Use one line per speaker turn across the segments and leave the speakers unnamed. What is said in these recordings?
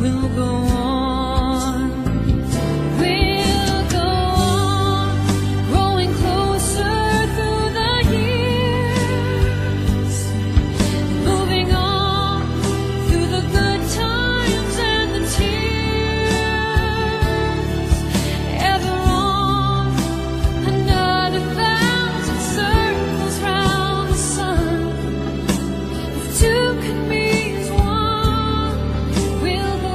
will go on. We'll go on, growing closer through the years, moving on through the good times and the tears, ever on another thousand circles round the sun. If two can be as one, we'll go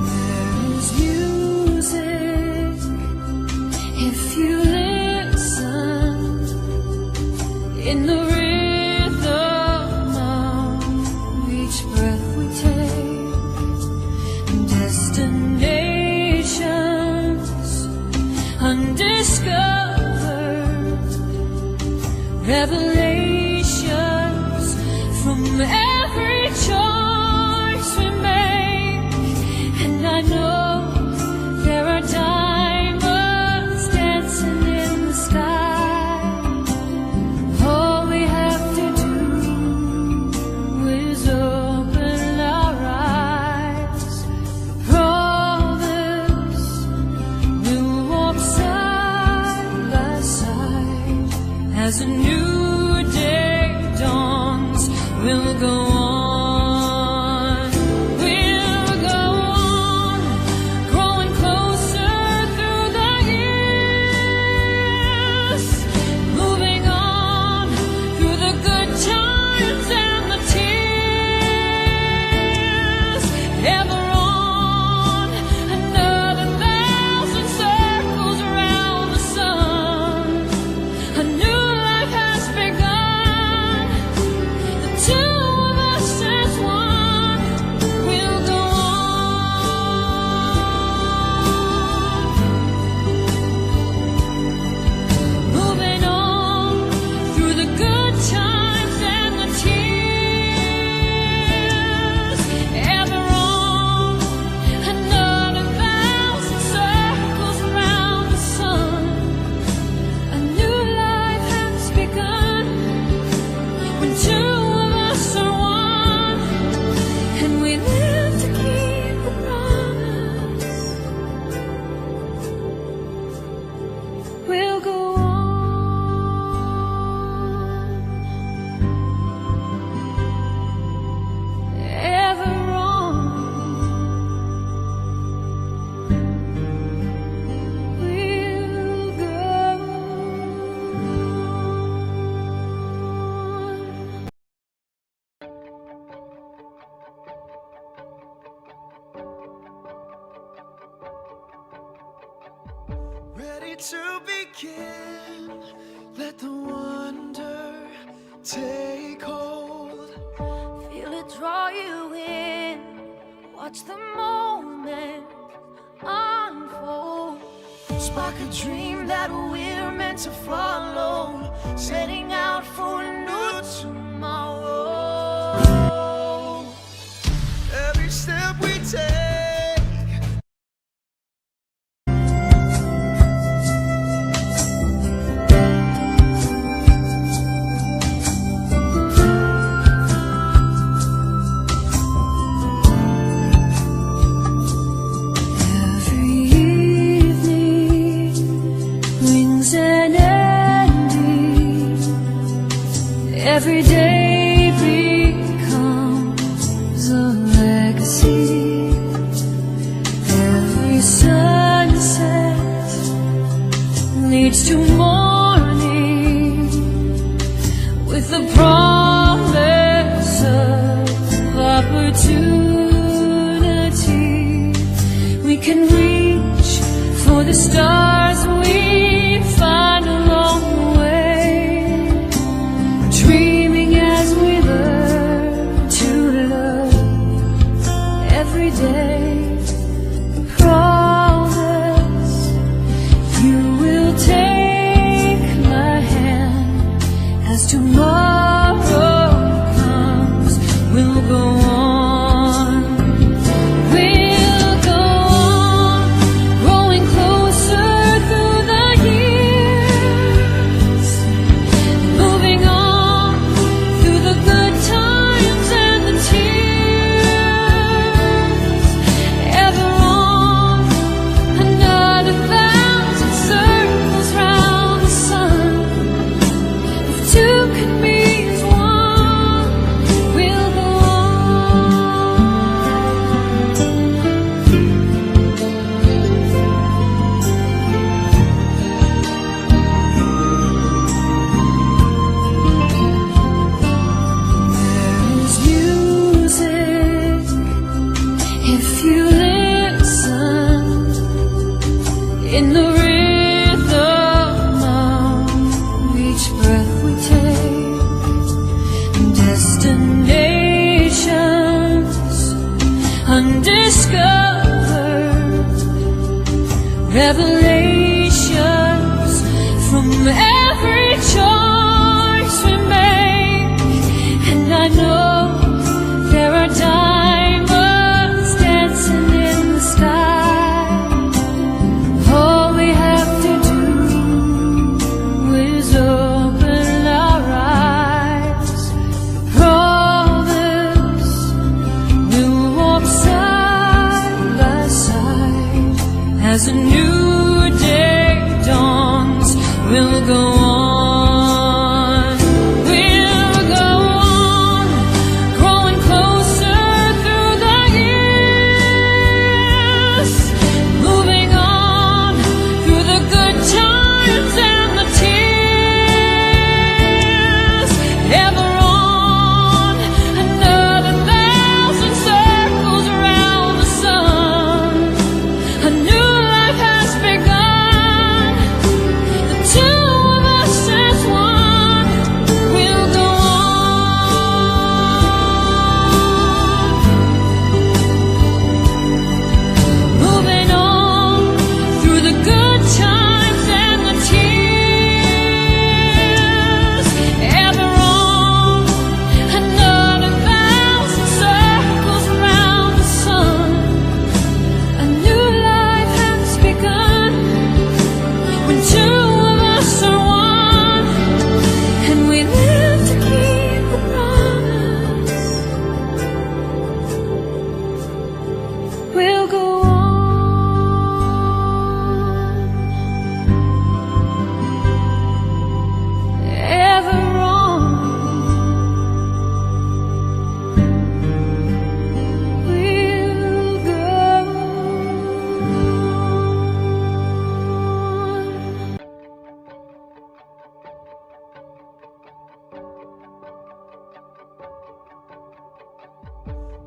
There is music if you listen, in the rhythm of each breath we take, destinations undiscovered, revelations from every choice we make. And I know there are diamonds dancing in the sky. All we have to do is open our eyes. Promise we'll walk side by side as a new day dawns. We'll go on. We'll go on, growing closer through the years, moving on through the good times and the tears, ever on another thousand circles around the sun. A new life has begun. The two of us as one. We'll go on, moving on through the good times and the tears, ever on another thousand circles around the sun. A new life has begun when two of us are one, and we live to keep the promise. We'll go on, ever on. We'll go
Ready to begin, let the wonder take hold.
Feel it draw you in. Watch the moment unfold.
Spark a dream that we're meant to follow, setting out for a new tomorrow. Every step we take,
Every evening brings an ending. Every day becomes a legacy. Every sunset leads to morning with the promise of opportunity. We can reach for the stars we find along the way, dreaming as we learn to love every day. Promise you will take my hand as tomorrow comes. We'll go on. We'll go on, revelations from every choice we make. And I know there are diamonds dancing in the sky. All we have to do is open our eyes. Promise we'll walk side by side as a new day dawns. We'll go on. We'll go on, growing closer through the years, moving on through the good times and the tears. Ever on, another thousand circles around the sun. A new life has begun. The two of us as one. We'll go on, moving on through the good times and the tears. Ever on, another thousand circles around the sun. A new life has begun when two of us are one, and we live to keep the promise. We'll go on, ever on. We'll go on.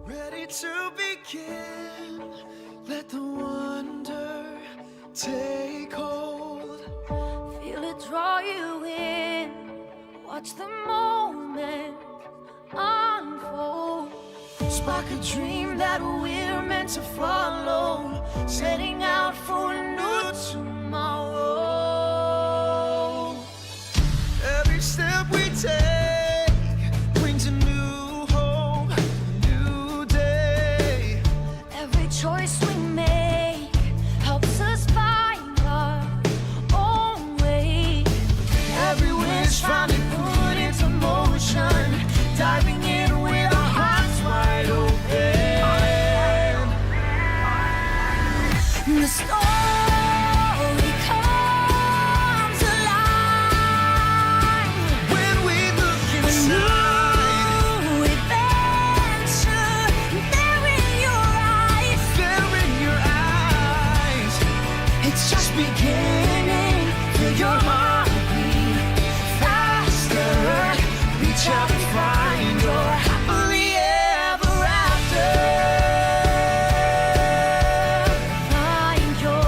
Ready to begin. Let the wonder take hold.
Feel it draw you in. Watch the moment unfold.
Spark a dream that we're meant to follow. Setting out for a new tomorrow. Every step we take brings a new hope, a new day.
Every choice we make helps us find our own way.
Every wish finally put into motion. Diving in with our hearts wide open.
The story comes alive.
When we look inside,
New adventure there in your eyes.
there in your eyes, it's just beginning. Feel your heartbeat faster. Reach out and find your happily ever after.
Find your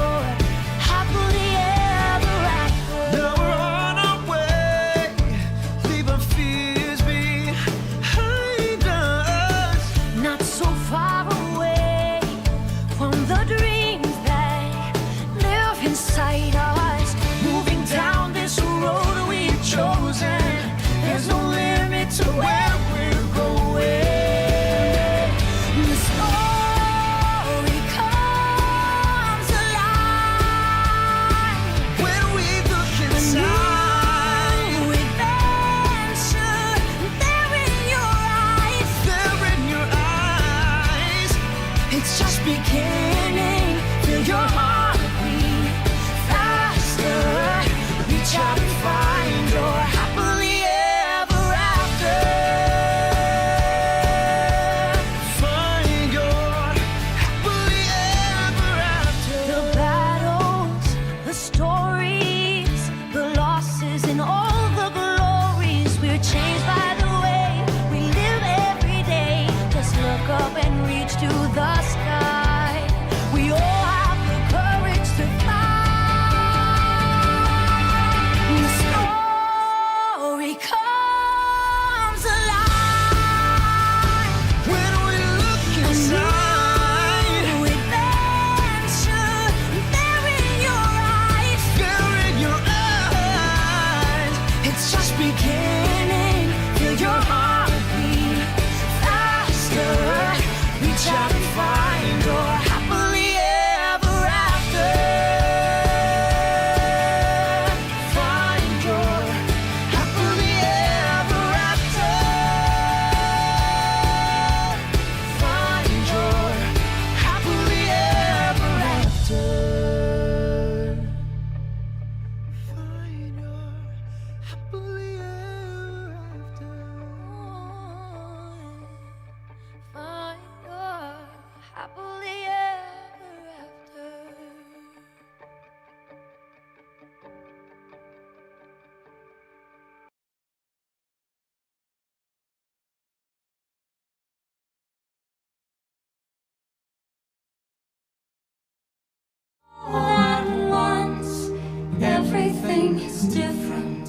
different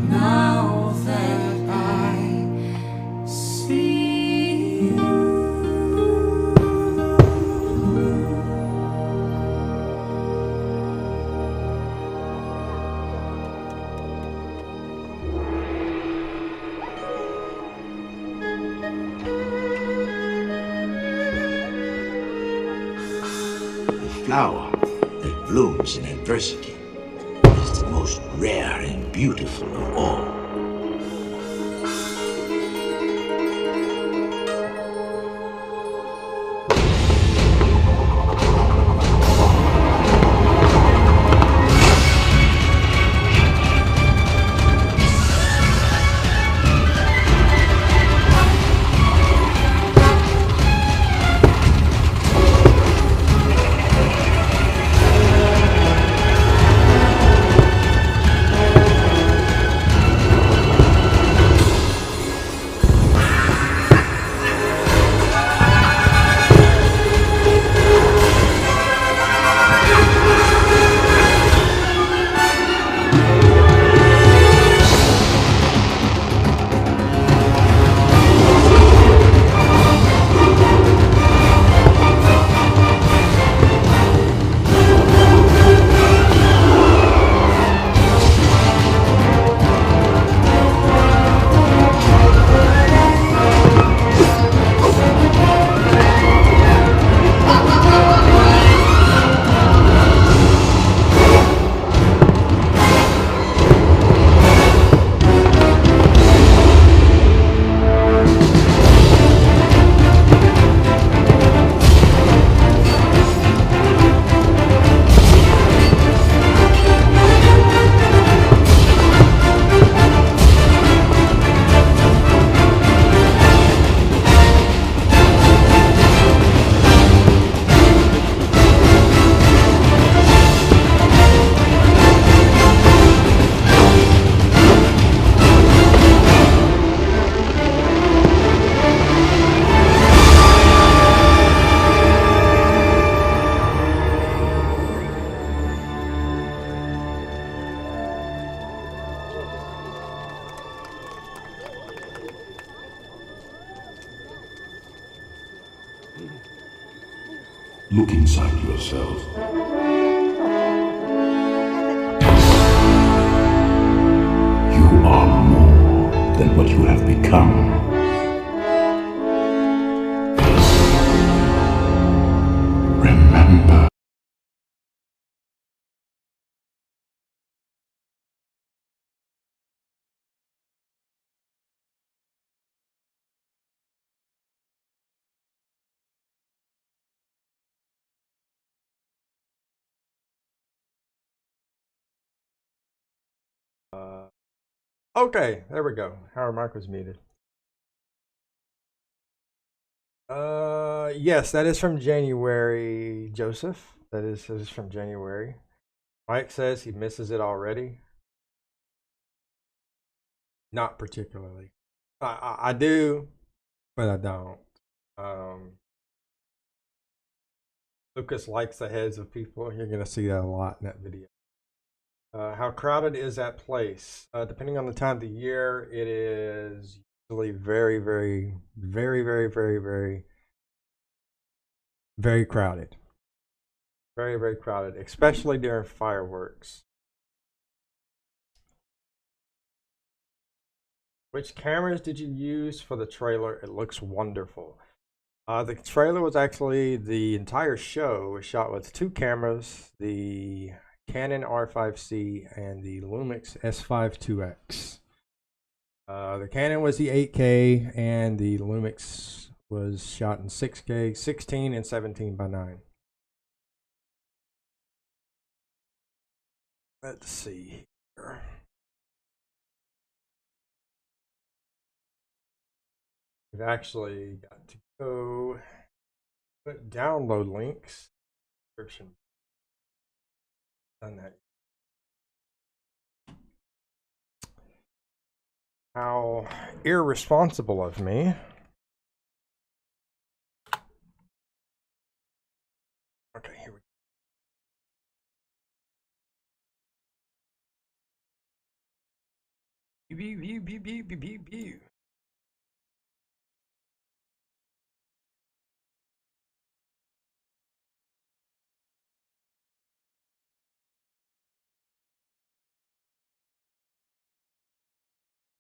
now that I see you.
Flower that blooms in adversity is the most rare and beautiful of all.
Look inside yourself. You are more than what you have become. Remember.
Okay, there we go. Our mic was muted. Yes, that is from January, Joseph. That is from January. Mike says he misses it already. Not particularly. I do, but I don't. Lucas likes the heads of people. You're going to see that a lot in that video. How crowded is that place? Depending on the time of the year, it is usually very, very, very, very, very, very, very crowded. Very, very crowded, especially during fireworks. Which cameras did you use for the trailer? It looks wonderful. The trailer was actually, the entire show was shot with two cameras, the Canon R5C and the LUMIX S5 2X. The Canon was the 8K and the LUMIX was shot in 6K, 16 and 17 by 9. Let's see here. We've actually got to go put download links. Description. Done that. How irresponsible of me. Okay, here we go. Pew, pew, pew, pew, pew, pew, pew.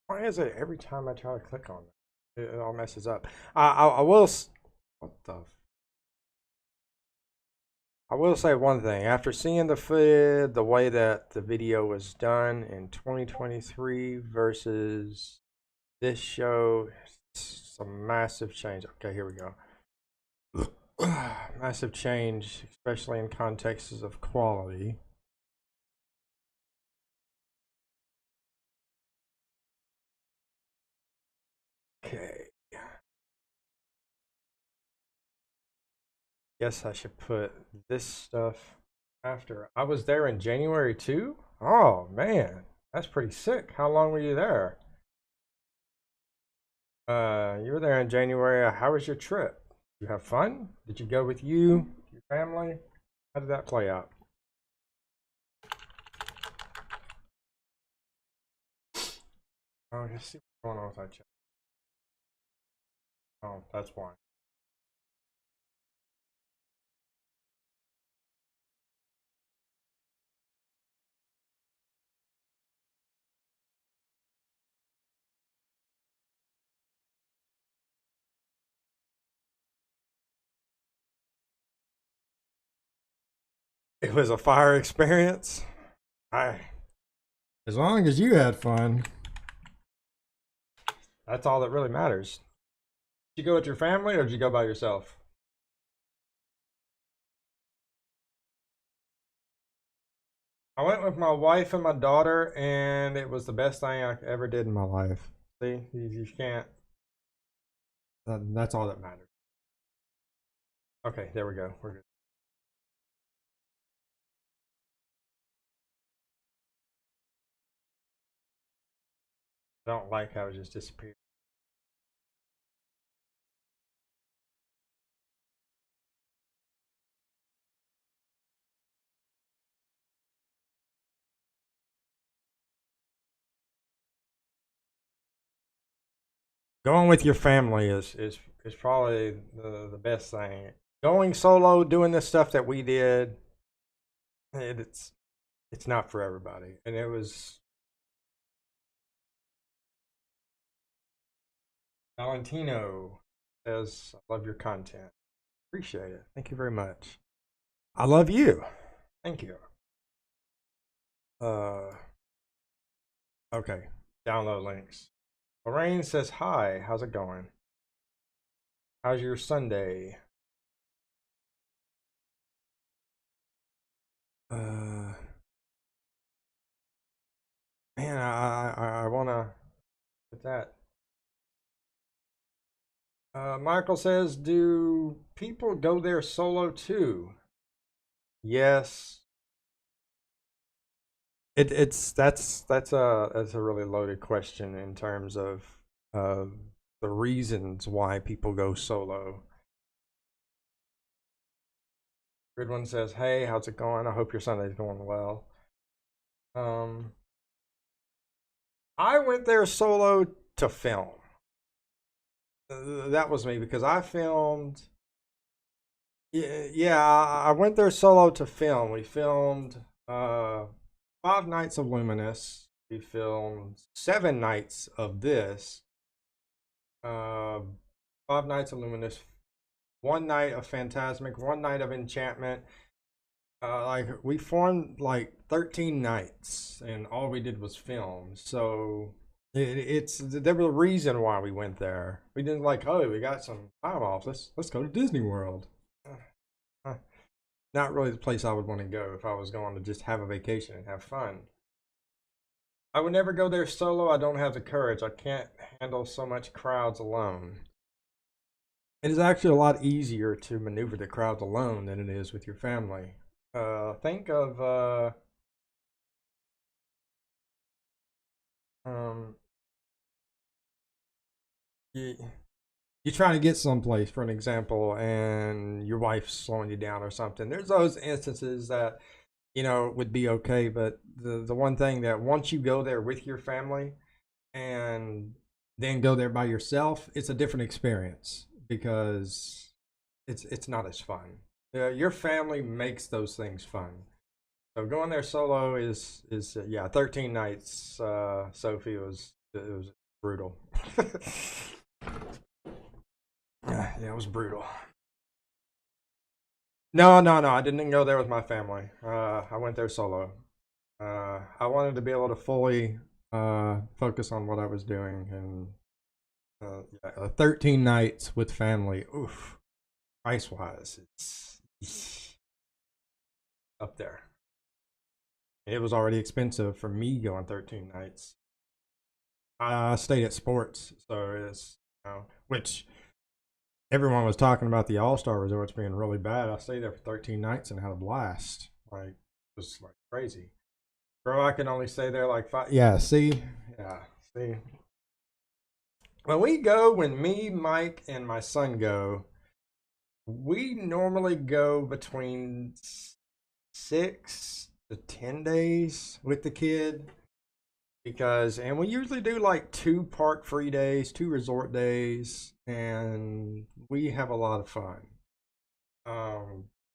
Why is it every time I try to click on it, it all messes up? I will. What the? I will say one thing. After seeing the way that the video was done in 2023 versus this show, it's a massive change. Okay, here we go. Massive change, especially in contexts of quality. Okay. Guess I should put this stuff after. I was there in January too? Oh man, that's pretty sick. How long were you there? You were there in January. How was your trip? You have fun? Did you go with your family? How did that play out? Oh, let's see what's going on with that chat. Oh, that's why. It was a fire experience. As long as you had fun, that's all that really matters. Did you go with your family or did you go by yourself? I went with my wife and my daughter, and it was the best thing I ever did in my life. See, you can't. That's all that matters. Okay, there we go. We're good. I don't like how it just disappeared. Going with your family is probably the best thing. Going solo, doing the stuff that we did, it's not for everybody. And it was Valentino says, I love your content. Appreciate it. Thank you very much. I love you. Thank you. Okay. Download links. Lorraine says, hi, how's it going? How's your Sunday? Man, I wanna put that. Michael says, do people go there solo too? Yes. That's a really loaded question in terms of the reasons why people go solo. Good one says, hey, how's it going? I hope your Sunday's going well. I went there solo to film. That was me because I filmed. Yeah, I went there solo to film. We filmed 5 nights of Luminous. We filmed 7 nights of this. 5 nights of Luminous, 1 night of Phantasmic, 1 night of Enchantment. Like we formed like 13 nights, and all we did was film. So there was a reason why we went there. We didn't like, oh, we got some time off. Let's go to Disney World. Not really the place I would want to go if I was going to just have a vacation and have fun. I would never go there solo. I don't have the courage. I can't handle so much crowds alone. It is actually a lot easier to maneuver the crowds alone than it is with your family. Think of you're trying to get someplace, for an example, and your wife's slowing you down or something. There's those instances that would be okay, but the one thing that once you go there with your family, and then go there by yourself, it's a different experience because it's not as fun. Your family makes those things fun. So going there solo is yeah, 13 nights. Sophie, it was brutal. Yeah, it was brutal. No, I didn't go there with my family. I went there solo. I wanted to be able to fully focus on what I was doing, and yeah, 13 nights with family. Oof, price wise, it's up there. It was already expensive for me going 13 nights. I stayed at Sports, so it's which everyone was talking about the All-Star resorts being really bad. I stayed there for 13 nights and had a blast. Like, it was like crazy. Bro, I can only stay there like 5. Yeah, see? Yeah, see? When me, Mike, and my son go, we normally go between 6 to 10 days with the kid. And we usually do like 2 park-free days, 2 resort days, and we have a lot of fun.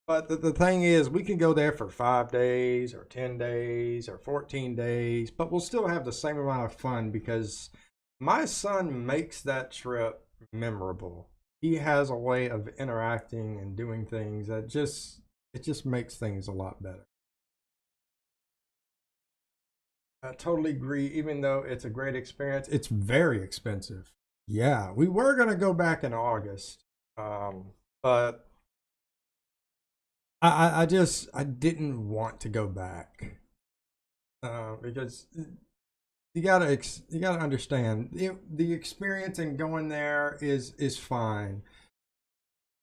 But the thing is, we can go there for 5 days or 10 days or 14 days, but we'll still have the same amount of fun because my son makes that trip memorable. He has a way of interacting and doing things that it just makes things a lot better. I totally agree. Even though it's a great experience, it's very expensive. Yeah, we were gonna go back in August, but I didn't want to go back because you gotta understand the experience in going there is fine,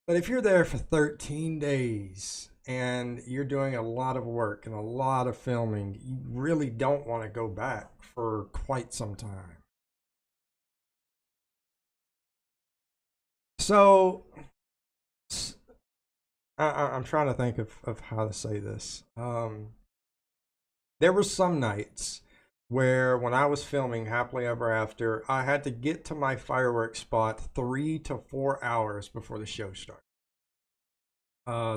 but if you're there for 13 days and you're doing a lot of work and a lot of filming, you really don't want to go back for quite some time. So I'm trying to think of how to say this. There were some nights where when I was filming Happily Ever After, I had to get to my fireworks spot 3 to 4 hours before the show started.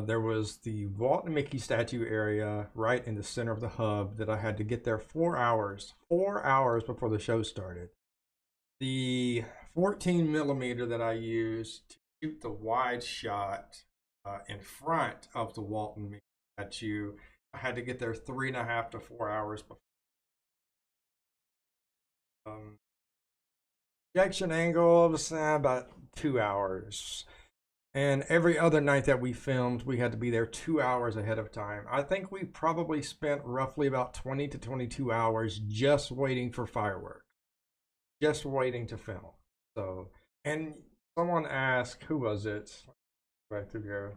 There was the Walt and Mickey statue area right in the center of the hub that I had to get there 4 hours before the show started. The 14 millimeter that I used to shoot the wide shot in front of the Walt and Mickey statue, I had to get there 3.5 to 4 hours before. Projection angle was about 2 hours. And every other night that we filmed, we had to be there 2 hours ahead of time. I think we probably spent roughly about 20 to 22 hours just waiting for fireworks, just waiting to film. So, and someone asked, who was it? Back to go.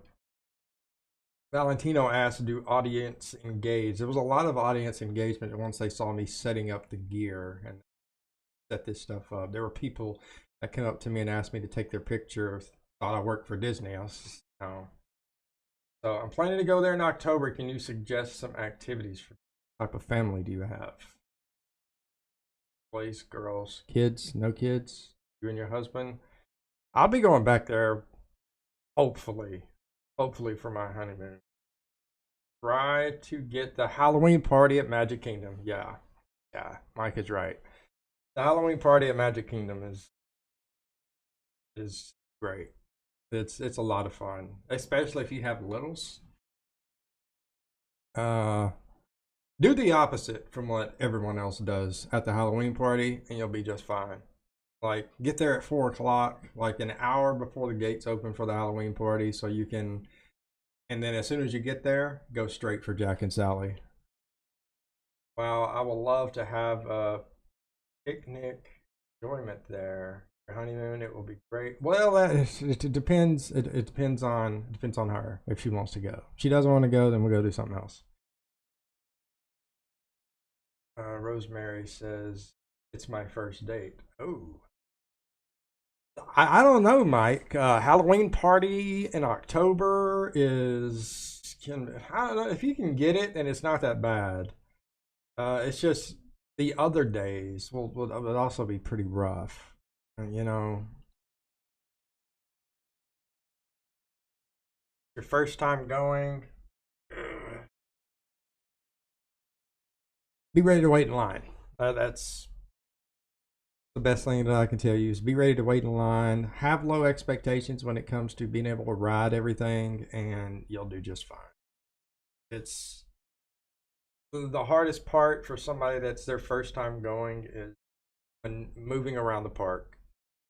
Valentino asked, do audience engage? There was a lot of audience engagement once they saw me setting up the gear and set this stuff up. There were people that came up to me and asked me to take their picture, thought I worked for Disney. I was just, no. So I'm planning to go there in October. Can you suggest some activities for what type of family do you have? Boys, girls, kids, no kids, you and your husband? I'll be going back there hopefully for my honeymoon. Try to get the Halloween party at Magic Kingdom. Yeah, Mike is right. The Halloween party at Magic Kingdom is great. It's a lot of fun, especially if you have littles. Do the opposite from what everyone else does at the Halloween party, and you'll be just fine. Like, get there at 4 o'clock, like an hour before the gates open for the Halloween party, so you can. And then as soon as you get there, go straight for Jack and Sally. Well, I would love to have a picnic enjoyment there. Your honeymoon, it will be great. Well, it depends. It depends on her if she wants to go. If she doesn't want to go, then we'll go do something else. Rosemary says it's my first date. Oh, I don't know, Mike. Halloween party in October I don't know if you can get it, and it's not that bad. It's just the other days would also be pretty rough. And, you know, your first time going, be ready to wait in line. That's the best thing that I can tell you is be ready to wait in line. Have low expectations when it comes to being able to ride everything, and you'll do just fine. It's the hardest part for somebody that's their first time going is when moving around the park.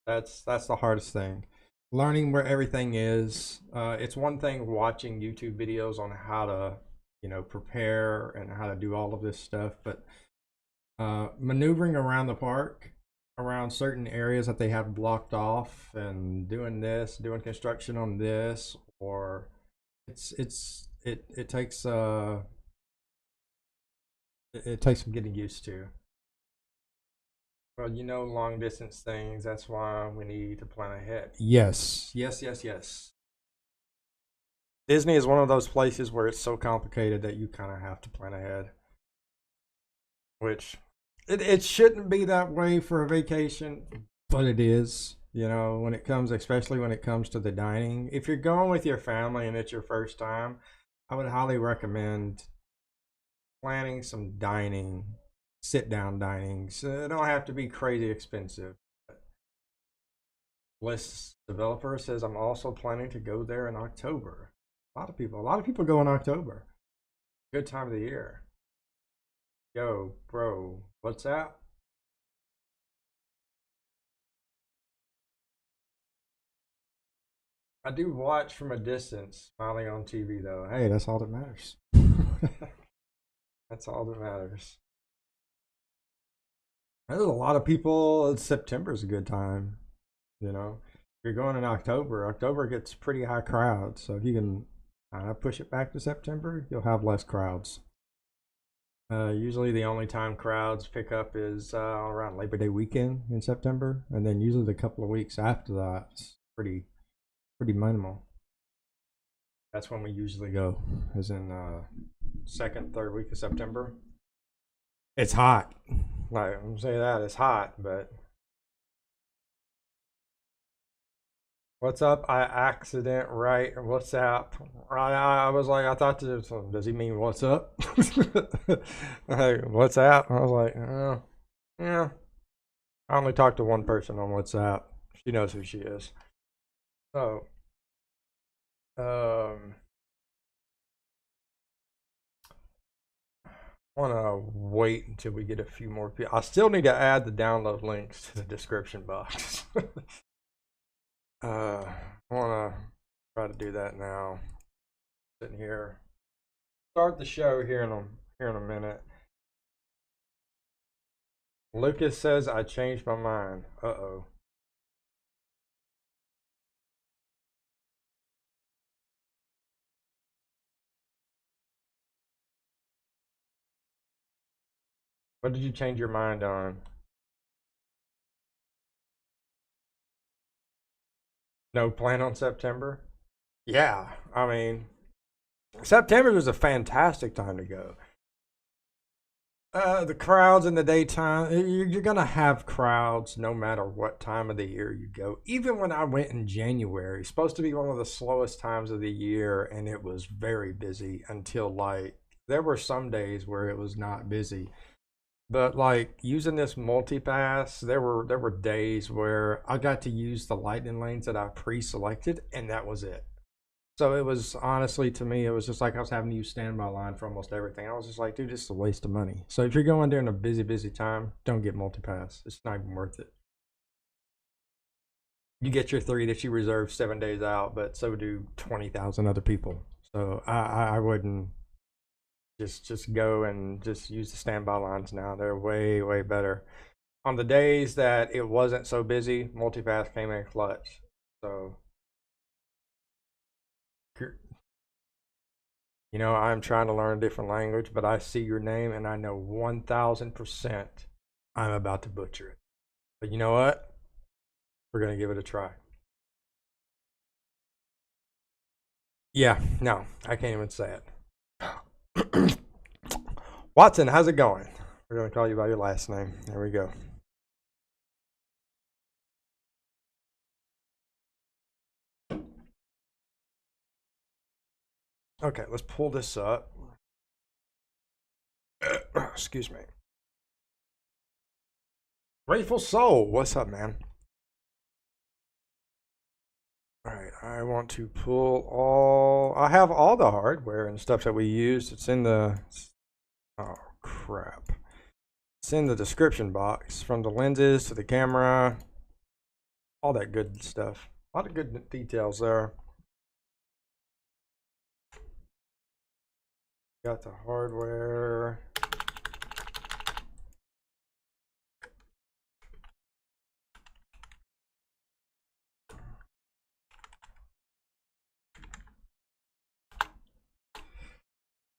That's the hardest thing. Learning where everything is. It's one thing watching YouTube videos on how to, you know, prepare and how to do all of this stuff, but maneuvering around the park, around certain areas that they have blocked off, and doing this, doing construction on this, or it takes it takes some getting used to. Well, you know, long distance things, that's why we need to plan ahead. Yes, yes, yes, yes. Disney is one of those places where it's so complicated that you kind of have to plan ahead. Which it shouldn't be that way for a vacation, but it is. You know, when it comes, especially when it comes to the dining. If you're going with your family and it's your first time, I would highly recommend planning some dining, sit down dinings. It don't have to be crazy expensive. List developer says I'm also planning to go there in October. A lot of people go in October. Good time of the year. Yo, bro, what's that? I do watch from a distance, smiling on TV though. Hey, that's all that matters. That's all that matters. There's a lot of people. September's a good time. You know, if you're going in October, October gets pretty high crowds. So if you can push it back to September, you'll have less crowds. Usually the only time crowds pick up is around Labor Day weekend in September, and then usually the couple of weeks after that, it's pretty minimal. That's when we usually go, as in second, third week of September. It's hot. Like I'm saying that it's hot, but what's up? I accident right. What's up? I was like, I thought does he mean what's up? Like, what's up? I was like, oh, yeah. I only talked to one person on WhatsApp. She knows who she is. So, want to wait until we get a few more people. I still need to add the download links to the description box. I want to try to do that now. Sitting here, start the show here in a minute. Lucas says I changed my mind. Uh-oh. What did you change your mind on? No plan on September? Yeah, I mean, September is a fantastic time to go. The crowds in the daytime, you're gonna have crowds no matter what time of the year you go. Even when I went in January, it's supposed to be one of the slowest times of the year, and it was very busy until like there were some days where it was not busy. But like using this multi-pass, there were days where I got to use the lightning lanes that I pre-selected, and that was it. So it was honestly, to me, it was just like I was having to use standby line for almost everything. I was just like, dude, this is a waste of money. So if you're going during a busy time, don't get multi-pass. It's not even worth it. You get your 3 that you reserve 7 days out, but so do 20,000 other people. So I wouldn't just go and just use the standby lines now. They're way better. On the days that it wasn't so busy, multi-pass came in clutch. So you know, I'm trying to learn a different language, but I see your name and I know 1000% I'm about to butcher it. But you know what? We're going to give it a try. Yeah, no, I can't even say it. Watson, how's it going? We're going to call you by your last name. There we go. Okay, let's pull this up. Excuse me. Grateful Soul, what's up, man? All right, I want to pull all. I have all the hardware and stuff that we used. It's in the. Oh, crap. It's in the description box, from the lenses to the camera, all that good stuff. A lot of good details there. Got the hardware.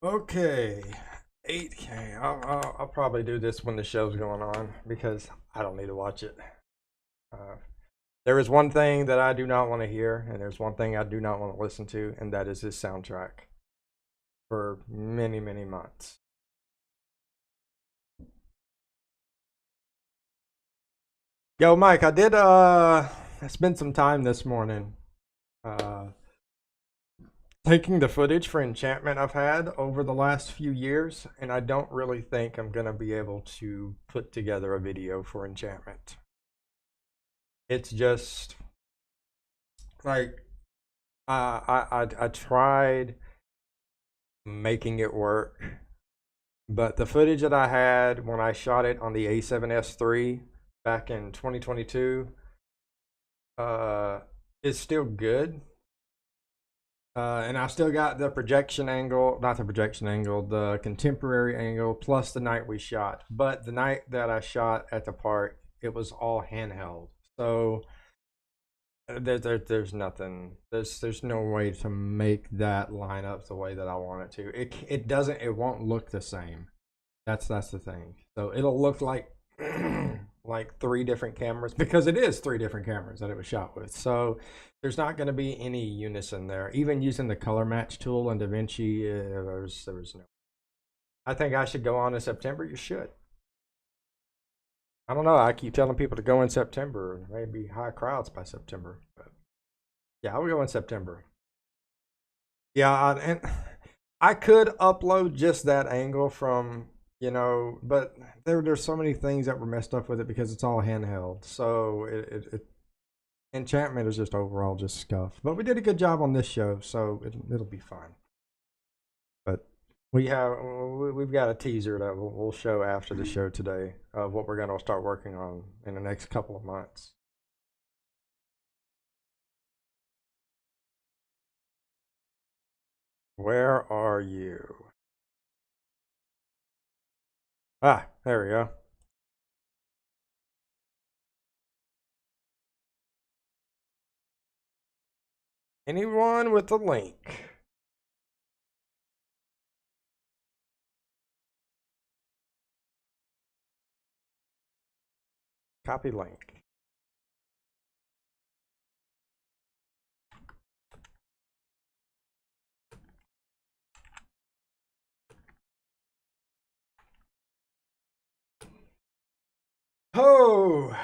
Okay, 8K. I'll probably do this when the show's going on because I don't need to watch it. There is one thing that I do not want to hear, and there's one thing I do not want to listen to, and that is this soundtrack for many, many months. Yo, Mike, I did spend some time this morning taking the footage for Enchantment I've had over the last few years, and I don't really think I'm gonna be able to put together a video for Enchantment. It's just like I tried making it work, but the footage that I had when I shot it on the A7S III back in 2022 is still good. And I still got the projection angle, not the projection angle, the contemporary angle, plus the night we shot. But the night that I shot at the park, it was all handheld. So there's nothing, there's no way to make that line up the way that I want it to. It won't look the same. That's the thing. So it'll look like like 3 different cameras, because it is 3 different cameras that it was shot with. So there's not going to be any unison there. Even using the color match tool in DaVinci, there was no. I think I should go on in September. You should. I don't know. I keep telling people to go in September. Maybe high crowds by September. But yeah, I will go in September. Yeah, and I could upload just that angle from, but there's so many things that were messed up with it because it's all handheld. So Enchantment is just overall just scuffed. But we did a good job on this show, so it'll be fine. But we've got a teaser that we'll show after the show today of what we're going to start working on in the next couple of months. Where are you? Ah, there we go. Anyone with a link? Copy link. Oh,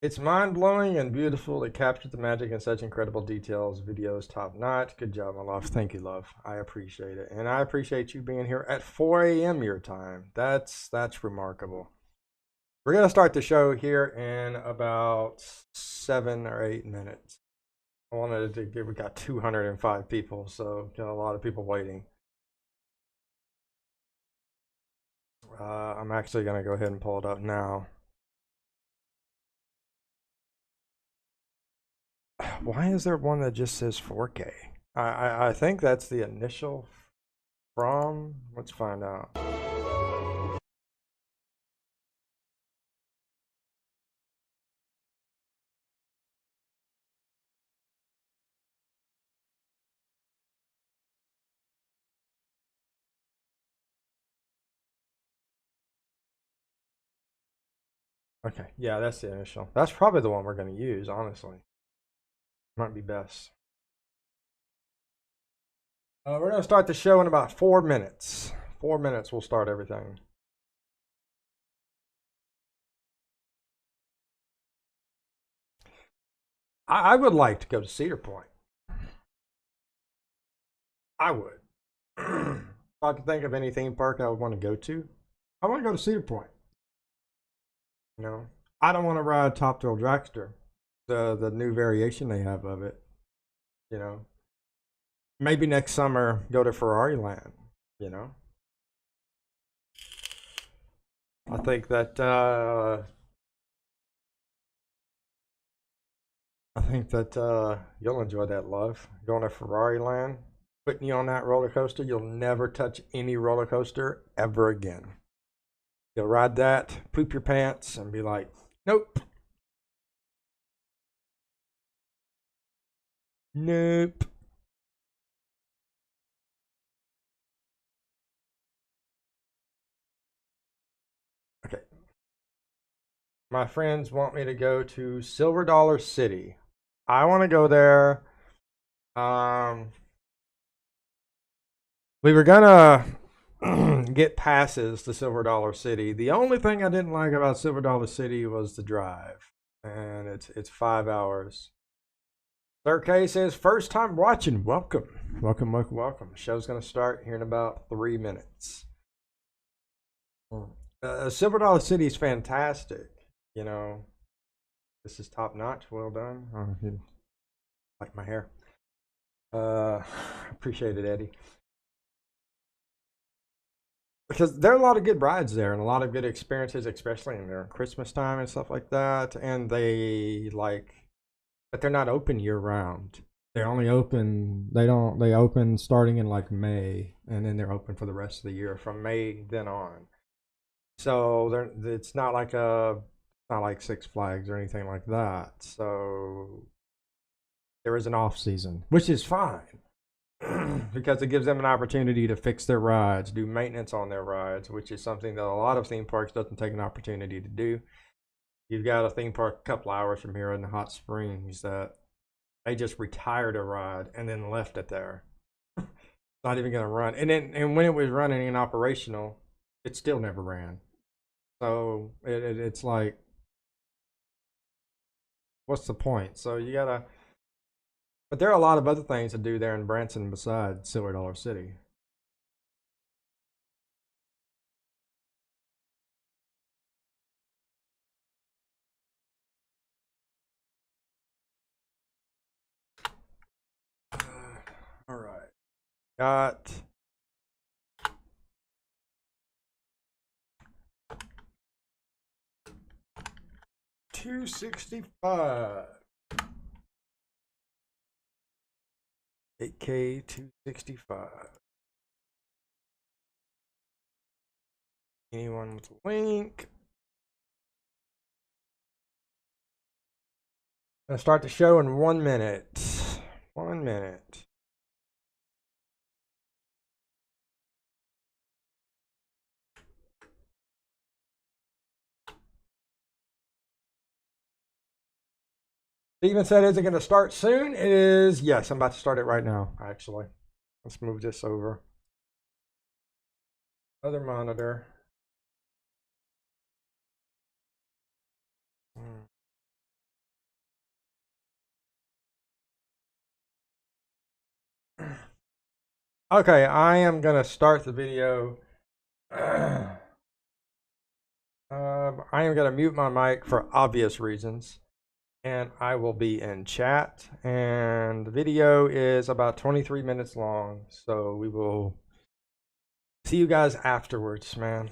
it's mind-blowing and beautiful. It captured the magic in such incredible details. Video is top notch. Good job, my love. Thank you, love. I appreciate it. And I appreciate you being here at 4 a.m. your time. That's remarkable. We're going to start the show here in about 7 or 8 minutes. I wanted to give, we got 205 people, so got a lot of people waiting. I'm actually going to go ahead and pull it up now. Why is there one that just says 4K? I think that's the initial from. Let's find out. Okay, yeah, that's the initial. That's probably the one we're going to use, honestly. Might be best. We're going to start the show in about 4 minutes. 4 minutes, we'll start everything. I would like to go to Cedar Point. I would. If I could think of any theme park I would want to go to, I want to go to Cedar Point. You know, I don't want to ride Top Thrill Dragster, the new variation they have of it. You know, maybe next summer go to Ferrari Land. You know, I think that you'll enjoy that, love. Going to Ferrari Land, putting you on that roller coaster. You'll never touch any roller coaster ever again. You'll ride that, poop your pants, and be like, nope. Nope. Okay. My friends want me to go to Silver Dollar City. I want to go there. We were gonna get passes to Silver Dollar City. The only thing I didn't like about Silver Dollar City was the drive, and it's 5 hours. Third K says, first time watching. Welcome. Welcome, welcome, welcome. Show's going to start here in about 3 minutes. Silver Dollar City is fantastic. You know, this is top notch. Well done. Oh, you like my hair. Appreciate it, Eddie. Because there are a lot of good rides there and a lot of good experiences, especially in their Christmas time and stuff like that. And but they're not open year round. They're only open, they open starting in like May, and then they're open for the rest of the year from May then on. So it's not like Six Flags or anything like that. So there is an off season, which is fine. Because it gives them an opportunity to fix their rides, do maintenance on their rides, which is something that a lot of theme parks doesn't take an opportunity to do. You've got a theme park a couple hours from here in the Hot Springs that they just retired a ride and then left it there. Not even going to run. And when it was running and operational, it still never ran. So it's like, what's the point? So you gotta. But there are a lot of other things to do there in Branson besides Silver Dollar City. All right. Got $265. 8K 265. Anyone with a link? Gonna start the show in 1 minute. 1 minute. Steven said, is it going to start soon? It is. Yes, I'm about to start it right now, actually. Let's move this over. Other monitor. Okay, I am going to start the video. I am going to mute my mic for obvious reasons. And I will be in chat. And the video is about 23 minutes long. So we will see you guys afterwards, man.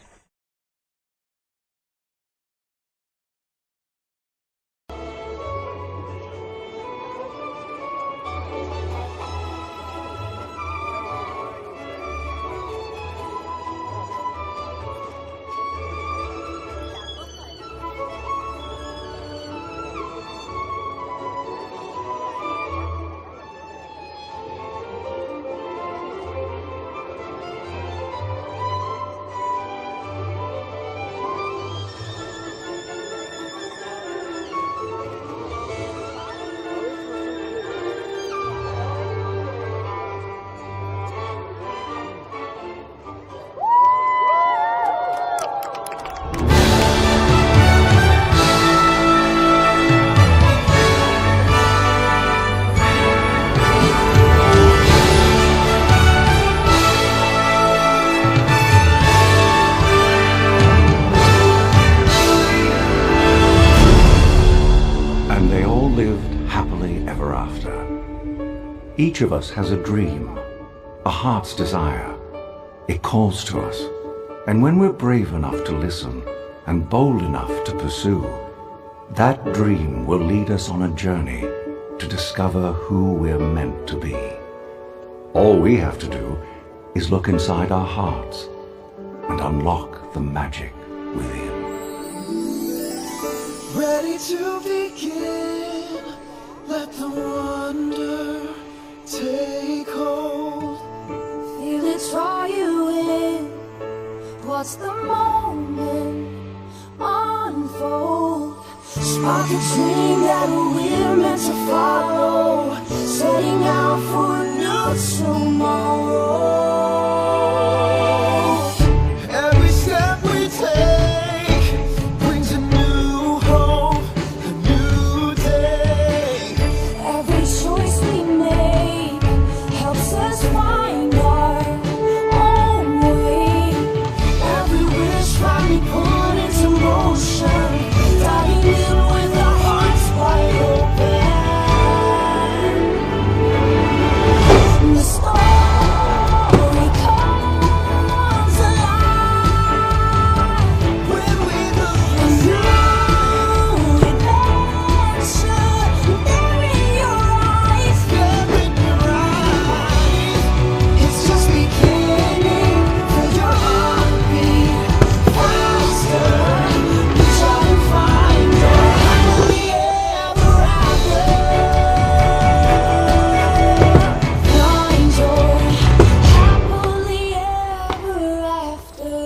Each of us has a dream, a heart's desire. It calls to us. And when we're brave enough to listen and bold enough to pursue, that dream will lead us on a journey to discover who we're meant to be. All we have to do is look inside our hearts and unlock the magic within.
Ready to begin, let the wonder take hold.
Feel it draw you in. Watch the moment unfold. Spark a dream that we're meant to follow. Setting out for a new tomorrow.
Every step we take brings a new hope, a new day.
Every choice we make helps us find our own way.
Every wish finally put into motion, diving in with our hearts wide open.
The story comes alive
When we look
a new adventure there in your eyes.
up in your eyes,
It's just beginning.
feel your heartbeat faster. Reach out and find your happily ever after.
Find your happily ever after.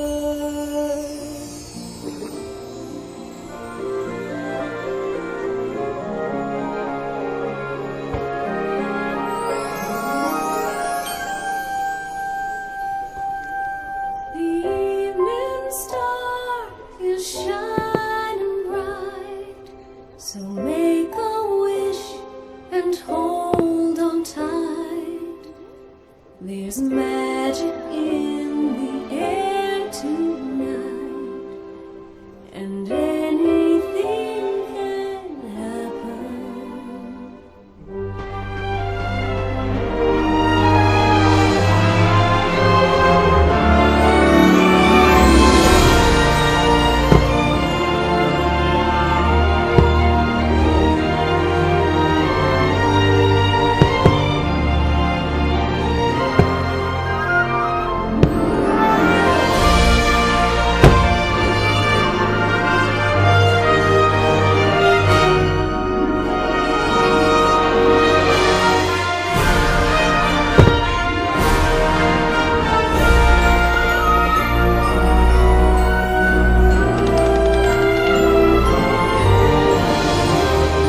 The evening star is shining bright, so make a wish and hold on tight. There's magic in the air tonight, and anything can happen.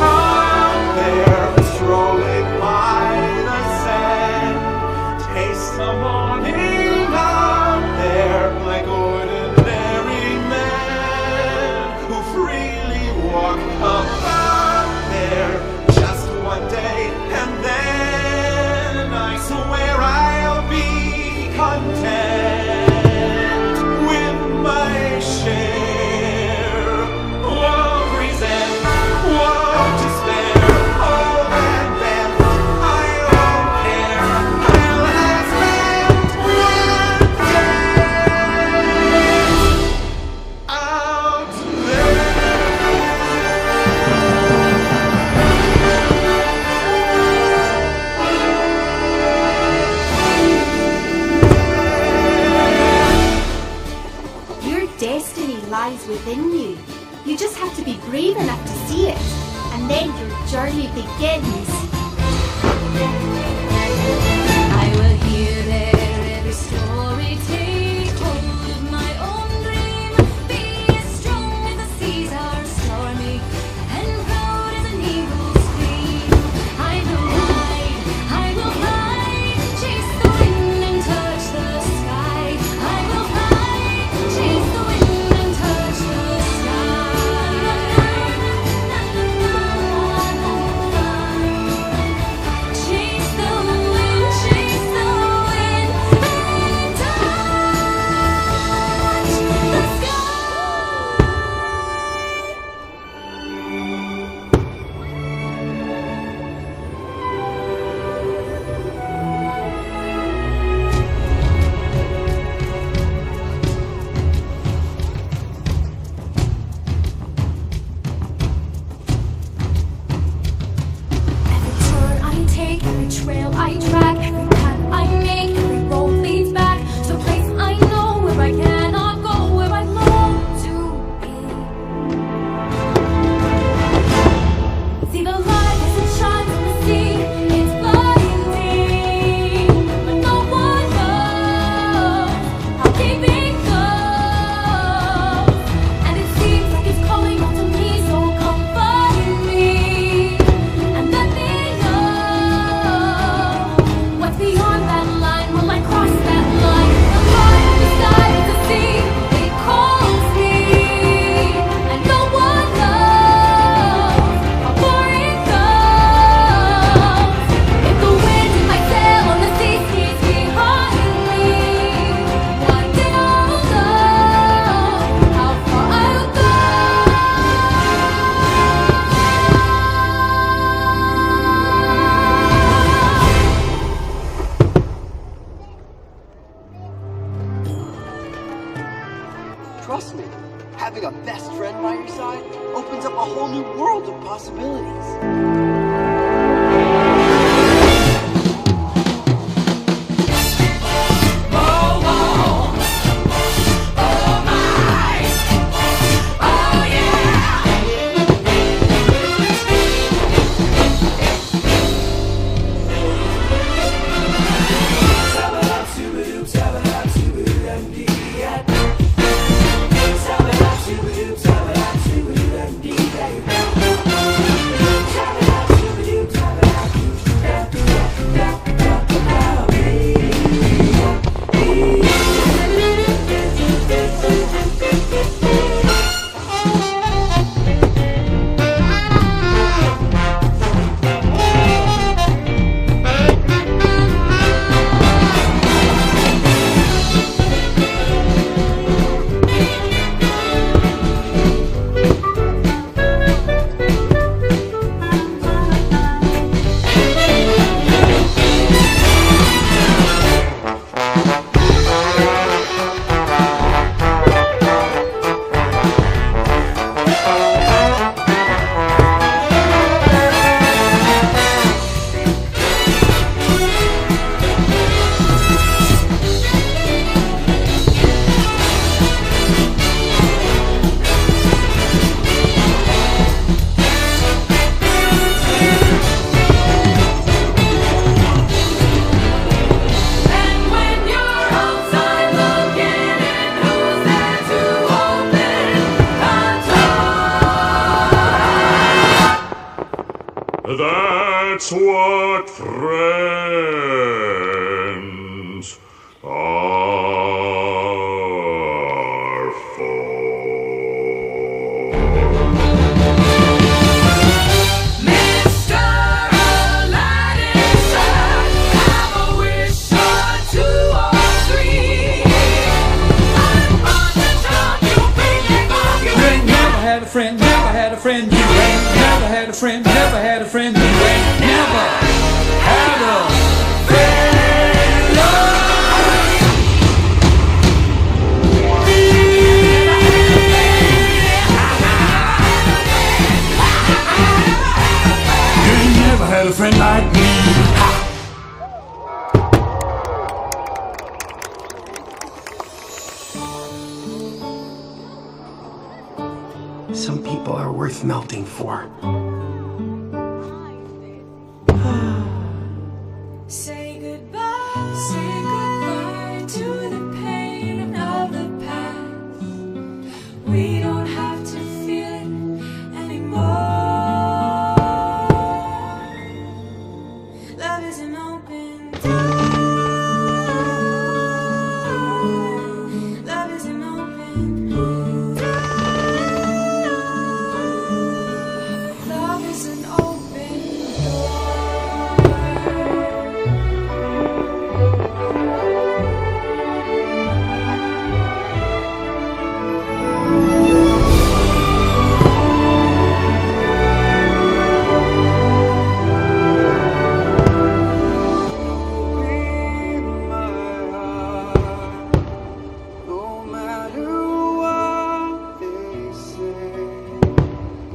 out there, strolling by the sand. Taste the morning out there, like ordinary men who freely walk about there. Just one day, and then I swear I'll be content with my share of resentment, of despair, of and bent. I don't care. I'll have spent one day out
Your destiny lies within you. You just have to be brave enough to see it, and then your journey begins.
I will hear their every story, take hold of my own dream. Be as strong as the seas are stormy, and proud as an eagle's queen. I will ride, I will fly, chase the wind and touch the sky. I will fly, chase the wind and touch the sky. Chase the wind and touch
Trust me, having a best friend by your side opens up a whole new world of possibilities.
That's what friends are for.
Mr. Aladdin, sir, have a wish or two or three. I'm on the top, you bring it up, you ain't
Never had a friend, never had a friend, you ain't never had a friend, never had a friend, you ain't never had a You ain't never had a friend like me.
Some people are worth melting for.
Say goodbye to the pain of the past. We don't have to feel it anymore. Love is an open door. Love is an open door. Love is an open door.
No matter what they say,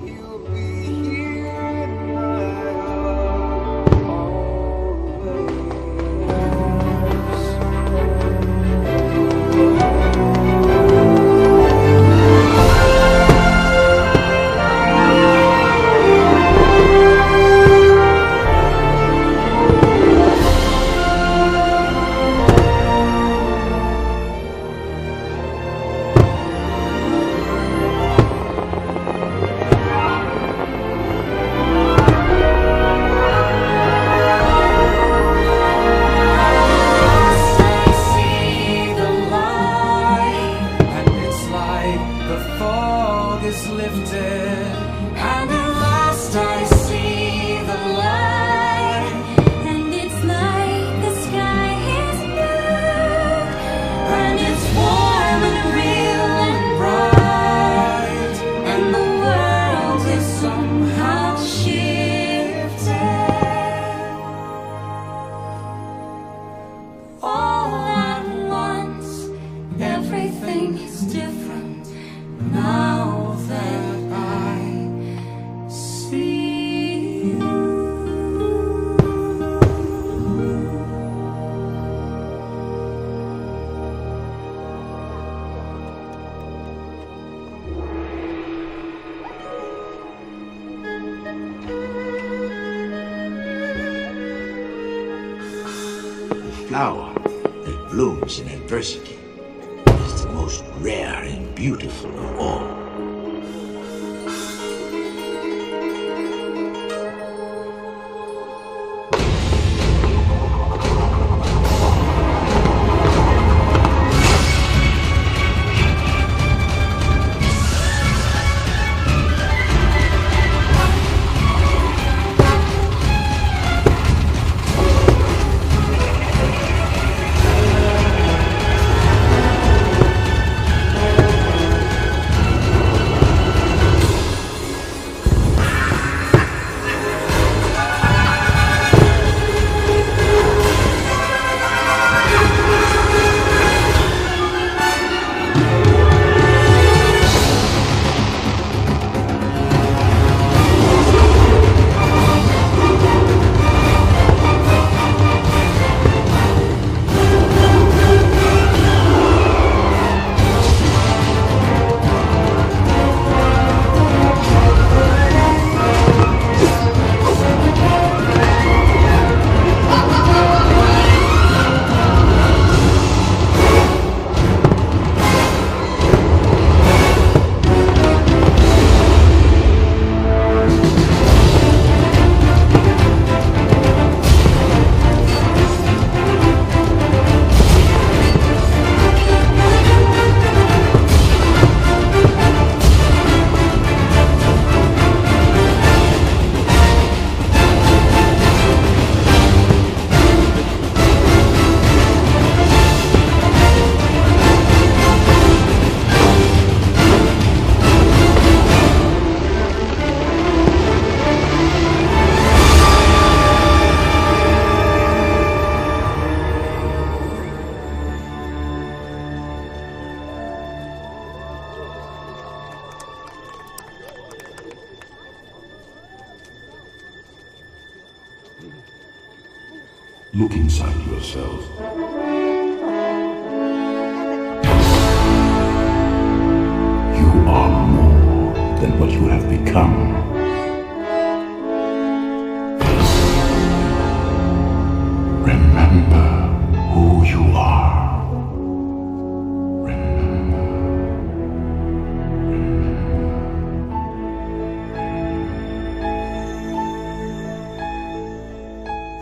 you'll be here in my heart
see the light, and it's like the fog is lifted, and at last I see the light,
And it's like the sky is blue, and it's warm and real and bright, and the world is somehow shifted. All at once, everything is different.
flower that blooms in adversity is the most rare and beautiful of all.
Look inside yourself. You are more than what you have become. Remember who you are.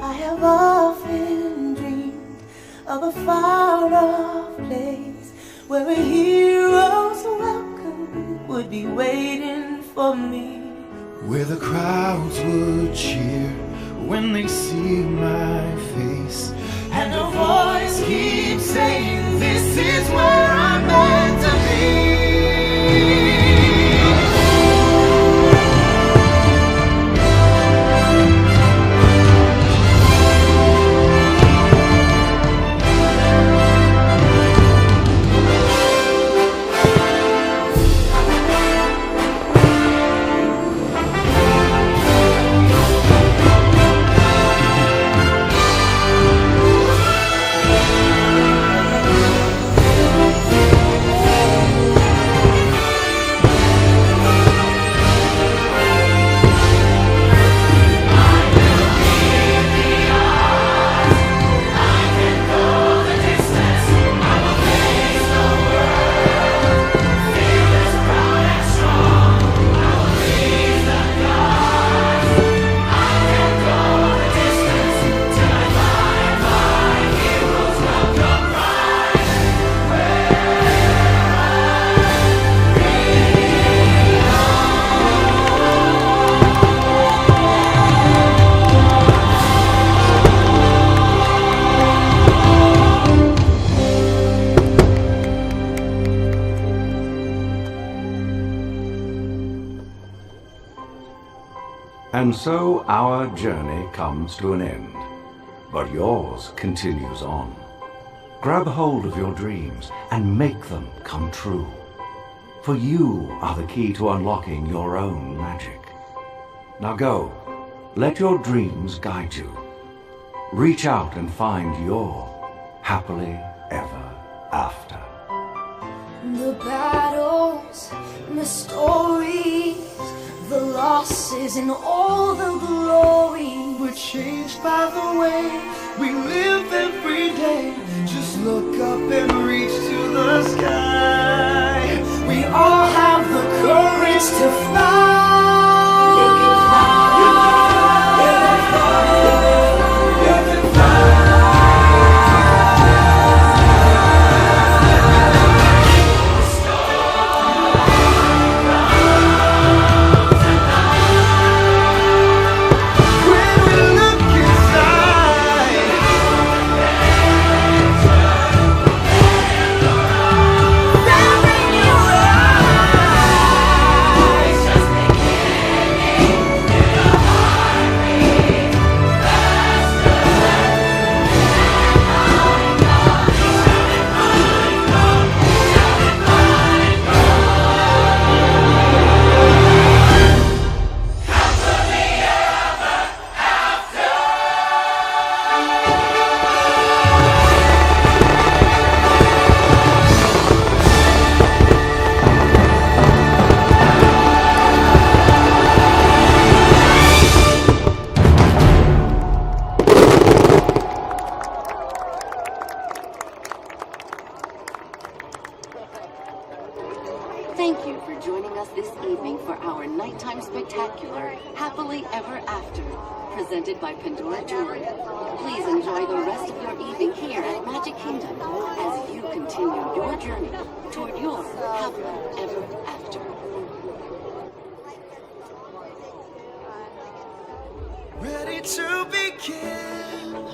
I have often dreamed of a far-off place where a hero's welcome would be waiting for me,
where the crowds would cheer when they see my face,
and a voice keeps saying, "This is where I'm meant to be."
And so our journey comes to an end, but yours continues on. Grab hold of your dreams and make them come true. For you are the key to unlocking your own magic. Now go, let your dreams guide you. Reach out and find your happily ever after.
The battles, the stories,
the losses and all the glory.
We're changed by the way we live every day. Just look up and reach to the sky. We all have the courage to fly.
You can fly. You can fly. You can fly.
Thank you for joining us this evening for our nighttime spectacular, Happily Ever After, presented by Pandora Jewelry. Please enjoy the rest of your evening here at Magic Kingdom as you continue your journey toward your Happily Ever After.
Ready to begin.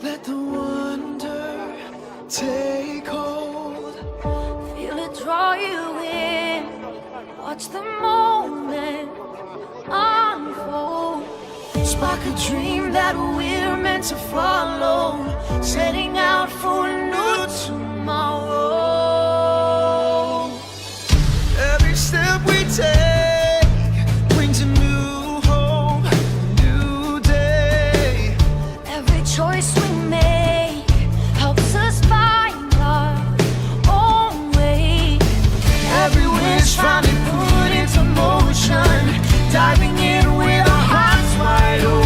Let the wonder take hold.
Feel it draw you in. Watch the moment unfold. Spark a dream that we're meant to follow. Setting out for a new tomorrow.
Every step we take brings a new hope, a new day.
Every choice we make helps us find our own way.
Every wish finally put into motion, diving in with our hearts wide open.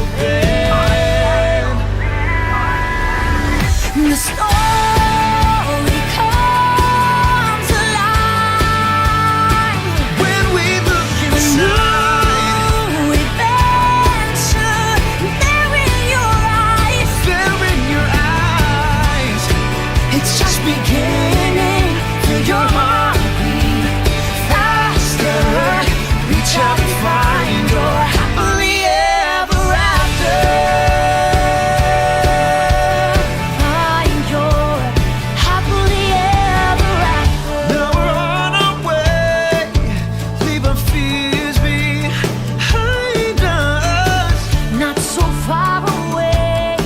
The story comes alive
when we look inside.
New adventure there in your eyes.
There in your eyes.
It's just beginning. Feel your heartbeat faster.
Reach out and find your
Happily ever after. Find your happily ever after.
Now we're on our way, leave our fears behind us.
Not so far away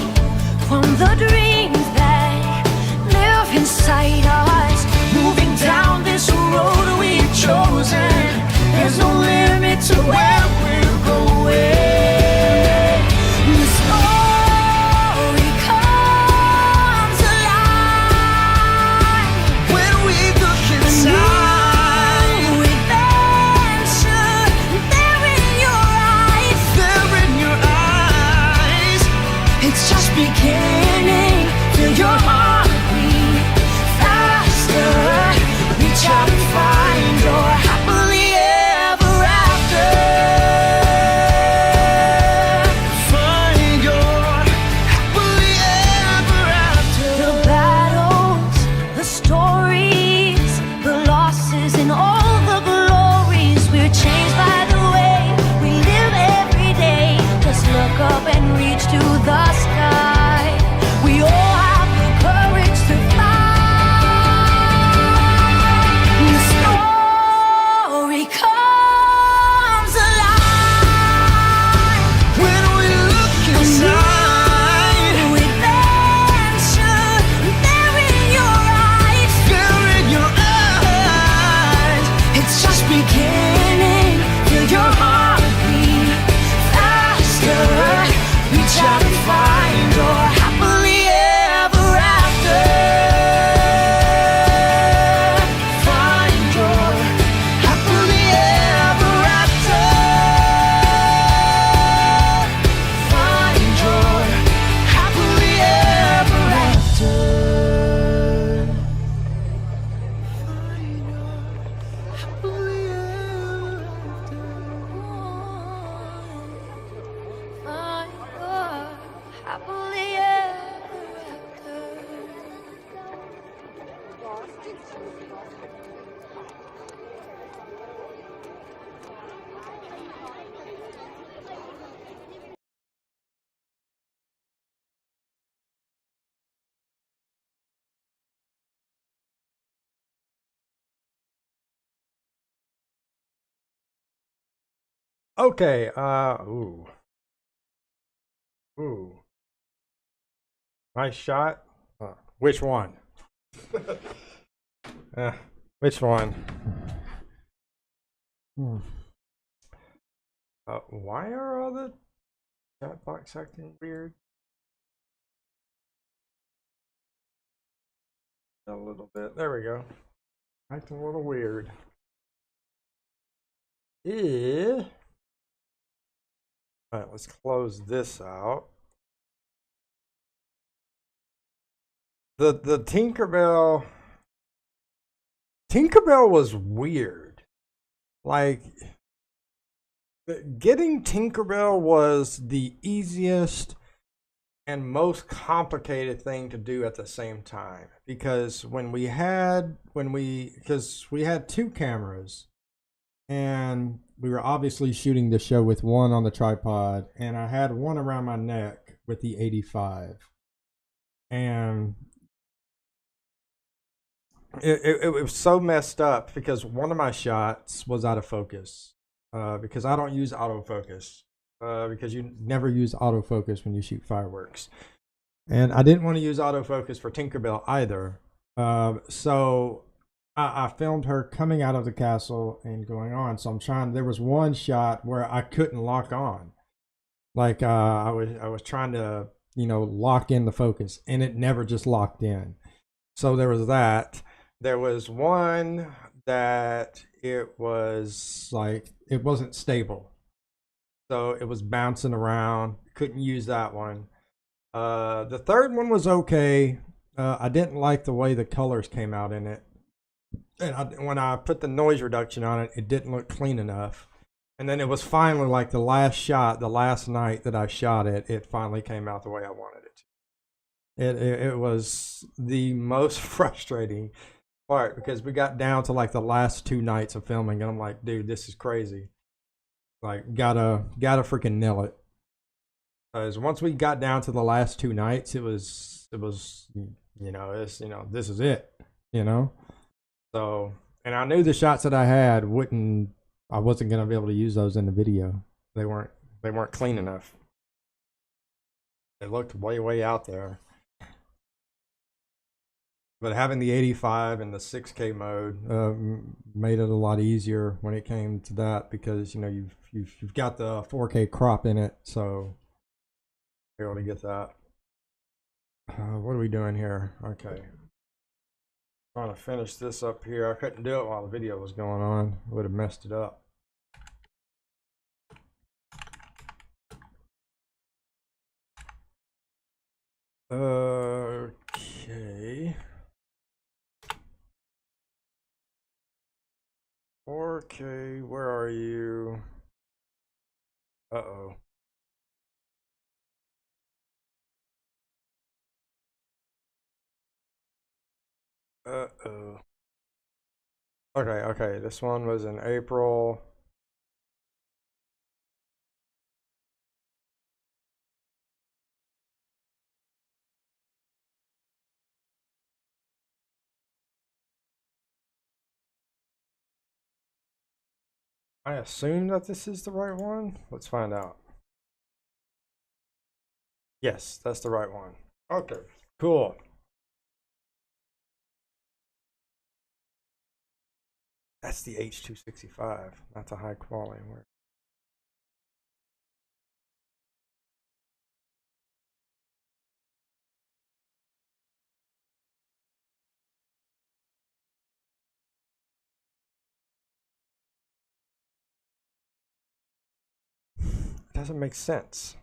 from the dreams that live inside us. Moving down this road we've chosen. There's no limit to where we're going. The story comes alive
When we look
a
inside.
new adventure there in your eyes.
There in your eyes.
It's just beginning. Feel your heartbeat faster. Reach out and find your happily ever after.
Find your happily ever after.
The battles, the stories, the losses, and all the glories. We're changed by the way we live every day. Just look up and reach to the sky. We all have the courage to fly. The story comes alive
When we look inside.
new adventure there in your eyes.
There in your eyes.
It's just beginning. Feel your heartbeat faster. Reach out and find your happily ever after. Find your happily ever after.
Okay, ooh. Nice shot. Which one? Which one? Why are all the chat box acting weird? A little bit. There we go. Acting a little weird. Yeah. All right, let's close this out. The Tinkerbell was weird. Like, getting Tinkerbell was the easiest and most complicated thing to do at the same time, because we had two cameras, and we were obviously shooting the show with one on the tripod, and I had one around my neck with the 85, and it was so messed up because one of my shots was out of focus, because I don't use autofocus, because you never use autofocus when you shoot fireworks, and I didn't want to use autofocus for Tinkerbell either. So I filmed her coming out of the castle and going on. So there was one shot where I couldn't lock on. Like, I was trying to, lock in the focus, and it never just locked in. So there was that. There was one that it was like, it wasn't stable. So it was bouncing around. Couldn't use that one. The third one was okay. I didn't like the way the colors came out in it. And when I put the noise reduction on it, it didn't look clean enough. And then it was finally like the last shot, the last night that I shot it, it finally came out the way I wanted it to. It was the most frustrating part, because we got down to like the last 2 nights of filming, and I'm like, dude, this is crazy. Like, gotta freaking nail it. Because once we got down to the last 2 nights, it was this is it, So, and I knew the shots that I had I wasn't gonna be able to use those in the video. They weren't clean enough. They looked way out there. But having the 85 and the 6K mode made it a lot easier when it came to that, because you've got the 4K crop in it, so you're able to get that. What are we doing here? Okay, trying to finish this up here. I couldn't do it while the video was going on. Would have messed it up. Okay. 4K, where are you? Uh-oh. Uh-oh. Okay, this one was in April. I assume that this is the right one. Let's find out. Yes, that's the right one. Okay, cool. That's the H265, not the high quality one. It doesn't make sense.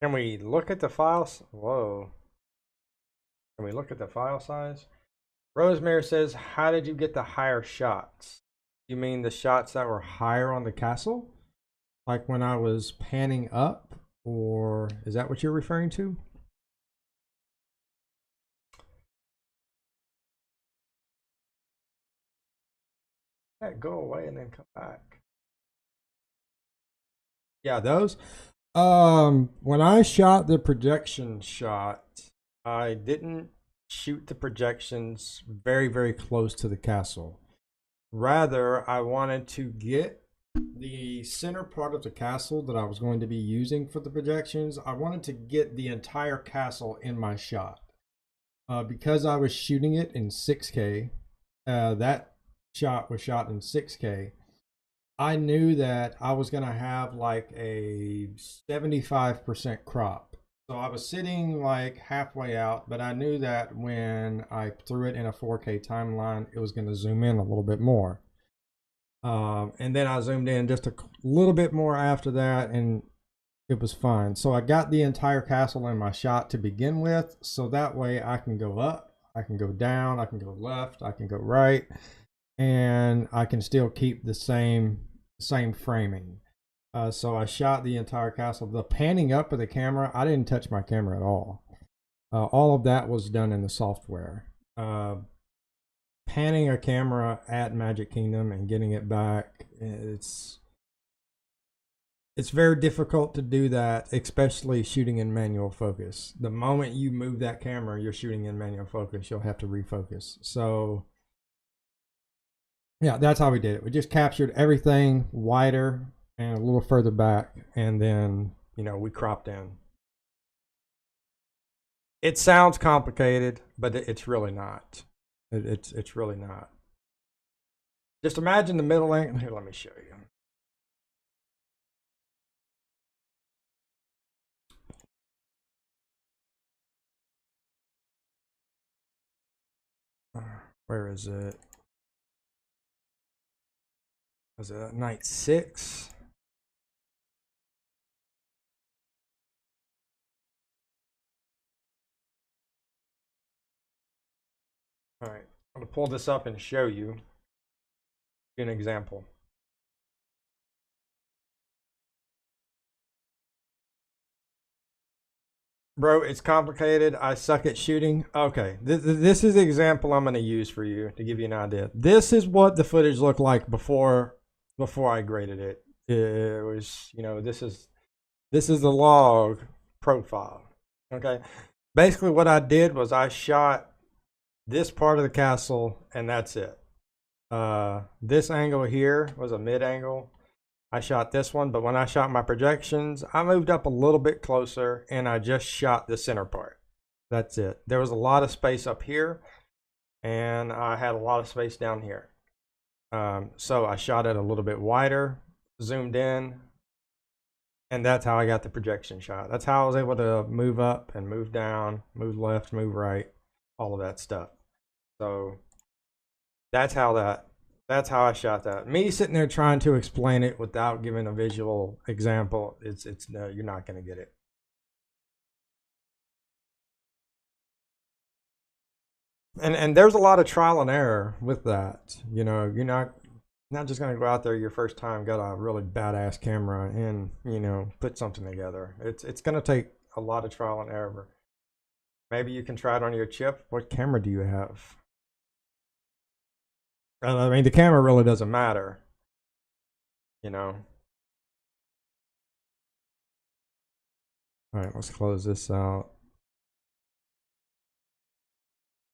Can we look at the files? Whoa. Can we look at the file size? Rosemary says, how did you get the higher shots? You mean the shots that were higher on the castle? Like when I was panning up? Or is that what you're referring to? Yeah, go away and then come back. Yeah, those. When I shot the projection shot, I didn't shoot the projections very, very close to the castle. Rather, I wanted to get the center part of the castle that I was going to be using for the projections. I wanted to get the entire castle in my shot. Because I was shooting it in 6K, that shot was shot in 6K. I knew that I was going to have like a 75% crop. So I was sitting like halfway out, but I knew that when I threw it in a 4K timeline, it was going to zoom in a little bit more. And then I zoomed in just a little bit more after that, and it was fine. So I got the entire castle in my shot to begin with, so that way I can go up, I can go down, I can go left, I can go right, and I can still keep the same framing. So I shot the entire castle. The panning up of the camera, I didn't touch my camera at all. All of that was done in the software. Panning a camera at Magic Kingdom and getting it back, it's very difficult to do that, especially shooting in manual focus. The moment you move that camera, you're shooting in manual focus. You'll have to refocus. So yeah, that's how we did it. We just captured everything wider and a little further back, and then, you know, we cropped in. It sounds complicated, but it's really not. It's really not. Just imagine the middle angle. Here, let me show you. Where is it? Was it night 6? All right, I'm gonna pull this up and show you an example. Bro, it's complicated. I suck at shooting. Okay, this is the example I'm gonna use for you to give you an idea. This is what the footage looked like before I graded it. It was, you know, this is the log profile. Okay, basically what I did was I shot this part of the castle, and that's it. This angle here was a mid angle. I shot this one, but when I shot my projections, I moved up a little bit closer and I just shot the center part. That's it. There was a lot of space up here, and I had a lot of space down here. So I shot it a little bit wider, zoomed in, and that's how I got the projection shot. That's how I was able to move up and move down, move left, move right, all of that stuff. So that's how I shot that. Me sitting there trying to explain it without giving a visual example, it's no, you're not going to get it. And there's a lot of trial and error with that. You know, you're not just going to go out there your first time, got a really badass camera, and, you know, put something together. It's going to take a lot of trial and error. Maybe you can try it on your chip. What camera do you have? I mean, the camera really doesn't matter, you know. All right, let's close this out.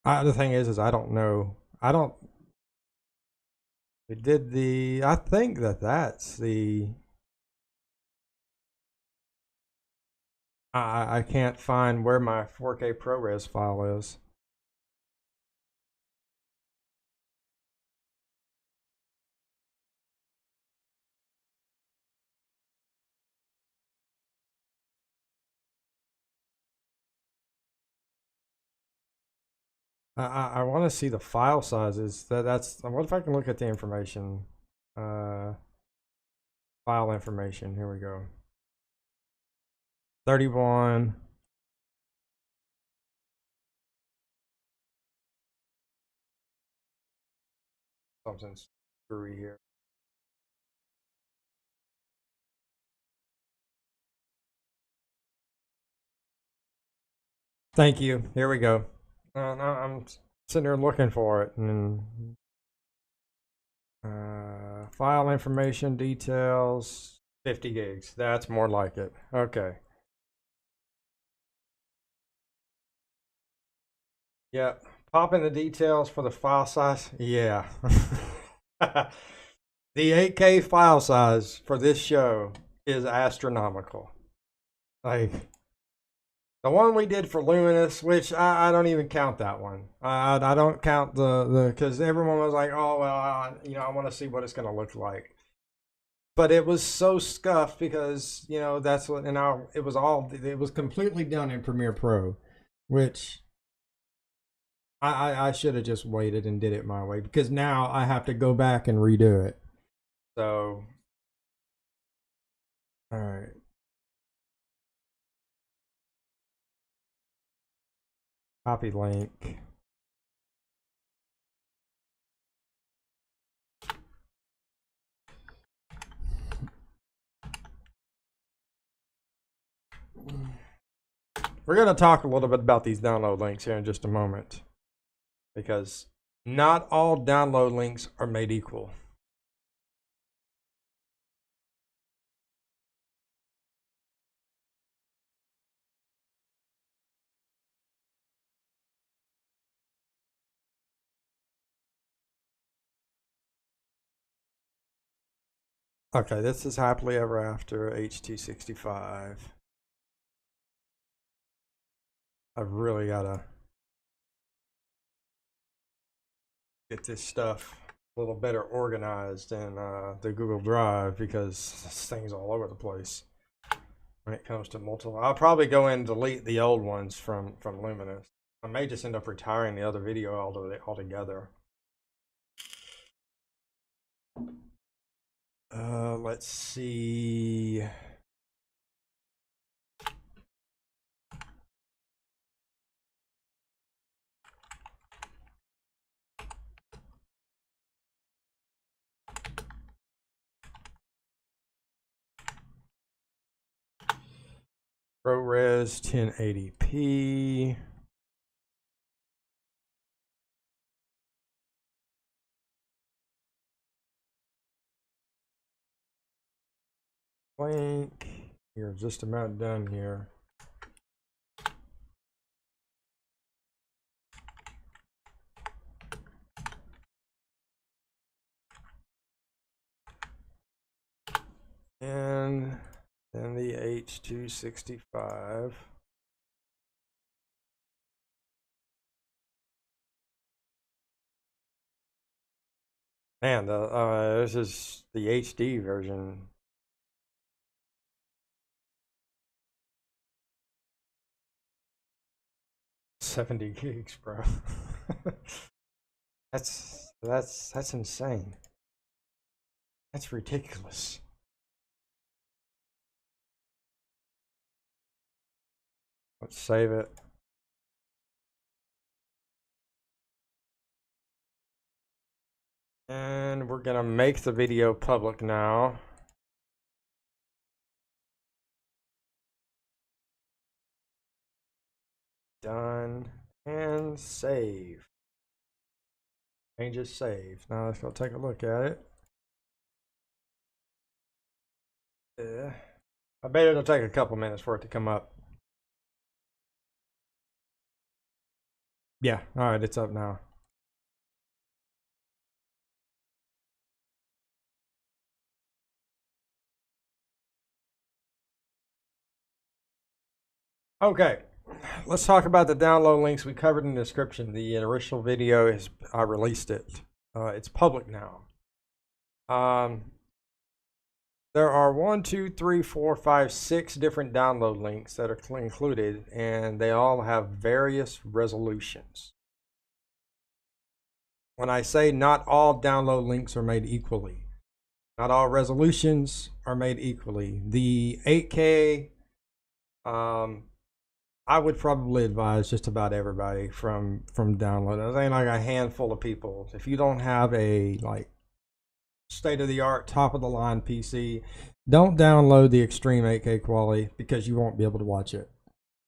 The thing is I don't know. We did I think that's the, I can't find where my 4K ProRes file is. I want to see the file sizes. That's what if I can look at the information? File information. Here we go. 31. Something's screwy here. Thank you. Here we go. I'm sitting there looking for it, and file information details 50 gigs. That's more like it. Okay. Yep. Pop in the details for the file size. Yeah. The 8K file size for this show is astronomical. Like, the one we did for Luminous, which I don't even count that one. I don't count the because everyone was like, oh, well, I want to see what it's going to look like. But it was so scuffed because, that's what, and it was completely done in Premiere Pro, which I should have just waited and did it my way, because now I have to go back and redo it. So, all right. Copy link. We're going to talk a little bit about these download links here in just a moment, because not all download links are made equal. Okay, this is Happily Ever After HT65. I've really got to get this stuff a little better organized in the Google Drive, because this thing's all over the place when it comes to multiple. I'll probably go in and delete the old ones from Luminous. I may just end up retiring the other video altogether. Let's see. ProRes 1080p. Link. You're just about done here. And then the H265. Man, this is the HD version. $70 gigs, bro. That's insane. That's ridiculous. Let's save it. And we're gonna make the video public now. Done and save. Changes saved. Now let's go take a look at it. I bet it'll take a couple minutes for it to come up. Yeah, all right, it's up now. Okay, let's talk about the download links we covered in the description. The original video is, I released it. It's public now. There are 1, 2, 3, 4, 5, 6 different download links that are included, and they all have various resolutions. When I say not all download links are made equally, not all resolutions are made equally. The 8K, I would probably advise just about everybody from downloading. I think like a handful of people. If you don't have a state-of-the-art, top-of-the-line PC, don't download the extreme 8K quality, because you won't be able to watch it.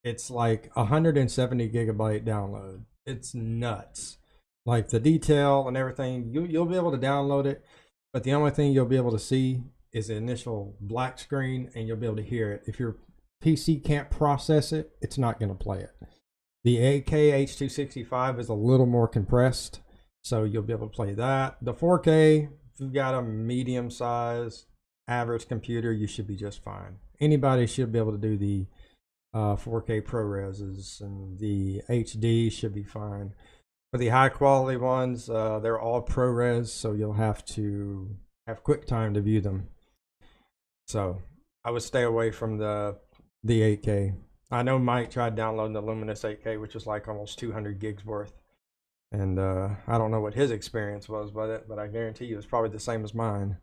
It's like 170 gigabyte download. It's nuts. Like the detail and everything, you'll be able to download it, but the only thing you'll be able to see is the initial black screen, and you'll be able to hear it. If your PC can't process it, it's not going to play it. The 8K H.265 is a little more compressed, so you'll be able to play that. The 4K, if you've got a medium size average computer, you should be just fine. Anybody should be able to do the 4K ProReses, and the HD should be fine. For the high quality ones, they're all ProRes, so you'll have to have QuickTime to view them. So I would stay away from the 8K. I know Mike tried downloading the LUMIX 8K, which is like almost 200 gigs worth. And I don't know what his experience was with it, but I guarantee you it's probably the same as mine.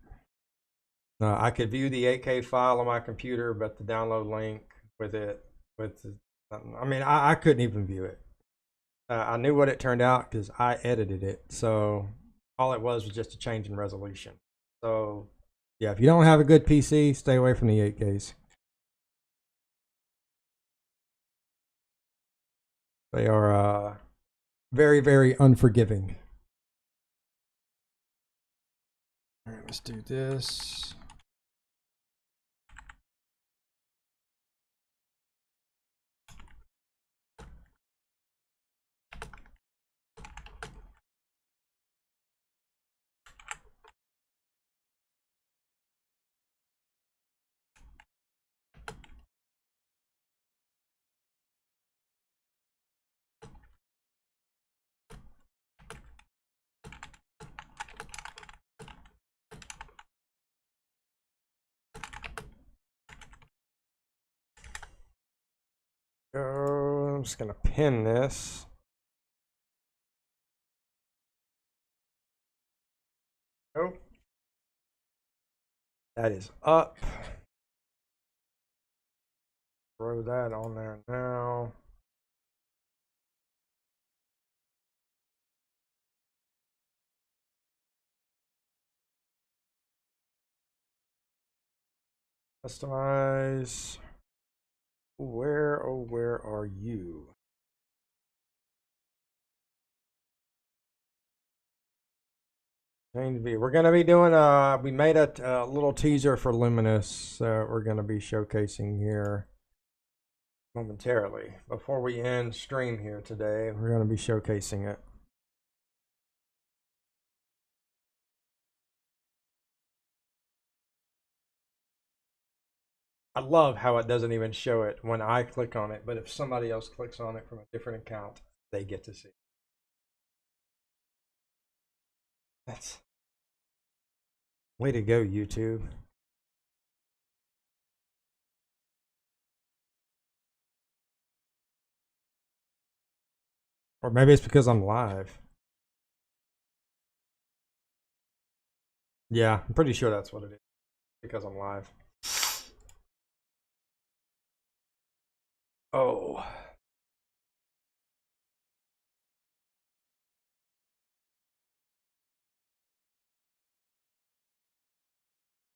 I could view the 8K file on my computer, but the download link with it, I couldn't even view it. I knew what it turned out because I edited it. So all it was just a change in resolution. So yeah, if you don't have a good PC, stay away from the 8Ks. They are very, very unforgiving. All right, let's do this. I'm just gonna pin this. Oh, that is up. Throw that on there now. Customize. Where, oh, where are you? Change view. We're going to be doing we made a little teaser for LUMIX we're going to be showcasing here momentarily. Before we end stream here today, we're going to be showcasing it. I love how it doesn't even show it when I click on it, but if somebody else clicks on it from a different account, they get to see it. That's way to go, YouTube. Or maybe it's because I'm live. Yeah, I'm pretty sure that's what it is. Because I'm live. Oh.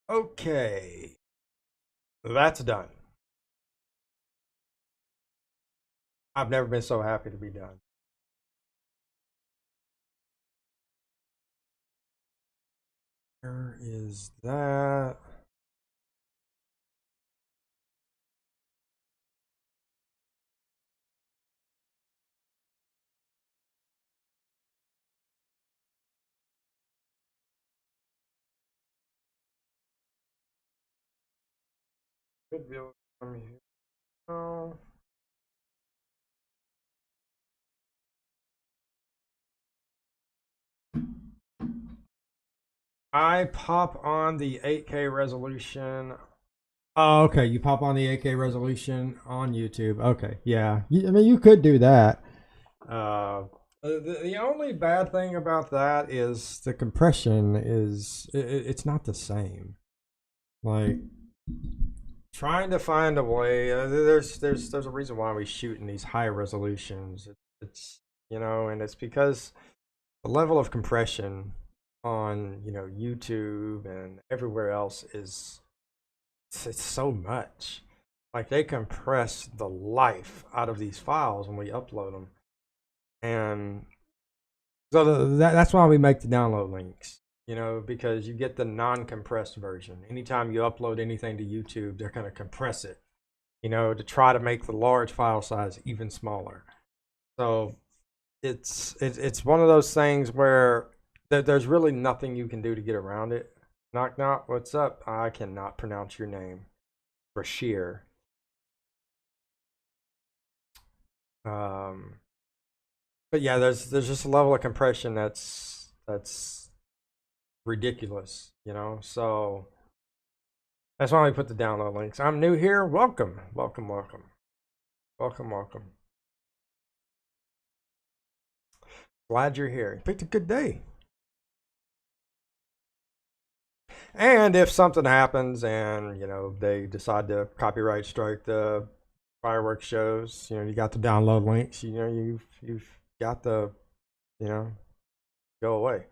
Okay. That's done. I've never been so happy to be done. Where is that? Could be from here. Oh. I pop on the 8K resolution. Oh, okay. You pop on the 8K resolution on YouTube. Okay, yeah. I mean, you could do that. The only bad thing about that is the compression is it's not the same. Like trying to find a way. There's a reason why we shoot in these high resolutions. It's and it's because the level of compression on YouTube and everywhere else is it's so much. Like they compress the life out of these files when we upload them, and so that's why we make the download links. Because you get the non-compressed version. Anytime you upload anything to YouTube, they're going to compress it, to try to make the large file size even smaller. So it's one of those things where there's really nothing you can do to get around it. Knock knock, what's up? I cannot pronounce your name for sheer. But yeah, there's just a level of compression that's ridiculous, you know. So that's why we put the download links. I'm new here. Welcome, welcome, welcome, welcome, welcome. Glad you're here. You picked a good day. And if something happens and, you know, they decide to copyright strike the fireworks shows, you know, you got the download links, you know, you've got the, you know, go away.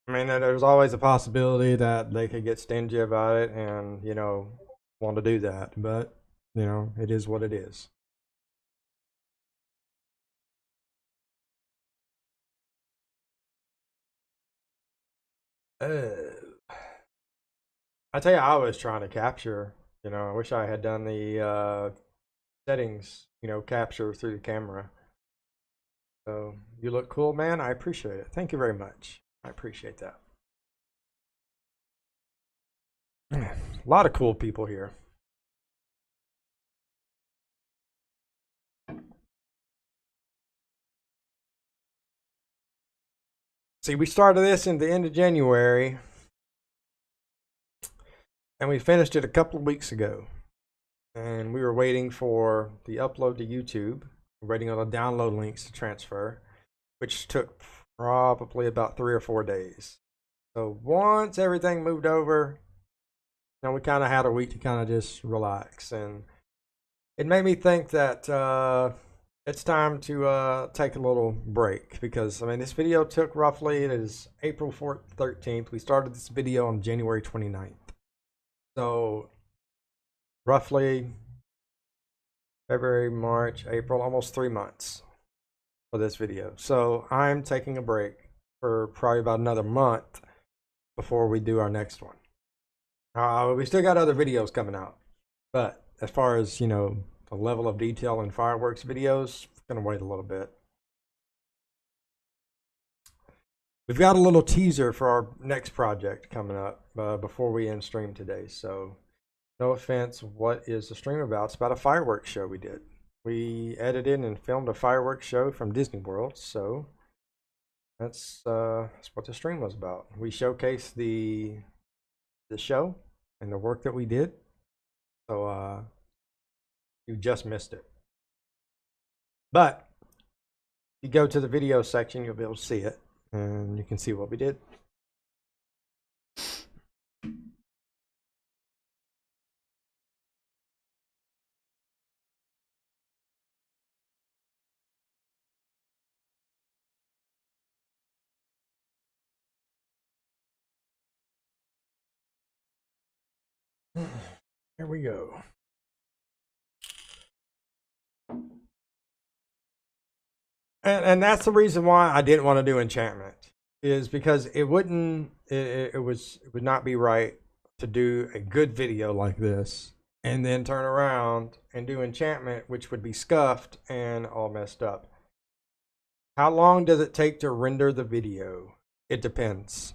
I mean, there's always a possibility that they could get stingy about it and, you know, want to do that, but, you know, it is what it is. I tell you, I was trying to capture, you know, I wish I had done the settings, you know, capture through the camera. So you look cool, man. I appreciate it. Thank you very much. I appreciate that. A lot of cool people here. See, we started this in the end of January, and we finished it a couple of weeks ago. And we were waiting for the upload to YouTube, waiting on the download links to transfer, which took probably about 3 or 4 days. So once everything moved over, you know, we kind of had a week to kind of just relax. And it made me think that it's time to take a little break, because, I mean, this video took roughly, it is April 13th. We started this video on January 29th. So roughly February, March, April, almost 3 months for this video. So I'm taking a break for probably about another month before we do our next one. We still got other videos coming out, but as far as, you know, the level of detail in fireworks videos, gonna wait a little bit. We've got a little teaser for our next project coming up before we end stream today. So no offense, what is the stream about? It's about a fireworks show we did. We edited and filmed a fireworks show from Disney World, so that's what the stream was about. We showcased the show and the work that we did. So you just missed it. But if you go to the video section, you'll be able to see it, and you can see what we did. Here we go. And that's the reason why I didn't want to do enchantment, is because it would not be right to do a good video like this and then turn around and do enchantment, which would be scuffed and all messed up. How long does it take to render the video? It depends.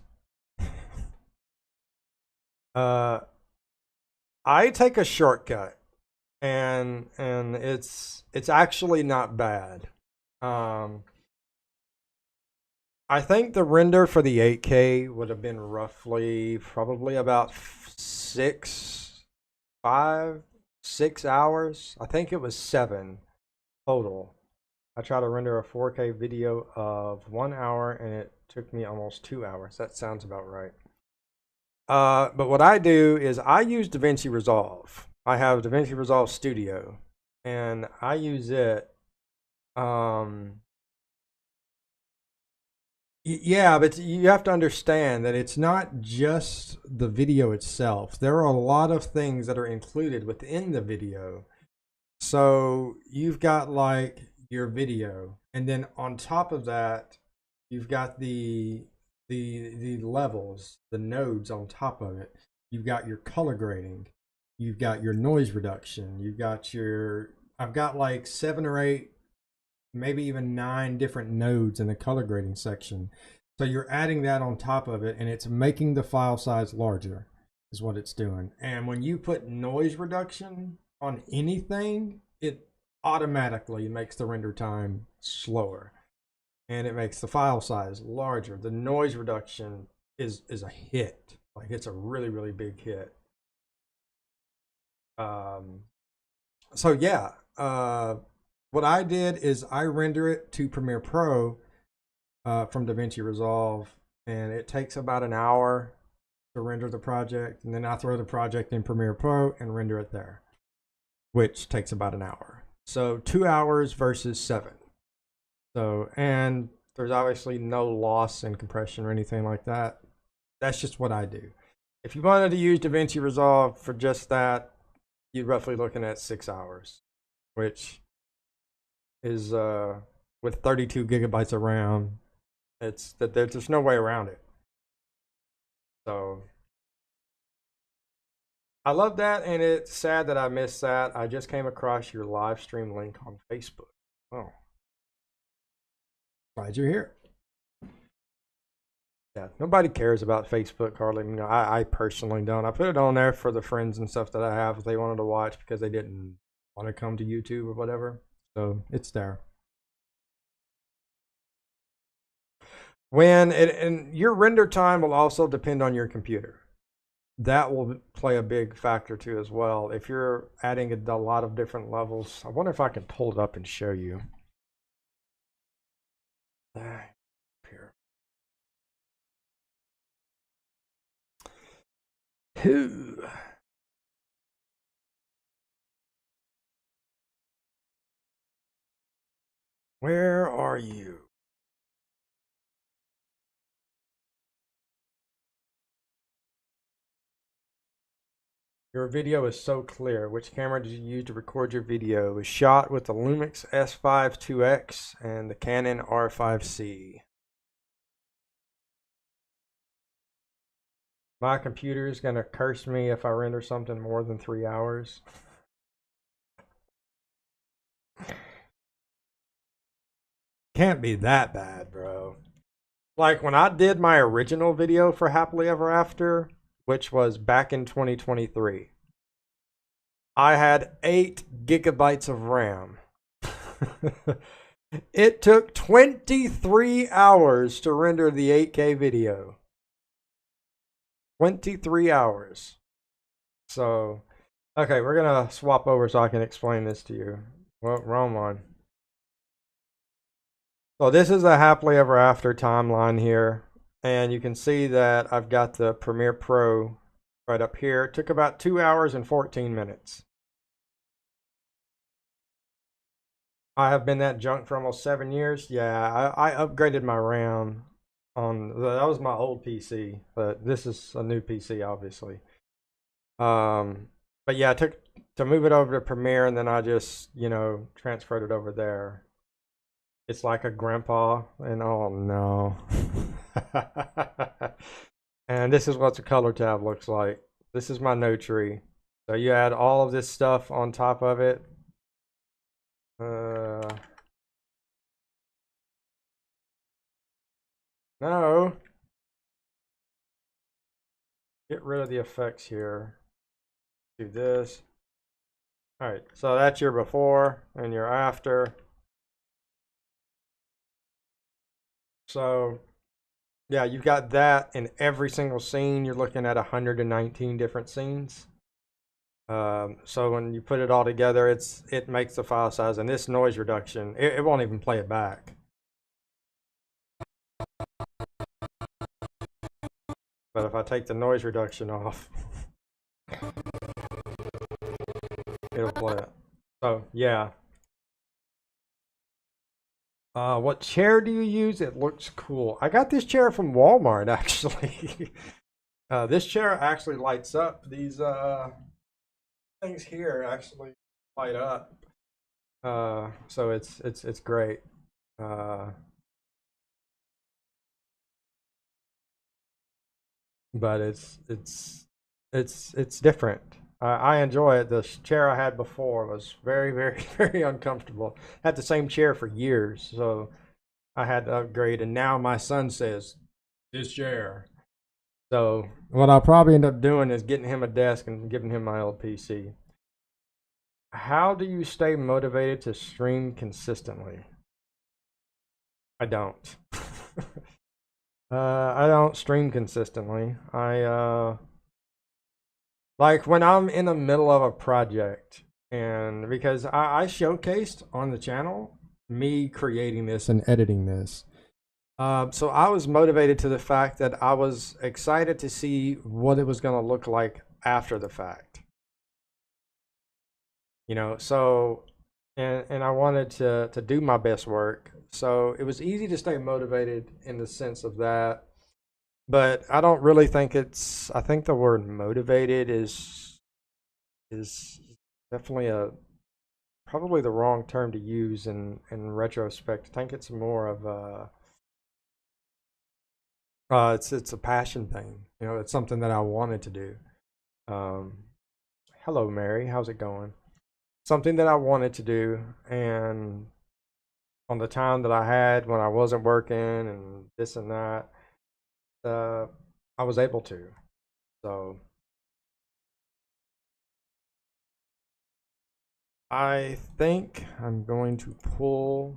I take a shortcut, and it's actually not bad. I think the render for the 8K would have been roughly probably about 6 hours. I think it was 7 total. I tried to render a 4K video of 1 hour, and it took me almost 2 hours. That sounds about right. But what I do is I use DaVinci Resolve. I have DaVinci Resolve Studio, and I use it. Yeah, but you have to understand that it's not just the video itself. There are a lot of things that are included within the video. So you've got like your video, and then on top of that, you've got the levels, the nodes on top of it. You've got your color grading. You've got your noise reduction. You've got your I've got like 7 or 8, maybe even 9 different nodes in the color grading section. So you're adding that on top of it, and it's making the file size larger, is what it's doing. And when you put noise reduction on anything, it automatically makes the render time slower, and it makes the file size larger. The noise reduction is a hit. Like, it's a really, really big hit. So yeah, what I did is I render it to Premiere Pro from DaVinci Resolve, and it takes about an hour to render the project, and then I throw the project in Premiere Pro and render it there, which takes about an hour. So 2 hours versus 7. So, and there's obviously no loss in compression or anything like that. That's just what I do. If you wanted to use DaVinci Resolve for just that, you're roughly looking at 6 hours, which is with 32 gigabytes of RAM. It's that there's no way around it. So I love that, and it's sad that I missed that. I just came across your live stream link on Facebook. Oh, glad you're here. Yeah, nobody cares about Facebook hardly. You know, I personally don't. I put it on there for the friends and stuff that I have if they wanted to watch because they didn't want to come to YouTube or whatever. So it's there. And your render time will also depend on your computer. That will play a big factor too as well. If you're adding a lot of different levels, I wonder if I can pull it up and show you. Here. Where are you? Your video is so clear. Which camera did you use to record your video? It was shot with the LUMIX S5 2X and the Canon R5C. My computer is going to curse me if I render something more than 3 hours. Can't be that bad, bro. Like, when I did my original video for Happily Ever After, which was back in 2023, I had 8 gigabytes of RAM. It took 23 hours to render the 8K video. 23 hours. So, okay, we're going to swap over so I can explain this to you. Well, wrong one. So this is a Happily Ever After timeline here. And you can see that I've got the Premiere Pro right up here. It took about 2 hours and 14 minutes. I have been that junk for almost 7 years. Yeah, I upgraded my RAM on, that was my old PC, but this is a new PC, obviously. But yeah, I took to move it over to Premiere, and then I just, you know, transferred it over there. It's like a grandpa, and oh no. And this is what the color tab looks like. This is my node tree. So you add all of this stuff on top of it. No. Get rid of the effects here. Do this. Alright, so that's your before and your after. So, yeah, you've got that in every single scene. You're looking at 119 different scenes. So when you put it all together, it makes the file size, and this noise reduction, it won't even play it back. But if I take the noise reduction off, it'll play it. So yeah. What chair do you use? It looks cool. I got this chair from Walmart, actually. This chair actually lights up. These things here actually light up. So it's great. But it's different. I enjoy it. The chair I had before was very, very, very uncomfortable. Had the same chair for years, so I had to upgrade. And now my son says, this chair. So what I'll probably end up doing is getting him a desk and giving him my old PC. How do you stay motivated to stream consistently? I don't. I don't stream consistently. Like when I'm in the middle of a project, and because I showcased on the channel me creating this and editing this. So I was motivated to the fact that I was excited to see what it was going to look like after the fact. You know, so and I wanted to do my best work. So it was easy to stay motivated in the sense of that. But I don't really think I think the word motivated is definitely probably the wrong term to use in retrospect. I think it's more of it's a passion thing. You know, it's something that I wanted to do. Hello, Mary. How's it going? Something that I wanted to do, and on the time that I had when I wasn't working and this and that, I was able to. So I think I'm going to pull.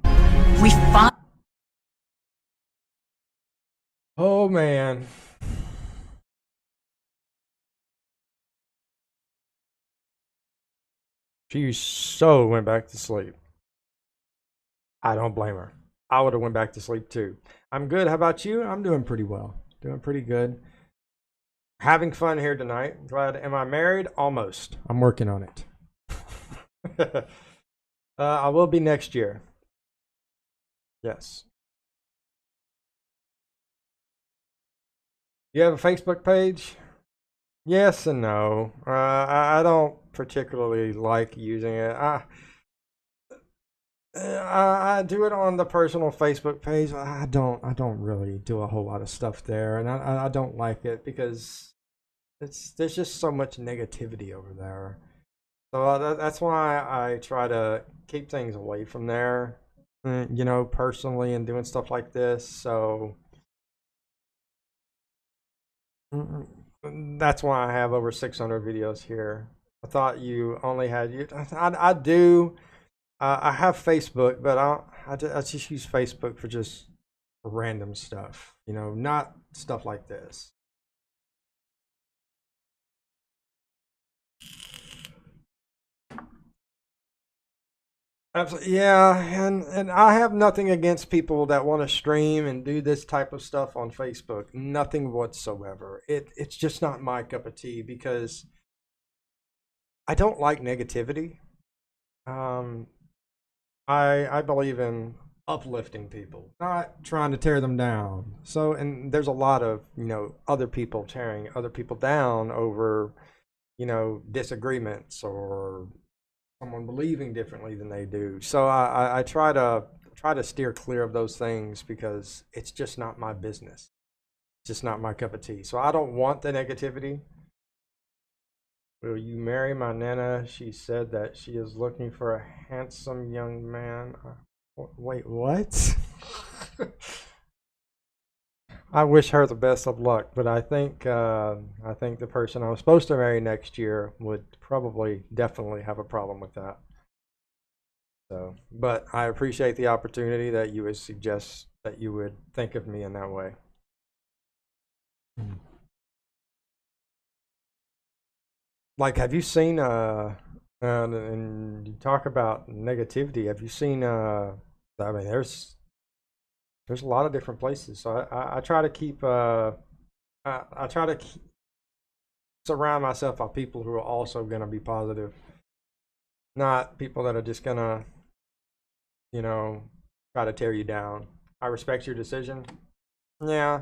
We find.
Oh man. She so went back to sleep. I don't blame her. I would have went back to sleep too. I'm good. How about you? I'm doing pretty well. Doing pretty good. Having fun here tonight. Glad. Am I married? Almost. I'm working on it. I will be next year. Yes. You have a Facebook page? Yes and no. I don't particularly like using it. I do it on the personal Facebook page. I don't really do a whole lot of stuff there, and I don't like it because there's just so much negativity over there. So that's why I try to keep things away from there, you know, personally, and doing stuff like this. So that's why I have over 600 videos here. I thought you only had you. I do. I have Facebook, but I just use Facebook for just random stuff, you know, not stuff like this. Absolutely, yeah, and I have nothing against people that want to stream and do this type of stuff on Facebook. Nothing whatsoever. It's just not my cup of tea because I don't like negativity. I believe in uplifting people, not trying to tear them down. So, and there's a lot of, you know, other people tearing other people down over, you know, disagreements or someone believing differently than they do. So I try to steer clear of those things because it's just not my business. It's just not my cup of tea. So I don't want the negativity. Will you marry my Nana? She said that she is looking for a handsome young man. Wait, what? I wish her the best of luck, but I think the person I'm supposed to marry next year would probably definitely have a problem with that. So, but I appreciate the opportunity that you would suggest that you would think of me in that way. Like, have you seen and you talk about negativity, have you seen I mean there's a lot of different places. So I try to keep I try to surround myself by people who are also going to be positive, not people that are just going to, you know, try to tear you down. I respect your decision. Yeah.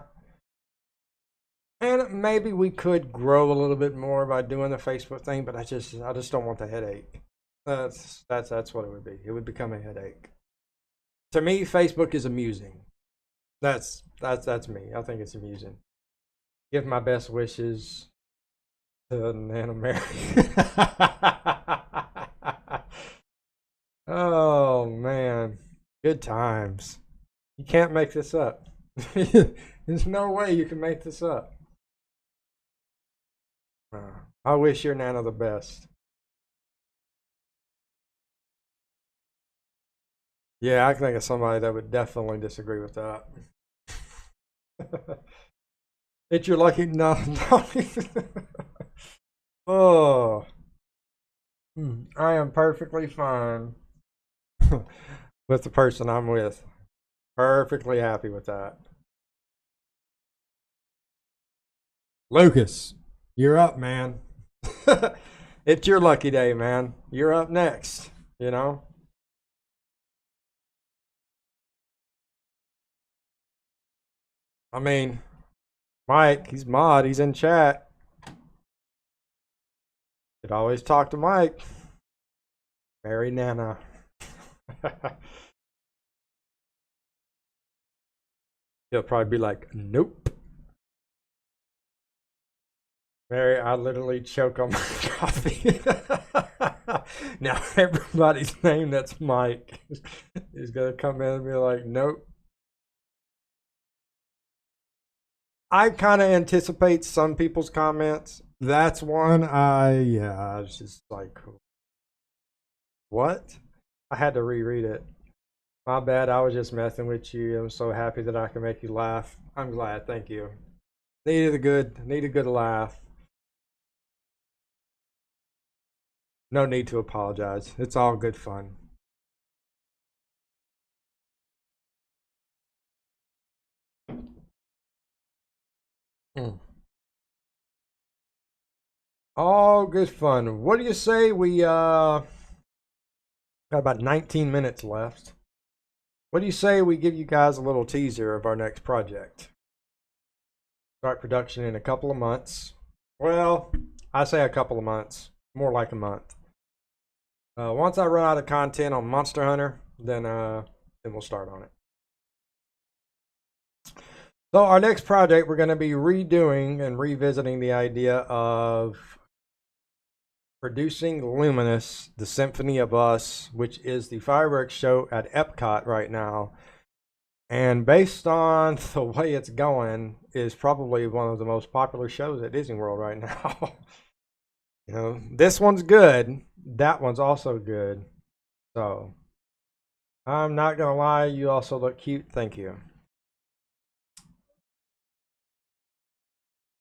And maybe we could grow a little bit more by doing the Facebook thing, but I just don't want the headache. That's what it would be. It would become a headache. To me, Facebook is amusing. That's me. I think it's amusing. Give my best wishes. Nana Mary. Oh man, good times. You can't make this up. There's no way you can make this up. I wish your Nana the best. Yeah, I can think of somebody that would definitely disagree with that. It's your lucky no. Oh, I am perfectly fine with the person I'm with. Perfectly happy with that. Lucas, you're up, man. It's your lucky day, man. You're up next, you know? I mean, Mike, he's mod, he's in chat. Could always talk to Mike. Mary Nana. He'll probably be like, nope. Mary, I literally choke on my coffee. Now everybody's name that's Mike is gonna come in and be like, nope. I kind of anticipate some people's comments. That's one yeah, I was just like, what? I had to reread it. My bad, I was just messing with you. I'm so happy that I can make you laugh. I'm glad, thank you. Need a good laugh. No need to apologize. It's all good fun. All good fun. What do you say we got about 19 minutes left. What do you say we give you guys a little teaser of our next project? Start production in a couple of months. Well, I say a couple of months, more like a month. Once I run out of content on Monster Hunter, then we'll start on it. So our next project, we're going to be redoing and revisiting the idea of producing Luminous, the Symphony of Us, which is the fireworks show at Epcot right now. And based on the way it's going, is probably one of the most popular shows at Disney World right now. You know, this one's good. That one's also good. So, I'm not going to lie, you also look cute. Thank you.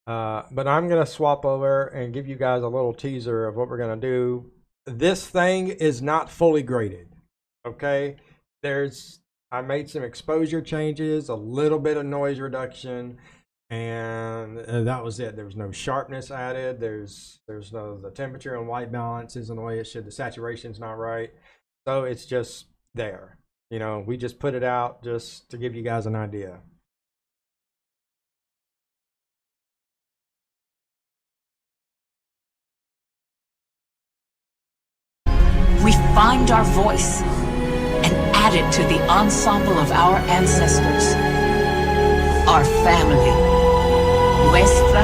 But I'm going to swap over and give you guys a little teaser of what we're going to do. This thing is not fully graded. Okay? I made some exposure changes, a little bit of noise reduction, and that was it. There was no sharpness added. There's no, the temperature and white balance isn't the way it should. The saturation's not right. So it's just there. You know, we just put it out just to give you guys an idea.
We find our voice and add it to the ensemble of our ancestors. Our family. Nuestra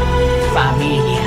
familia.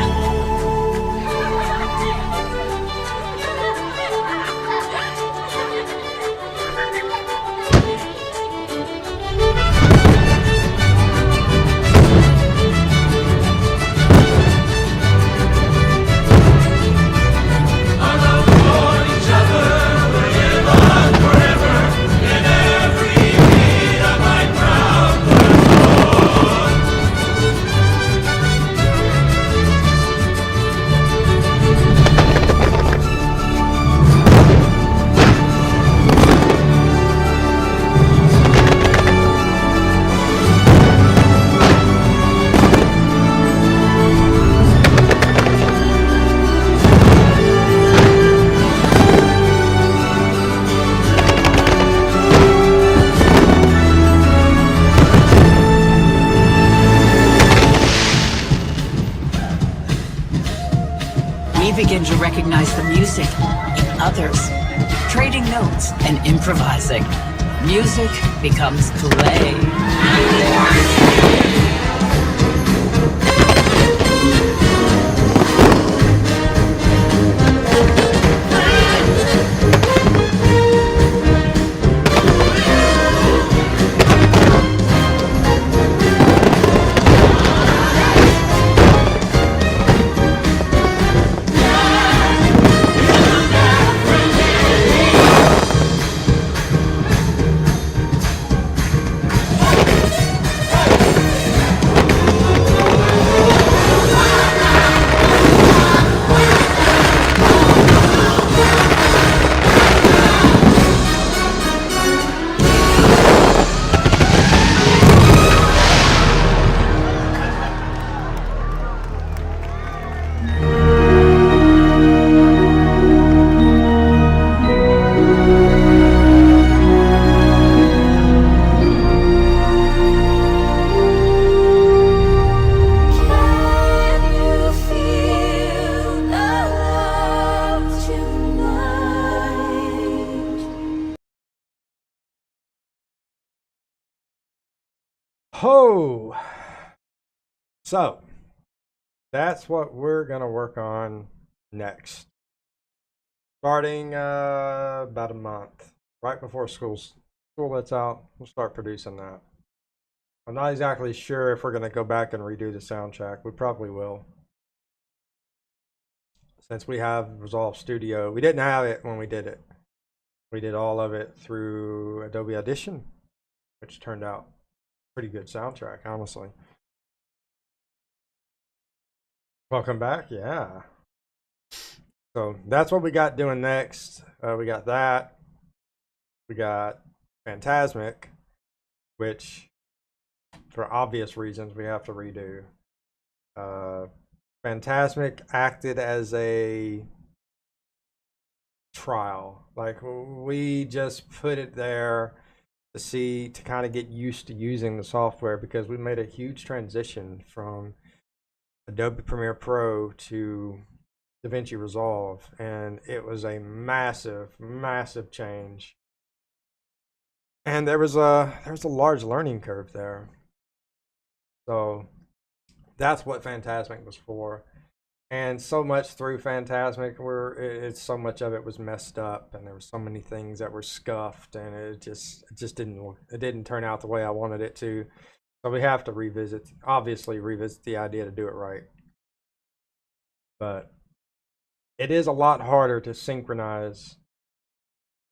Begin to recognize the music in others, trading notes and improvising. Music becomes play.
Ho! So, that's what we're going to work on next. Starting about a month, right before school lets out, we'll start producing that. I'm not exactly sure if we're going to go back and redo the soundtrack. We probably will. Since we have Resolve Studio, we didn't have it when we did it. We did all of it through Adobe Audition, which turned out pretty good soundtrack, honestly. Welcome back, yeah. So that's what we got doing next. We got that. We got Phantasmic, which, for obvious reasons, we have to redo. Phantasmic acted as a trial. Like, we just put it there to kind of get used to using the software, because we made a huge transition from Adobe Premiere Pro to DaVinci Resolve, and it was a massive change. And there was a large learning curve there. So that's what Phantasmic was for. And so much through Phantasmic, so much of it was messed up, and there were so many things that were scuffed, and it just didn't turn out the way I wanted it to. So we have to obviously revisit the idea to do it right. But it is a lot harder to synchronize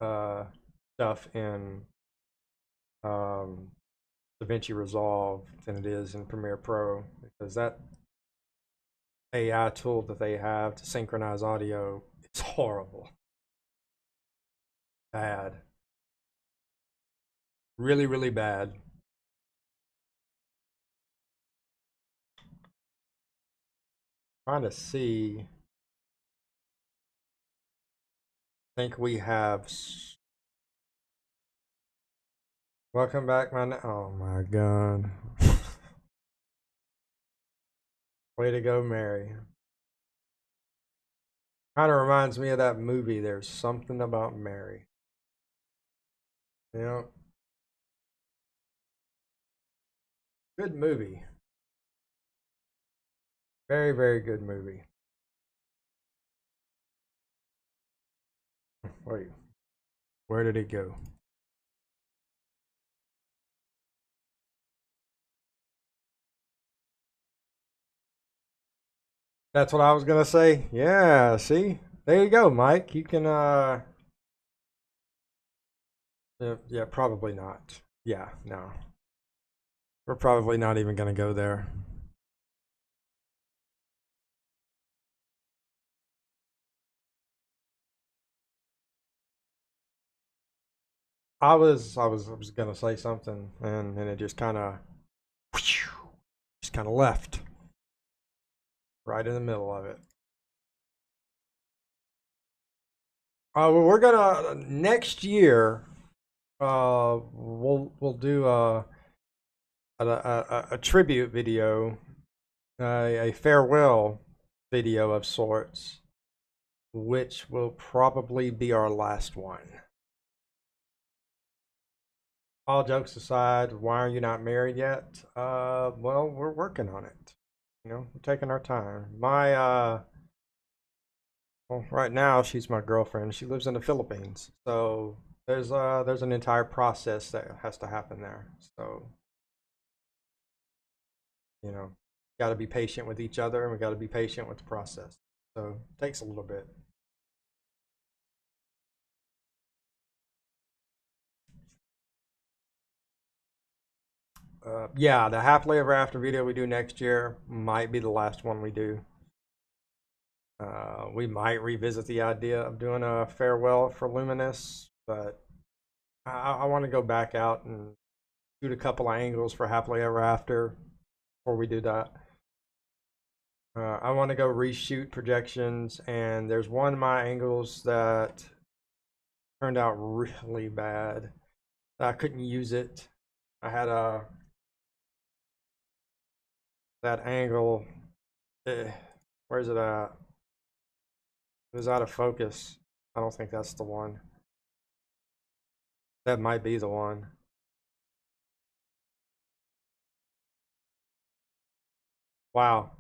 stuff in DaVinci Resolve than it is in Premiere Pro, because that AI tool that they have to synchronize audio, it's horrible. Bad. Really, really bad. Trying to see. I think we have. Welcome back, oh my god. Way to go, Mary. Kind of reminds me of that movie, There's Something About Mary. You know? Good movie. Very, very good movie. Wait. Where did it go? That's what I was gonna say. Yeah, see? There you go, Mike. You can yeah, probably not. Yeah, no. We're probably not even gonna go there. I was gonna say something, and it just kind of left right in the middle of it. Well, we're gonna next year. We'll do a tribute video, a farewell video of sorts, which will probably be our last one. All jokes aside, why are you not married yet? Well, we're working on it. You know, we're taking our time. Well, right now she's my girlfriend. She lives in the Philippines, so there's an entire process that has to happen there. So, you know, got to be patient with each other, and we got to be patient with the process. So it takes a little bit. Yeah, the happily ever after video we do next year might be the last one we do. We might revisit the idea of doing a farewell for Luminous, but I want to go back out and shoot a couple of angles for happily ever after before we do that. I want to go reshoot projections, and there's one of my angles that turned out really bad. I couldn't use it. I had that angle. Where's it at? It was out of focus. I don't think that's the one. That might be the one. Wow.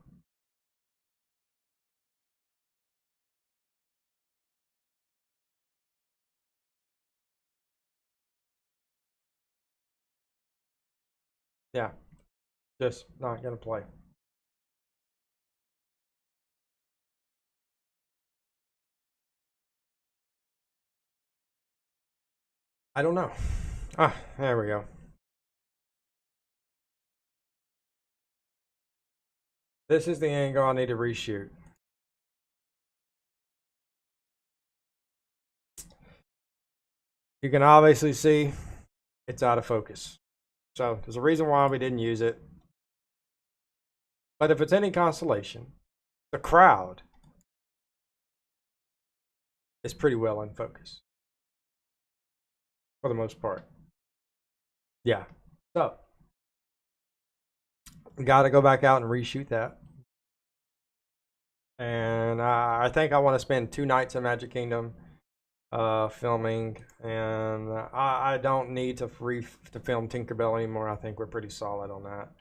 Yeah, just not gonna play. I don't know. Ah, there we go. This is the angle I need to reshoot. You can obviously see it's out of focus. So there's a reason why we didn't use it. But if it's any consolation, the crowd is pretty well in focus for the most part. Yeah. So we got to go back out and reshoot that. And I think I want to spend 2 nights in Magic Kingdom filming, and I don't need to film Tinkerbell anymore. I think we're pretty solid on that.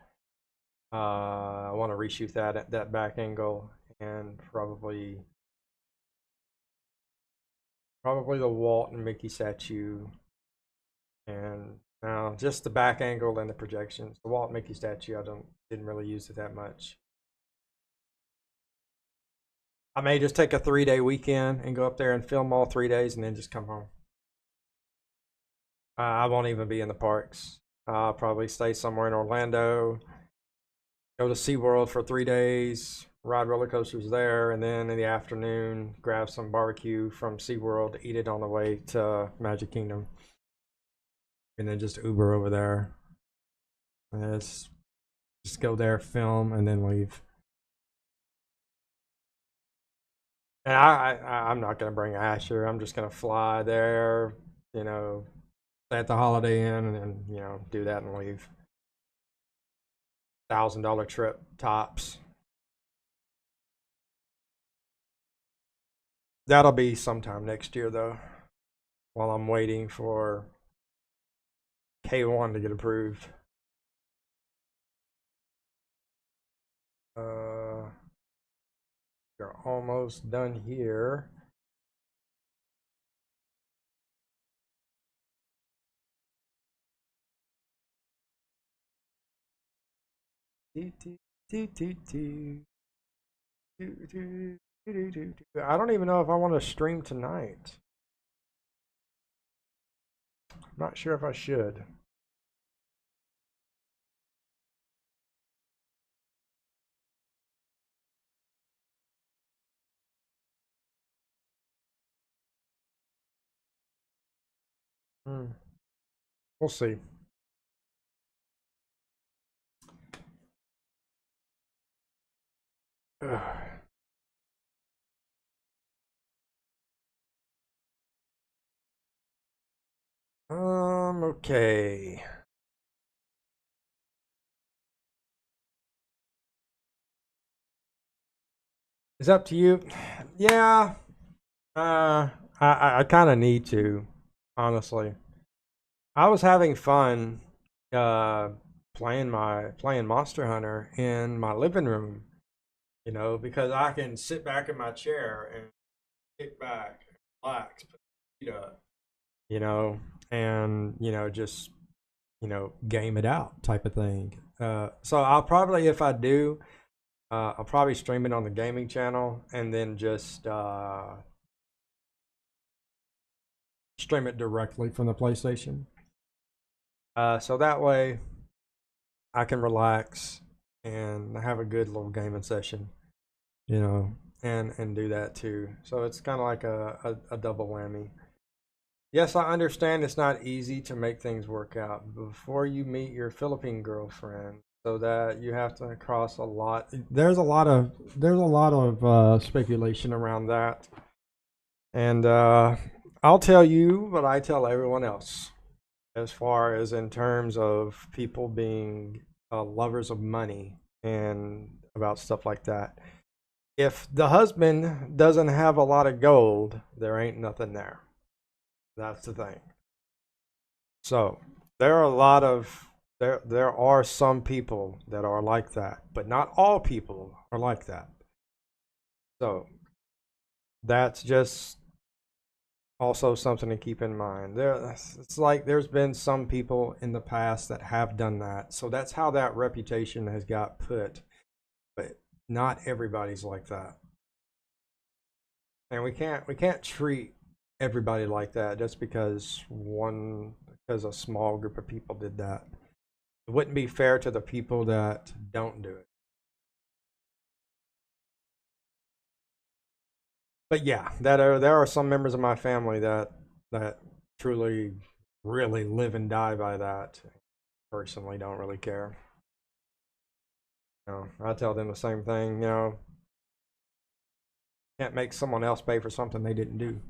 I want to reshoot that back angle, and probably the Walt and Mickey statue, and just the back angle and the projections. The Walt and Mickey statue, didn't really use it that much. I may just take a 3-day weekend and go up there and film all 3 days and then just come home. I won't even be in the parks. I'll probably stay somewhere in Orlando, go to SeaWorld for 3 days, ride roller coasters there, and then in the afternoon, grab some barbecue from SeaWorld, eat it on the way to Magic Kingdom, and then just Uber over there. And just go there, film, and then leave. And I'm not going to bring Asher. I'm just going to fly there, stay at the Holiday Inn, and then, do that and leave. $1,000 trip tops. That'll be sometime next year, though, while I'm waiting for K1 to get approved. We're almost done here. I don't even know if I want to stream tonight. I'm not sure if I should. We'll see. Okay. It's up to you. Yeah. I kind of need to, honestly. I was having fun playing Monster Hunter in my living room, because I can sit back in my chair and kick back, relax, put my feet up, and just game it out type of thing. So I'll probably, if I do, I'll probably stream it on the gaming channel and then just stream it directly from the PlayStation. So that way I can relax and have a good little gaming session, and do that too. So it's kind of like a double whammy. Yes, I understand it's not easy to make things work out before you meet your Philippine girlfriend, so that you have to cross a lot. There's a lot of speculation around that, and I'll tell you what I tell everyone else, as far as in terms of people being lovers of money and about stuff like that. If the husband doesn't have a lot of gold, there ain't nothing there. That's the thing. So there are a lot of there are some people that are like that, but not all people are like that. So that's just also something to keep in mind. It's like there's been some people in the past that have done that. So that's how that reputation has got put. But not everybody's like that. And we can't treat everybody like that just because a small group of people did that. It wouldn't be fair to the people that don't do it. But yeah, there are some members of my family that truly really live and die by that. Personally, don't really care. I tell them the same thing. Can't make someone else pay for something they didn't do.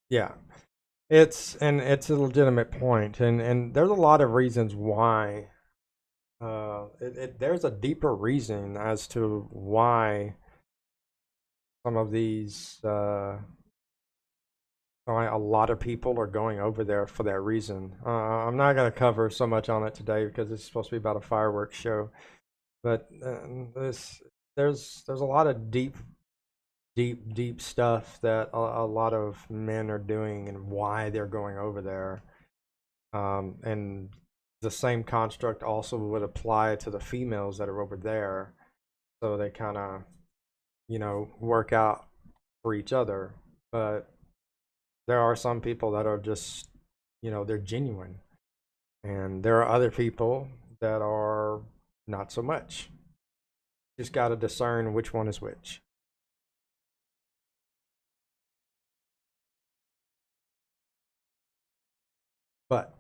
Yeah, it's a legitimate point, and there's a lot of reasons why. There's a deeper reason as to why some of these why a lot of people are going over there for that reason. I'm not going to cover so much on it today because it's supposed to be about a fireworks show, but there's a lot of deep stuff that a lot of men are doing and why they're going over there. And the same construct also would apply to the females that are over there. So they kind of, work out for each other. But there are some people that are just, they're genuine. And there are other people that are not so much. Just got to discern which one is which. But,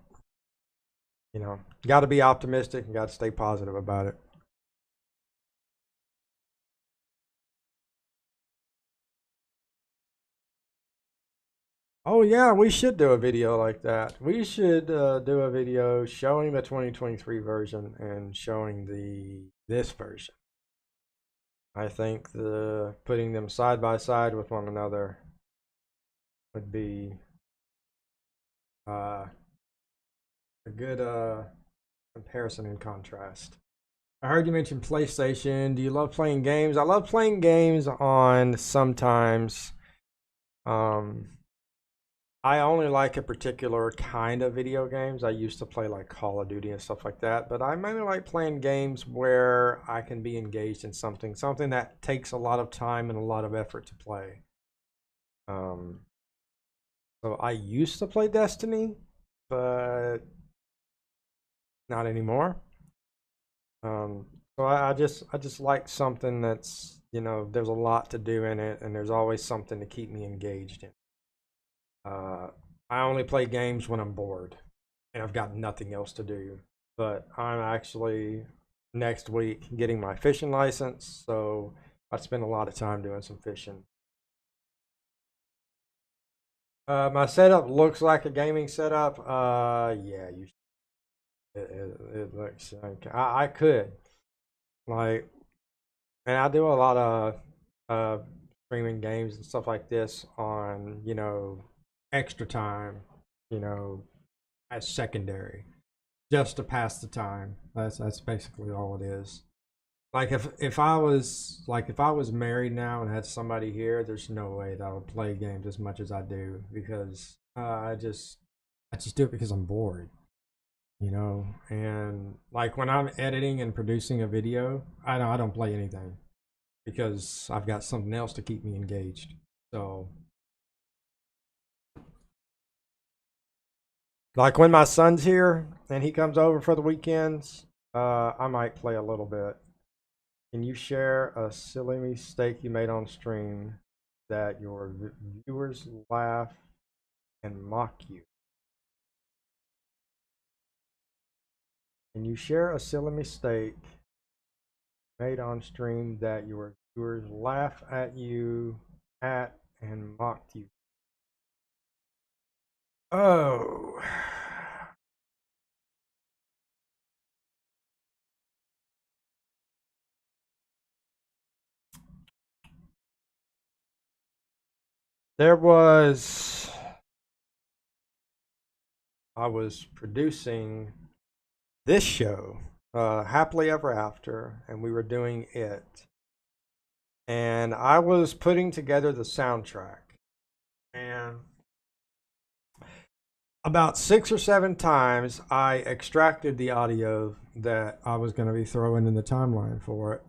got to be optimistic and got to stay positive about it. Oh yeah, we should do a video like that. We should do a video showing the 2023 version and showing this version. I think the putting them side by side with one another would be a good comparison and contrast. I heard you mention PlayStation. Do you love playing games? I love playing games on sometimes. I only like a particular kind of video games. I used to play like Call of Duty and stuff like that, but I mainly like playing games where I can be engaged in something that takes a lot of time and a lot of effort to play. So I used to play Destiny, but not anymore. So I just like something that's, there's a lot to do in it and there's always something to keep me engaged in. I only play games when I'm bored and I've got nothing else to do. But I'm actually next week getting my fishing license, so I spend a lot of time doing some fishing. My setup looks like a gaming setup. Yeah, it looks like I could like, and I do a lot of streaming games and stuff like this on extra time, you know, as secondary, just to pass the time. That's basically all it is. Like if I was married now and had somebody here, there's no way that I would play games as much as I do because I just do it because I'm bored, And like when I'm editing and producing a video, I don't play anything because I've got something else to keep me engaged. So like when my son's here and he comes over for the weekends, I might play a little bit. Can you share a silly mistake you made on stream that your viewers laugh and mock you? Can you share a silly mistake made on stream that your viewers laugh at you at and mocked you? Oh. There was, I was producing this show, Happily Ever After, and we were doing it. And I was putting together the soundtrack. And about 6 or 7 times, I extracted the audio that I was going to be throwing in the timeline for it.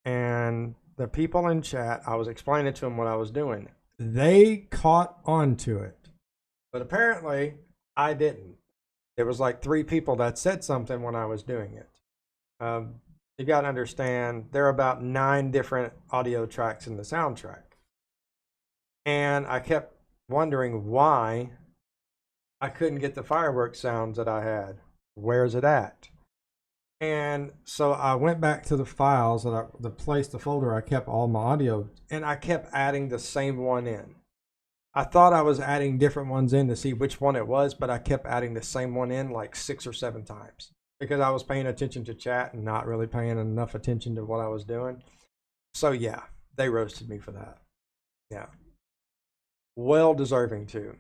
And the people in chat, I was explaining to them what I was doing. They caught on to it. But apparently, I didn't. There was like 3 people that said something when I was doing it. You got to understand, there are about 9 different audio tracks in the soundtrack. And I kept wondering why I couldn't get the fireworks sounds that I had. Where's it at? And so I went back to the files, the place, the folder I kept all my audio, and I kept adding the same one in. I thought I was adding different ones in to see which one it was, but I kept adding the same one in like 6 or 7 times because I was paying attention to chat and not really paying enough attention to what I was doing. So yeah, they roasted me for that. Yeah. Well deserving too.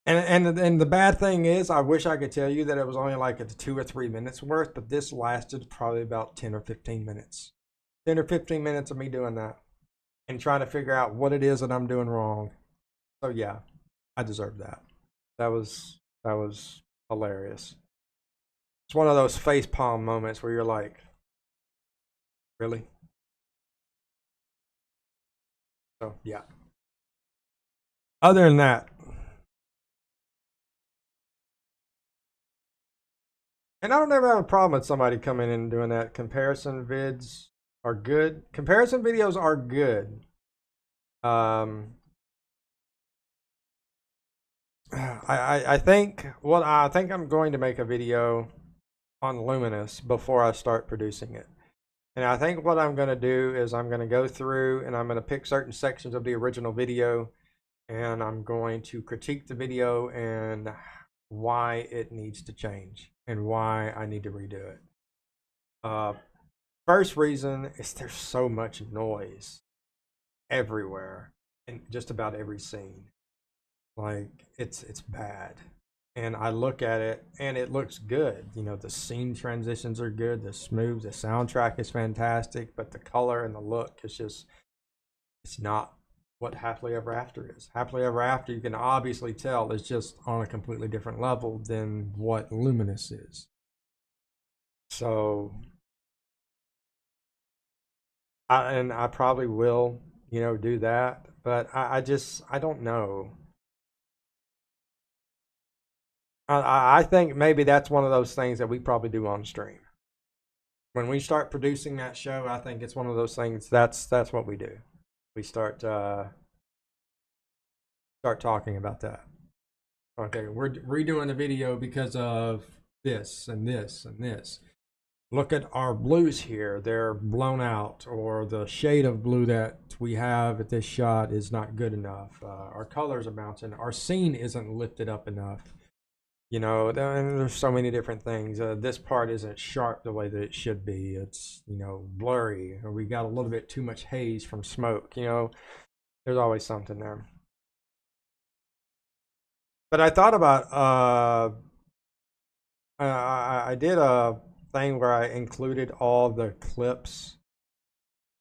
And the bad thing is, I wish I could tell you that it was only like 2 or 3 minutes worth, but this lasted probably about 10 or 15 minutes. 10 or 15 minutes of me doing that and trying to figure out what it is that I'm doing wrong. So yeah, I deserve that. That was hilarious. It's one of those facepalm moments where you're like, really? So yeah. Other than that, and I don't ever have a problem with somebody coming in and doing that. Comparison vids are good. Comparison videos are good. I think I'm going to make a video on Luminous before I start producing it. And I think what I'm going to do is I'm going to go through and I'm going to pick certain sections of the original video and I'm going to critique the video and why it needs to change and why I need to redo it. First reason is there's so much noise everywhere in just about every scene. Like it's bad. And I look at it and it looks good. You know, the scene transitions are good, the smooth, the soundtrack is fantastic, but the color and the look is just, it's not what Happily Ever After is. Happily Ever After, you can obviously tell, is just on a completely different level than what Luminous is. So, I probably will, you know, do that, but I don't know. I think maybe that's one of those things that we probably do on stream. When we start producing that show, I think it's one of those things, that's what we do. We start talking about that. Okay, we're redoing the video because of this and this and this. Look at our blues here. They're blown out, or the shade of blue that we have at this shot is not good enough. Our colors are bouncing. Our scene isn't lifted up enough. You know, there's so many different things. This part isn't sharp the way that it should be. It's, you know, blurry, or we got a little bit too much haze from smoke. You know, there's always something there. But I thought about, I did a thing where I included all the clips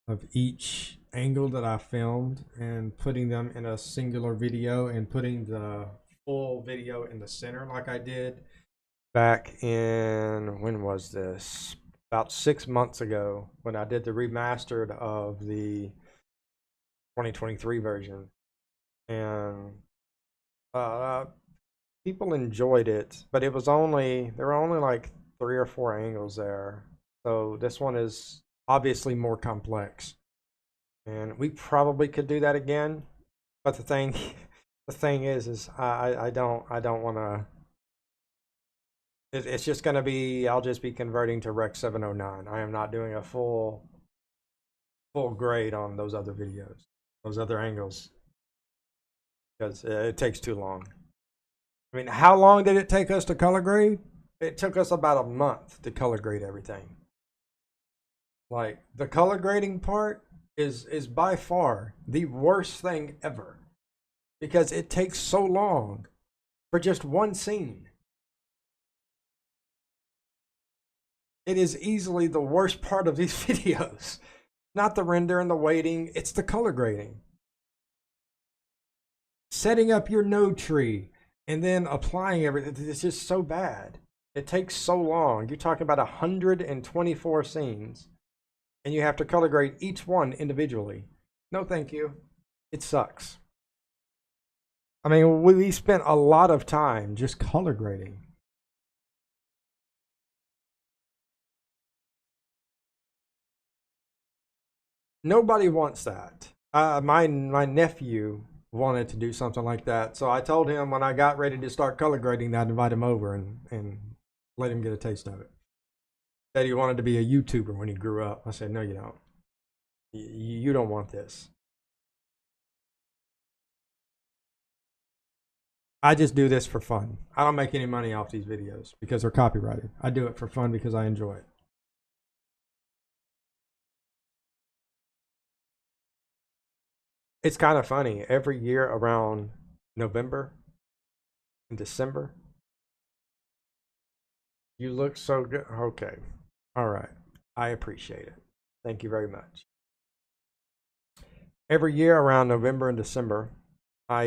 of each angle that I filmed and putting them in a singular video and putting the full video in the center like I did back in, when was this? About 6 months ago when I did the remastered of the 2023 version. And people enjoyed it, but it was only, there were only like 3 or 4 angles there. So this one is obviously more complex. And we probably could do that again. But the thing is I don't want to. It's just going to be, I'll just be converting to Rec 709. I am not doing a full grade on those other videos, those other angles, because it takes too long. I mean, how long did it take us to color grade? It took us about a month to color grade everything. Like, the color grading part is by far the worst thing ever because it takes so long for just one scene. It is easily the worst part of these videos. Not the render and the waiting, it's the color grading. Setting up your node tree and then applying everything, it's just so bad. It takes so long. You're talking about 124 scenes, and you have to color grade each one individually. No, thank you. It sucks. I mean, we spent a lot of time just color grading. Nobody wants that. My nephew wanted to do something like that, so I told him when I got ready to start color grading that I'd invite him over and let him get a taste of it. Said he wanted to be a YouTuber when he grew up. I said, no, you don't. You don't want this. I just do this for fun. I don't make any money off these videos because they're copyrighted. I do it for fun because I enjoy it. It's kind of funny. Every year around November and December, you look so good. Okay. All right. I appreciate it. Thank you very much. Every year around November and December, I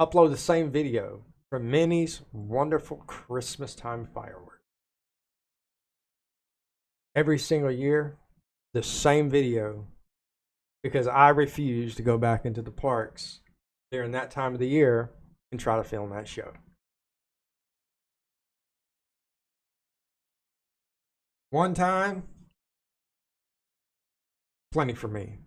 upload the same video for Minnie's wonderful Christmas time fireworks. Every single year, the same video, because I refuse to go back into the parks during that time of the year and try to film that show. One time, plenty for me.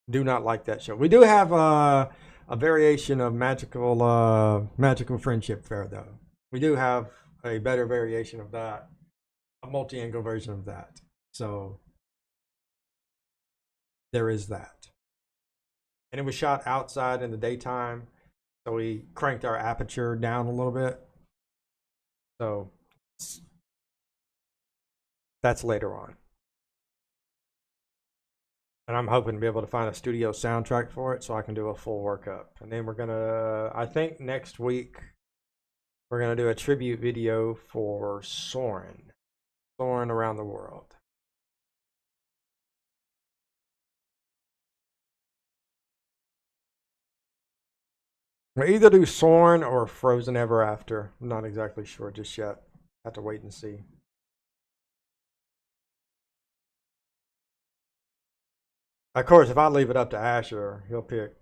Do not like that show. We do have a variation of magical friendship fair though. We do have a better variation of that, a multi-angle version of that. So there is that. And it was shot outside in the daytime, so we cranked our aperture down a little bit. So that's later on. And I'm hoping to be able to find a studio soundtrack for it so I can do a full workup. And then we're gonna, I think next week, we're gonna do a tribute video for Soarin' Around the World. We'll either do Soarin' or Frozen Ever After. I'm not exactly sure just yet. Have to wait and see. Of course, if I leave it up to Asher, he'll pick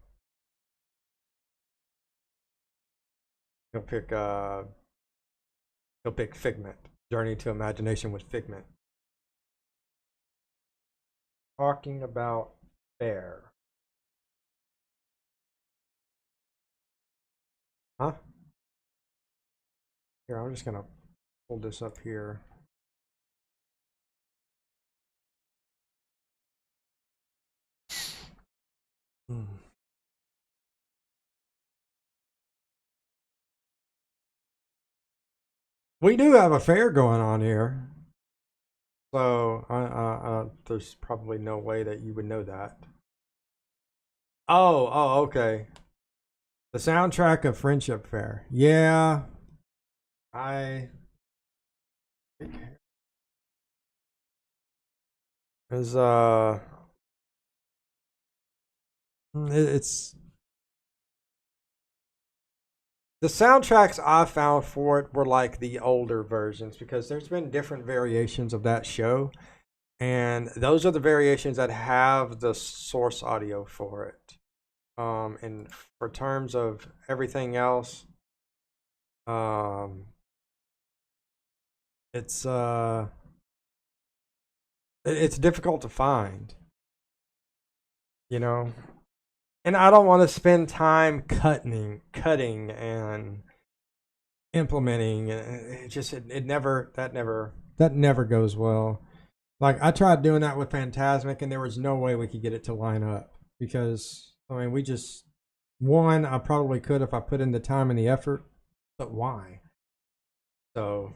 Figment. Journey to Imagination with Figment. Talking about fair. Huh? Here, I'm just gonna pull this up here. We do have a fair going on here. So there's probably no way that you would know that. Oh, okay. The soundtrack of Friendship Fair. Yeah. It's the soundtracks I found for it were like the older versions because there's been different variations of that show, and those are the variations that have the source audio for it. And for terms of everything else, it's difficult to find, you know. And I don't want to spend time cutting and implementing. It never goes well. Like I tried doing that with Phantasmic, and there was no way we could get it to line up because I mean I probably could if I put in the time and the effort, but why? So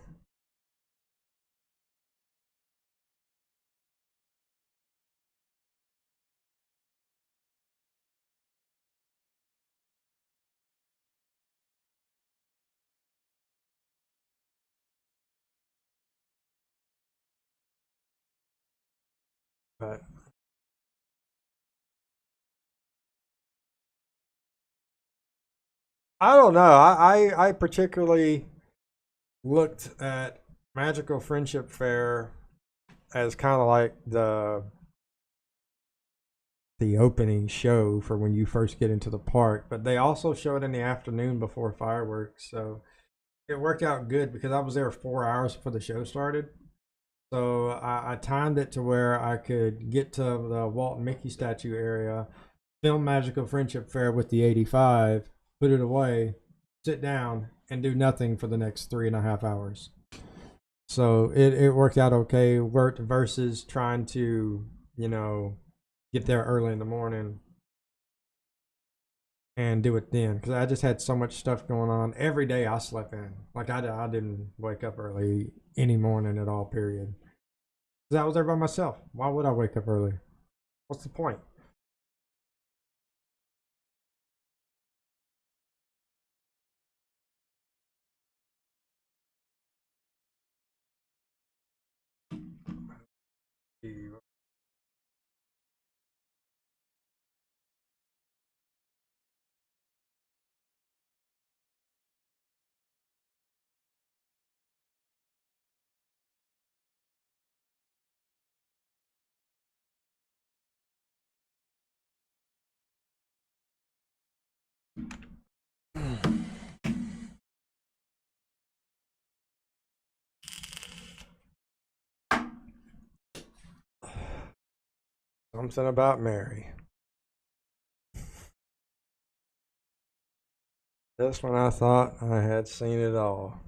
but I don't know. I particularly looked at Magical Friendship Fair as kind of like the opening show for when you first get into the park, but they also show it in the afternoon before fireworks, so it worked out good because I was there 4 hours before the show started. So I timed it to where I could get to the Walt and Mickey statue area, film Magical Friendship Fair with the 85, put it away, sit down, and do nothing for the next 3.5 hours. So it worked out okay. Worked versus trying to, get there early in the morning and do it then. Because I just had so much stuff going on. Every day I slept in. Like I didn't wake up early any morning at all, period. Because I was there by myself. Why would I wake up early? What's the point? Something about Mary. Just when I thought I had seen it all.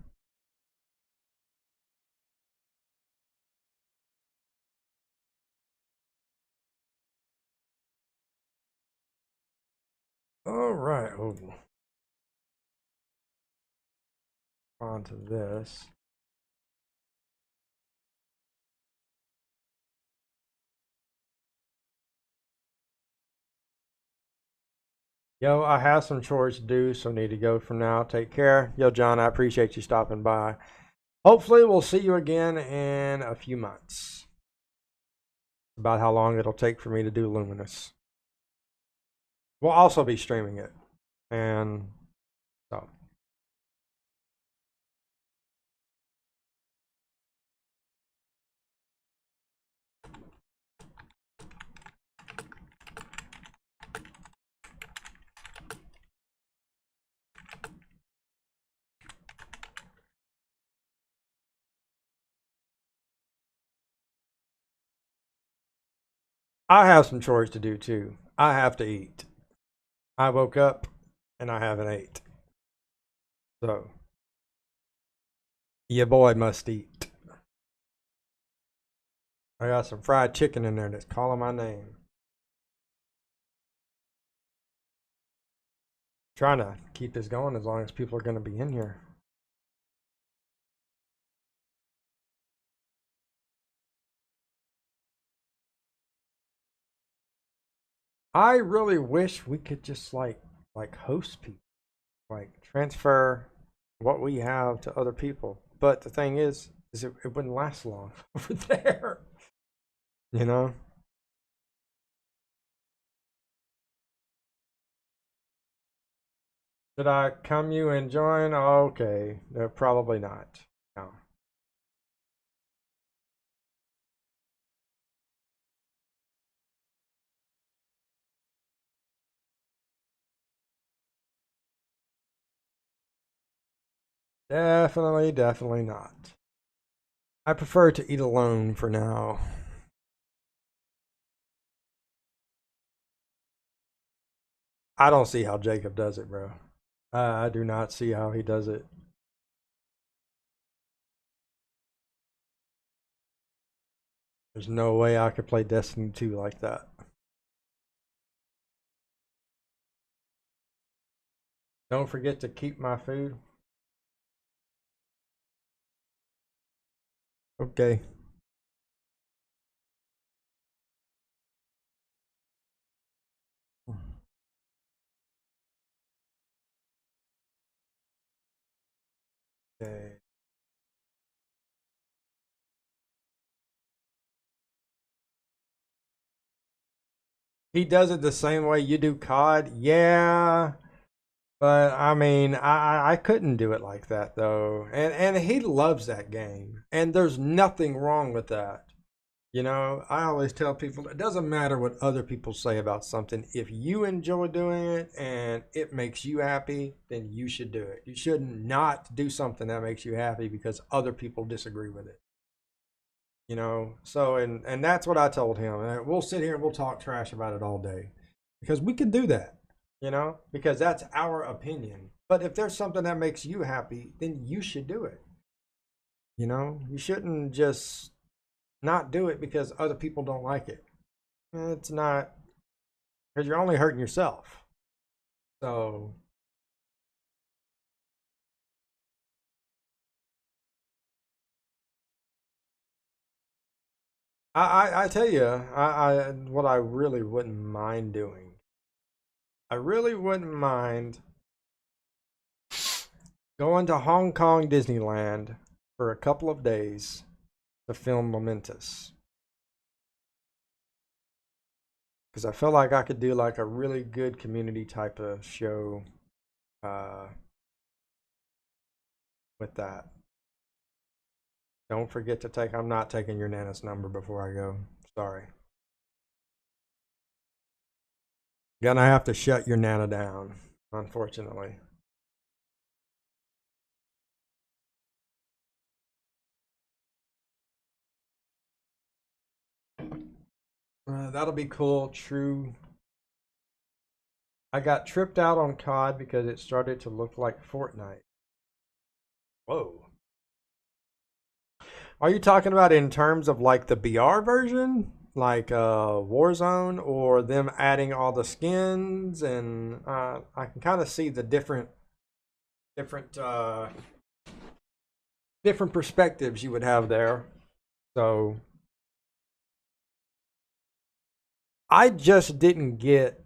All right. Oh. On to this. Yo, I have some chores to do, so need to go for now. Take care. Yo, John, I appreciate you stopping by. Hopefully, we'll see you again in a few months. About how long it'll take for me to do Luminous. We'll also be streaming it. And so. I have some chores to do too. I have to eat. I woke up and I haven't ate. So, your boy must eat. I got some fried chicken in there that's calling my name. Trying to keep this going as long as people are going to be in here. I really wish we could just like host people, like transfer what we have to other people. But the thing is it wouldn't last long over there. You know? Should I come you and join? Okay. No, probably not. No. Definitely not. I prefer to eat alone for now. I don't see how Jacob does it, bro. I do not see how he does it. There's no way I could play Destiny 2 like that. Don't forget to keep my food. Okay. Okay. He does it the same way you do COD. Yeah. But I mean, I couldn't do it like that though. And he loves that game. And there's nothing wrong with that. You know, I always tell people it doesn't matter what other people say about something. If you enjoy doing it and it makes you happy, then you should do it. You shouldn't not do something that makes you happy because other people disagree with it. You know, so and that's what I told him. And we'll sit here and we'll talk trash about it all day because we can do that. You know, because that's our opinion. But if there's something that makes you happy, then you should do it. You know, you shouldn't just not do it because other people don't like it. It's not, because you're only hurting yourself. So, I tell you, what I really wouldn't mind doing. I really wouldn't mind going to Hong Kong Disneyland for a couple of days to film Momentous. Because I feel like I could do like a really good community type of show uh, with that. Don't forget to take, I'm not taking your Nana's number before I go. Sorry. Gonna have to shut your Nana down, unfortunately. That'll be cool. True. I got tripped out on COD because it started to look like Fortnite. Whoa. Are you talking about in terms of like the BR version? Like Warzone, or them adding all the skins? And I can kind of see the different different perspectives you would have there. So I just didn't get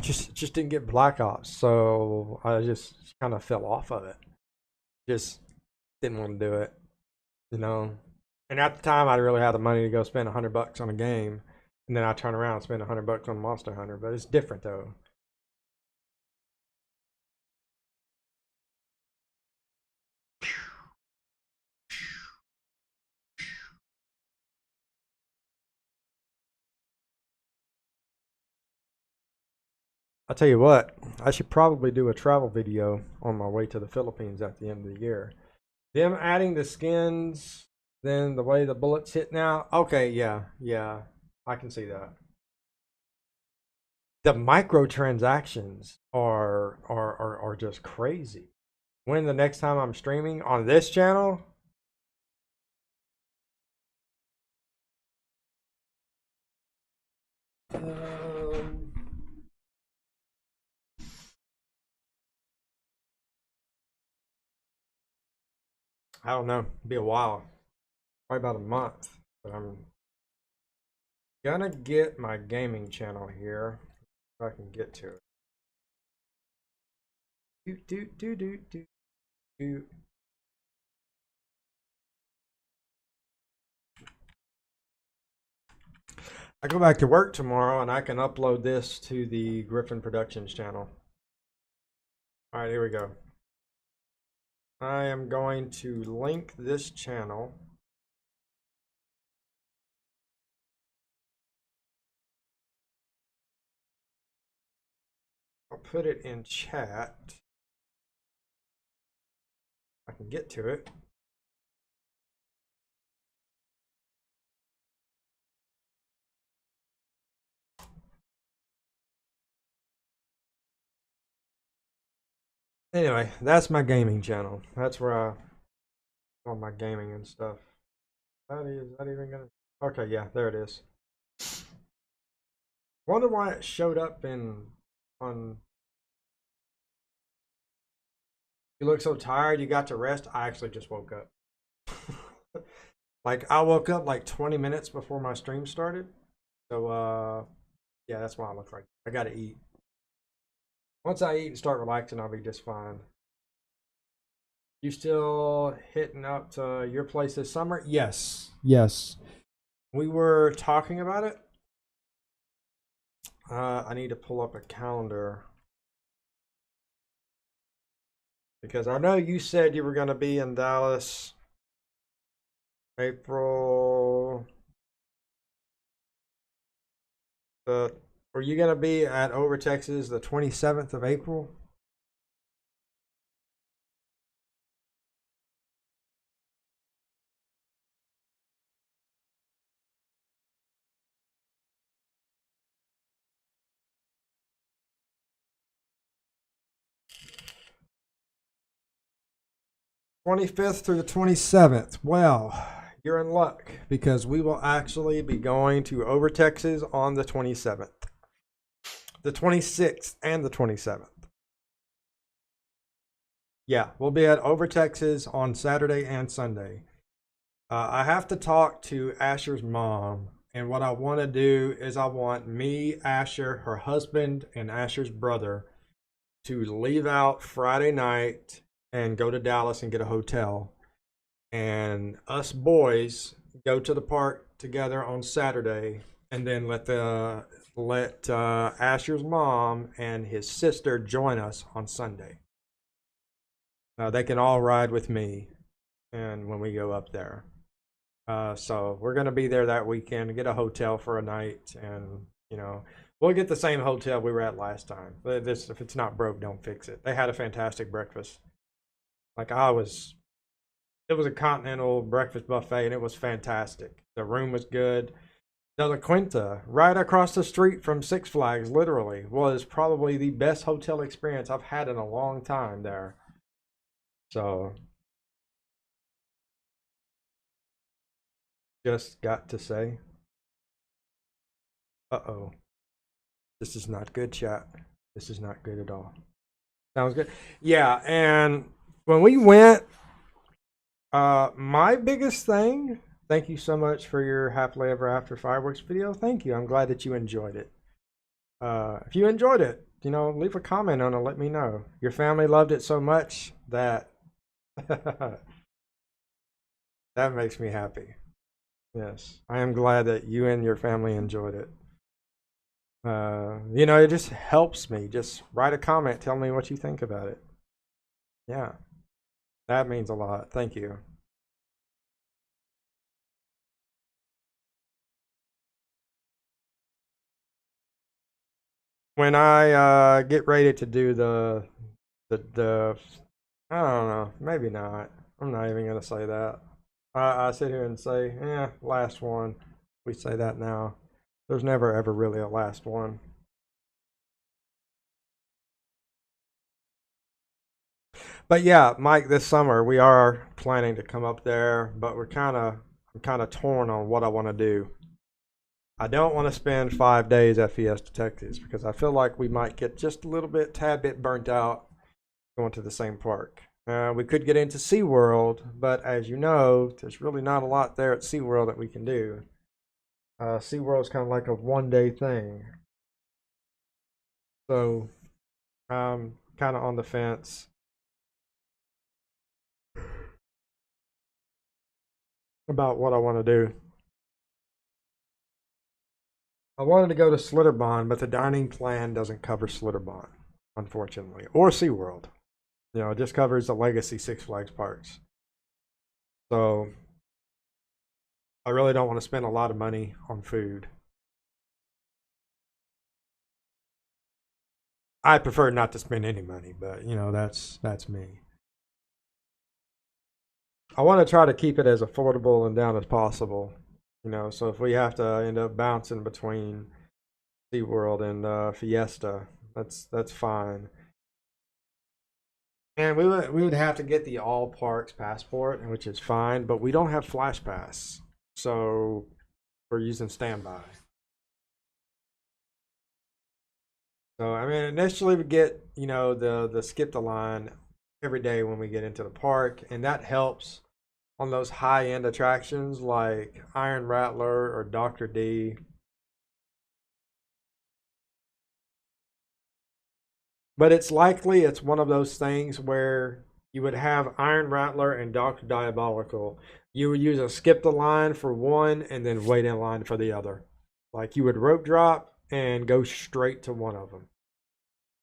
just didn't get Black Ops, so I just kind of fell off of it. Just didn't want to do it, you know. And at the time, I really had the money to go spend $100 on a game, and then I turn around and spend $100 on Monster Hunter. But it's different though. I tell you what, I should probably do a travel video on my way to the Philippines at the end of the year. Them adding the skins, then the way the bullets hit now. Okay, yeah, I can see that. The microtransactions are just crazy. When the next time I'm streaming on this channel, I don't know, it'll be a while, probably about a month. But I'm gonna get my gaming channel here if I can get to it. Do. I go back to work tomorrow and I can upload this to the Griffin Productions channel. All right, here we go. I am going to link this channel. I'll put it in chat. I can get to it. Anyway, that's my gaming channel. That's where I all my gaming and stuff. Is that even gonna? Okay, yeah, there it is. Wonder why it showed up on. You look so tired. You got to rest. I actually just woke up. Like I woke up like 20 minutes before my stream started. So yeah, that's why I look like I gotta eat. Once I eat and start relaxing, I'll be just fine. You still hitting up to your place this summer? Yes. Yes. We were talking about it. I need to pull up a calendar. Because I know you said you were going to be in Dallas April. Are you going to be at Over Texas the 27th of April? '25th through the 27th. Well, you're in luck because we will actually be going to Over Texas on the 27th, the 26th, and the 27th. Yeah, we'll be at Over Texas on Saturday and Sunday. I have to talk to Asher's mom, and what I want to do is I want me, Asher, her husband, and Asher's brother to leave out Friday night and go to Dallas and get a hotel. And us boys go to the park together on Saturday, and then let Asher's mom and his sister join us on Sunday. They can all ride with me, and when we go up there. So we're gonna be there that weekend, get a hotel for a night, and we'll get the same hotel we were at last time. If it's not broke, don't fix it. They had a fantastic breakfast. It was a continental breakfast buffet, and it was fantastic. The room was good. The La Quinta, right across the street from Six Flags, literally, was probably the best hotel experience I've had in a long time there. So, just got to say, uh-oh, this is not good, chat. This is not good at all. Sounds good. Yeah, and when we went, my biggest thing, thank you so much for your Happily Ever After fireworks video. Thank you. I'm glad that you enjoyed it. If you enjoyed it, leave a comment on it. Let me know. Your family loved it so much that that makes me happy. Yes, I am glad that you and your family enjoyed it. It just helps me. Just write a comment. Tell me what you think about it. Yeah, that means a lot. Thank you. When I get ready to do the I don't know, maybe not. I'm not even gonna say that. I sit here and say, yeah, last one. We say that now. There's never ever really a last one. But yeah, Mike, this summer we are planning to come up there, but I'm kind of torn on what I want to do. I don't want to spend 5 days at Fiesta, Texas, because I feel like we might get just a tad bit burnt out going to the same park. We could get into SeaWorld, but as you know, there's really not a lot there at SeaWorld that we can do. SeaWorld's kind of like a one-day thing. So I'm kind of on the fence. About what I want to do. I wanted to go to Slitterbond, but the dining plan doesn't cover Slitterbond, unfortunately, or SeaWorld. It just covers the legacy Six Flags parks. So I really don't want to spend a lot of money on food. I prefer not to spend any money, but that's me. I want to try to keep it as affordable and down as possible. So if we have to end up bouncing between SeaWorld and Fiesta, that's fine. And we would have to get the all parks passport, which is fine, but we don't have Flash Pass, so we're using standby. So I mean, initially we get the skip the line every day when we get into the park, and that helps on those high end attractions like Iron Rattler or Dr. D. But it's likely it's one of those things where You would have Iron Rattler and Dr. Diabolical. You would use a skip the line for one and then wait in line for the other. Like you would rope drop and go straight to one of them.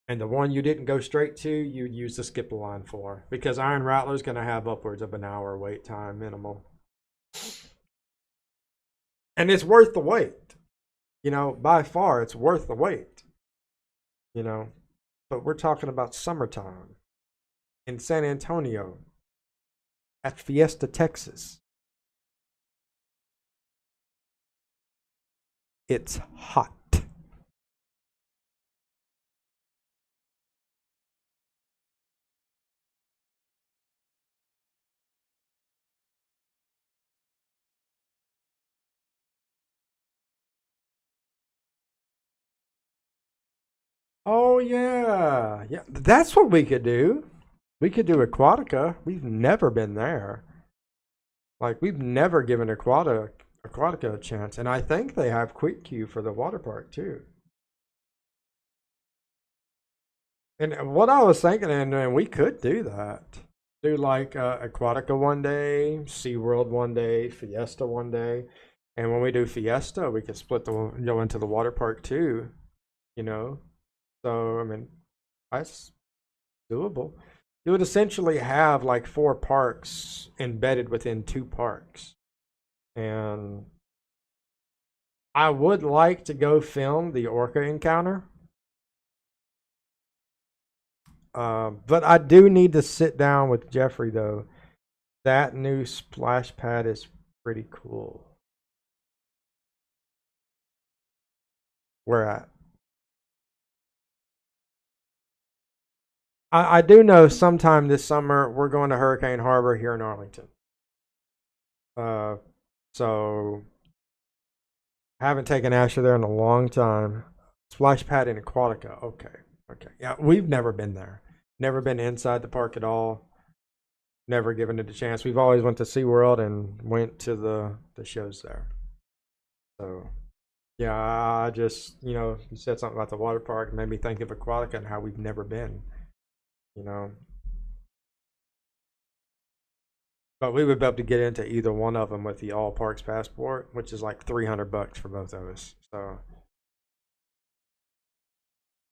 And the one you didn't go straight to, you'd use the skip the line for. Because Iron Rattler's going to have upwards of an hour wait time minimal. And it's worth the wait. You know, by far, it's worth the wait. You know, but we're talking about summertime in San Antonio at Fiesta, Texas. It's hot. Oh yeah, yeah. That's what we could do. We could do Aquatica. We've never been there. Like we've never given Aquatica a chance, and I think they have quick queue for the water park too. And what I was thinking, and we could do that. Do like Aquatica one day, SeaWorld one day, Fiesta one day, and when we do Fiesta, we could split the go into the water park too. You know, so I mean, that's doable. You would essentially have like 4 parks embedded within 2 parks. And I would like to go film the orca encounter. But I do need to sit down with Jeffrey though. That new splash pad is pretty cool. Where at? I do know sometime this summer we're going to Hurricane Harbor here in Arlington. So I haven't taken Asher there in a long time. Splash pad in Aquatica. Okay. Okay. Yeah, we've never been there. Never been inside the park at all. Never given it a chance. We've always went to SeaWorld and went to the shows there. So yeah, I just, you know, you said something about the water park, made me think of Aquatica and how we've never been, you know. But we would be able to get into either one of them with the all parks passport, which is like $300 for both of us. So,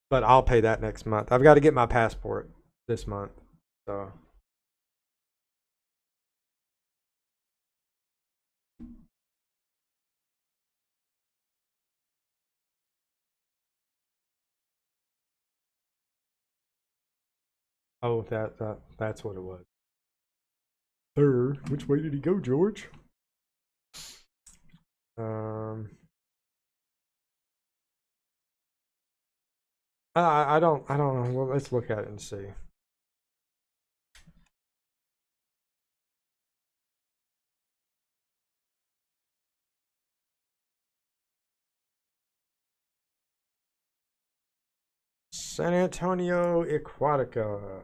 but I'll pay that next month. I've got to get my passport this month. So, oh, that's what it was. Sir, which way did he go, George? I don't know. Well, let's look at it and see. San Antonio Aquatica.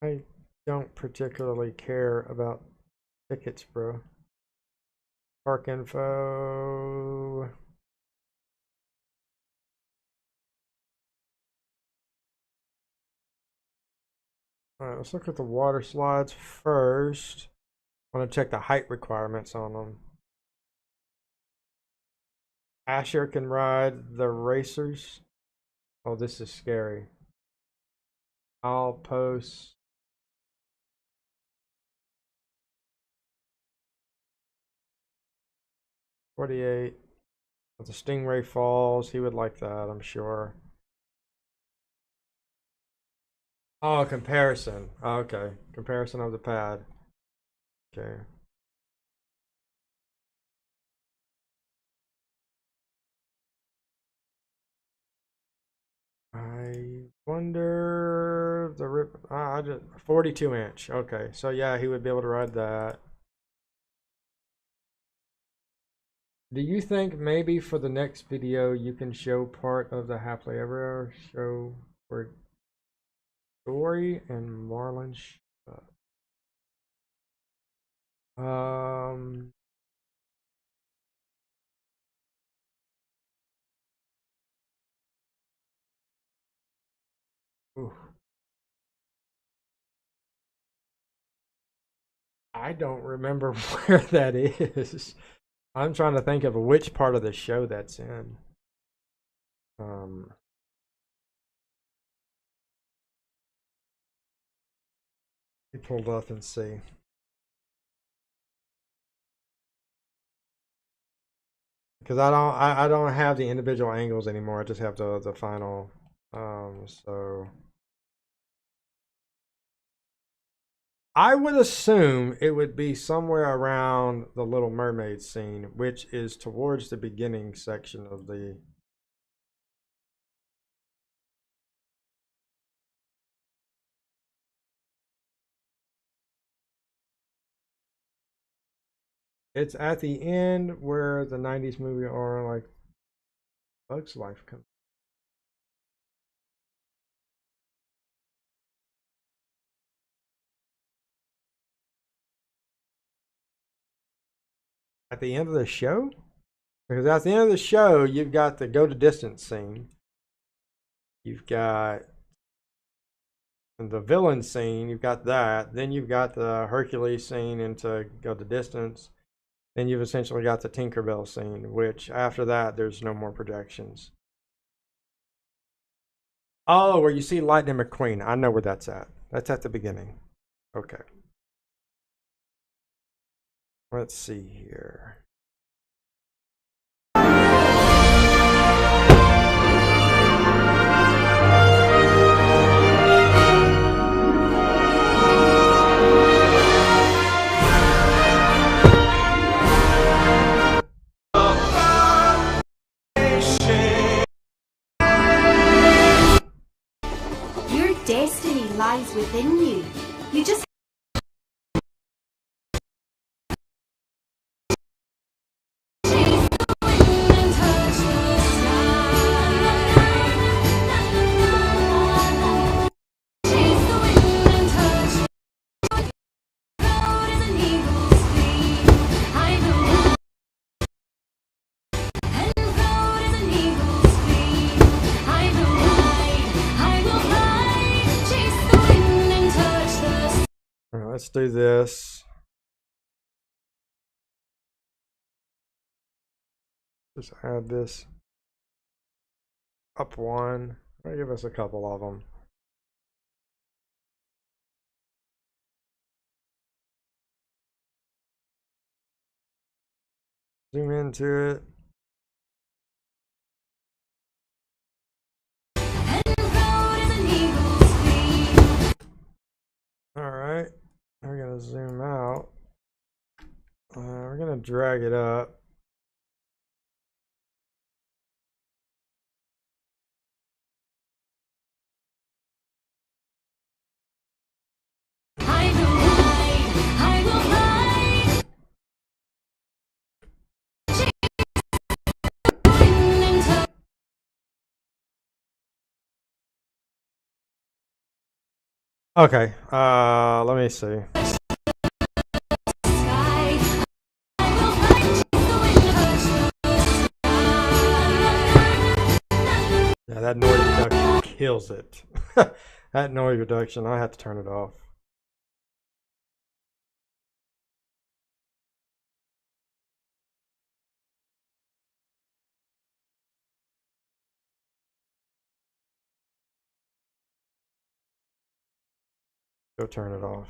I don't particularly care about tickets, bro. Park info. All right, let's look at the water slides first. I want to check the height requirements on them. Asher can ride the racers. Oh, this is scary. I'll post. $48. With the Stingray Falls, he would like that, I'm sure. Oh, comparison. Oh, okay. Comparison of the pad. Okay. I wonder the rip. I just 42 inch. Okay, so yeah, he would be able to ride that. Do you think maybe for the next video you can show part of the happily ever show where Dory and Marlon? Ooh. I don't remember where that is. I'm trying to think of which part of the show that's in. You pulled up and see. Because I don't have the individual angles anymore. I just have the final. So I would assume it would be somewhere around the Little Mermaid scene, which is towards the beginning section of the. It's at the end where the 90s movie or like Bugs Life comes. At the end of the show? Because at the end of the show, you've got the go to distance scene. You've got the villain scene. You've got that. Then you've got the Hercules scene into go the distance. Then you've essentially got the Tinkerbell scene, which after that, there's no more projections. Oh, where you see Lightning McQueen. I know where that's at. That's at the beginning. Okay. Let's see here.
Your destiny lies within you. You just
All right, let's do this. Just add this up one. I'll give us a couple of them. Zoom into it. All right, we're gonna zoom out. We're gonna drag it up. Okay, let me see. Yeah, that noise reduction kills it. That noise reduction, I have to turn it off. Go turn it off.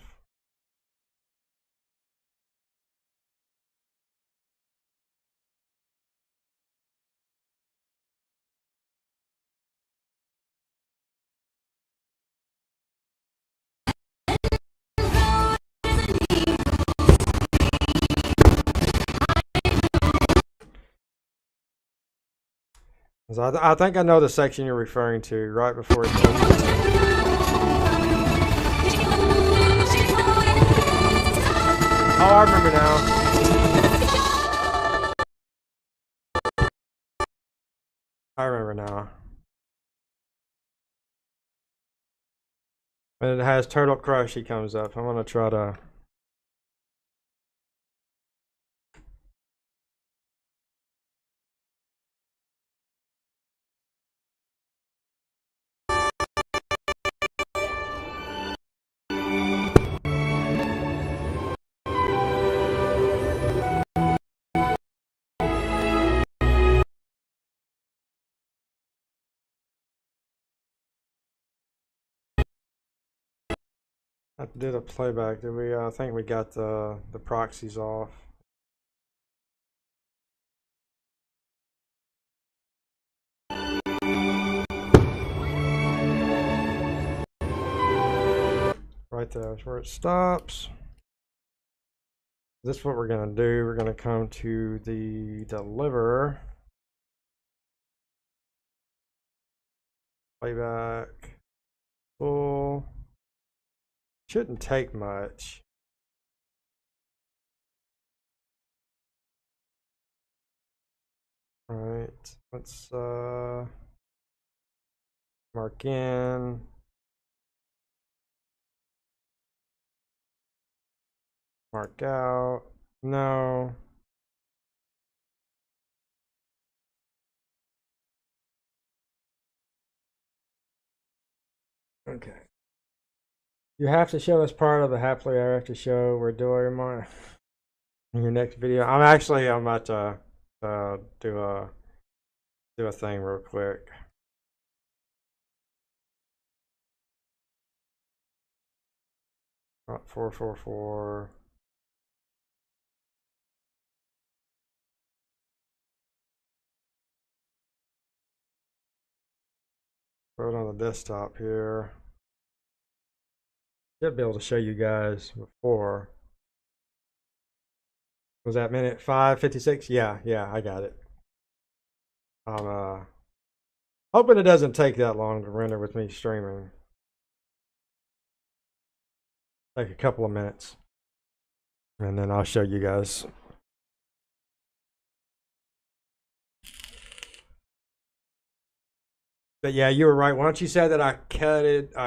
So I think I know the section you're referring to, right before it comes. Oh, I remember now. I remember now. When it has Turtle Crush, he comes up. I'm gonna try to. I did a playback. Did we? I think we got the proxies off. Right there is where it stops. This is what we're gonna do. We're gonna come to the deliver. Playback. Full. Shouldn't take much. All right. Let's mark in. Mark out. No. Okay. You have to show us part of the happily ever after show we're doing in your next video. I'm about to do a thing real quick. Not 444. Put it on the desktop here. Should be able to show you guys before. Was that minute 5:56? Yeah, I got it. I'm hoping it doesn't take that long to render with me streaming. Take a couple of minutes. And then I'll show you guys. But yeah, you were right. Once you said that I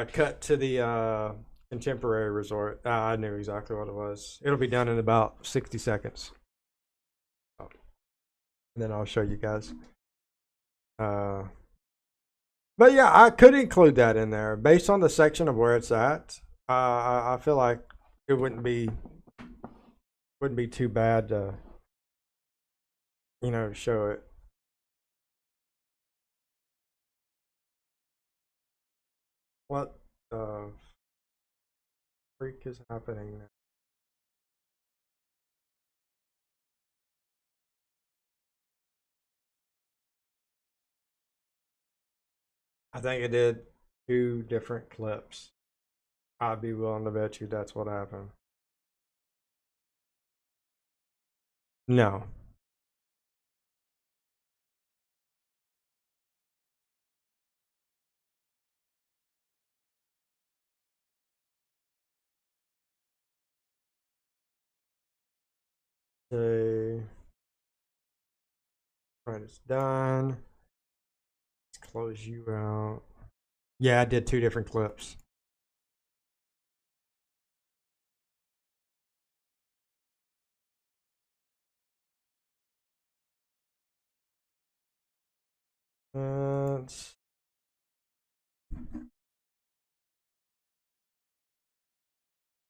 cut to the contemporary resort, I knew exactly what it was. It'll be done in about 60 seconds. And then I'll show you guys. But yeah, I could include that in there based on the section of where it's at. I feel like it wouldn't be too bad to, show it. What the freak is happening now? I think it did 2 different clips. I'd be willing to bet you that's what happened. No. Okay. Right, it's done. Let's close you out. Yeah, I did 2 different clips.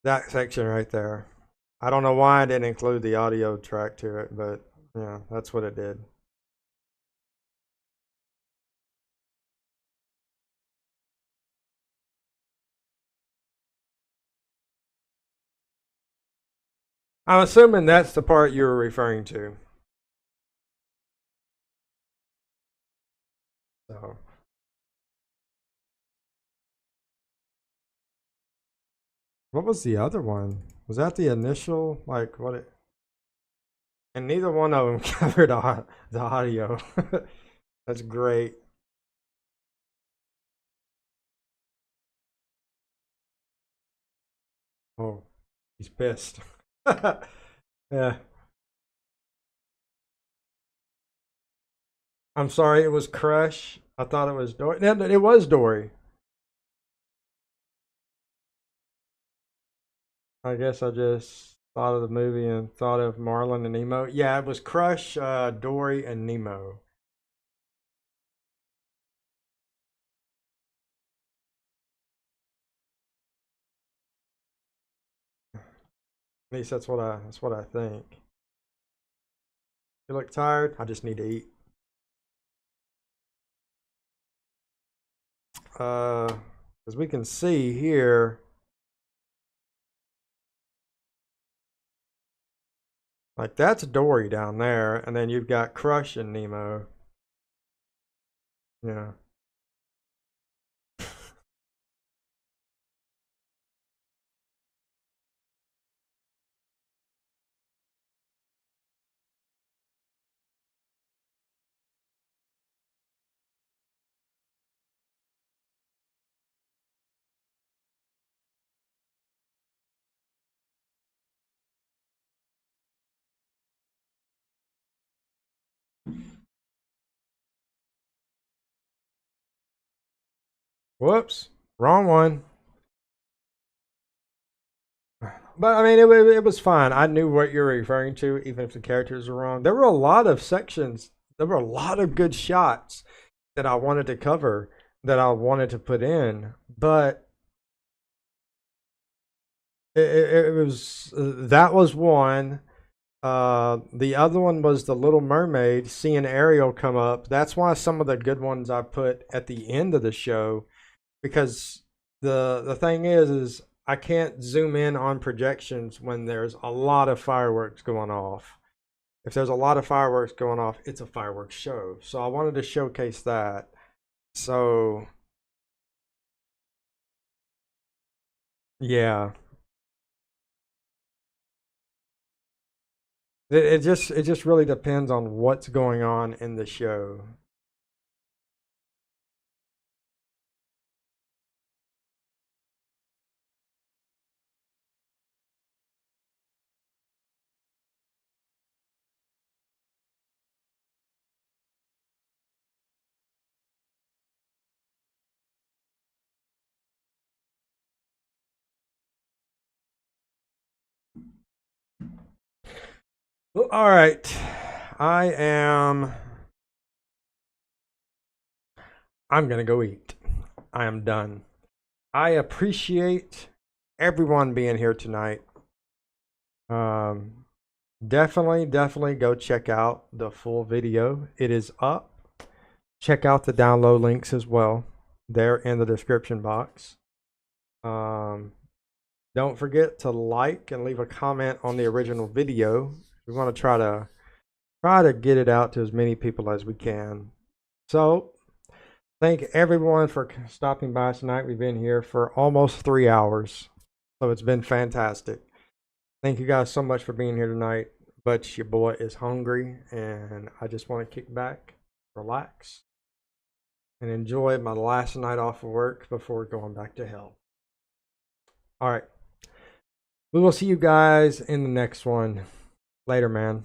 That section right there. I don't know why I didn't include the audio track to it, but yeah, that's what it did. I'm assuming that's the part you were referring to. So. What was the other one? Was that the initial, like, what it... And neither one of them covered the audio. That's great. Oh, he's pissed. Yeah. I'm sorry, it was Crush. I thought it was Dory. No, it was Dory. I guess I just thought of the movie and thought of Marlin and Nemo. Yeah, it was Crush, Dory, and Nemo. At least that's what I think. You look tired? I just need to eat. As we can see here, Like that's Dory down there, and then you've got Crush and Nemo. Yeah. Whoops, wrong one. But I mean, it was fine. I knew what you're referring to, even if the characters were wrong. There were a lot of sections. There were a lot of good shots that I wanted to cover, that I wanted to put in, but it was that was one. The other one was the Little Mermaid, seeing Ariel come up. That's why some of the good ones I put at the end of the show, because the thing is I can't zoom in on projections when there's a lot of fireworks going off. If there's a lot of fireworks going off, it's a fireworks show. So I wanted to showcase that. So yeah. It just really depends on what's going on in the show. Well, all right. I'm gonna go eat. I am done. I appreciate everyone being here tonight. Definitely go check out the full video. It is up. Check out the download links as well. They're in the description box. Don't forget to like and leave a comment on the original video. We want to try to get it out to as many people as we can. So thank everyone for stopping by tonight. We've been here for almost 3 hours, so it's been fantastic. Thank you guys so much for being here tonight. But your boy is hungry, and I just want to kick back, relax, and enjoy my last night off of work before going back to hell. All right. We will see you guys in the next one. Later, man.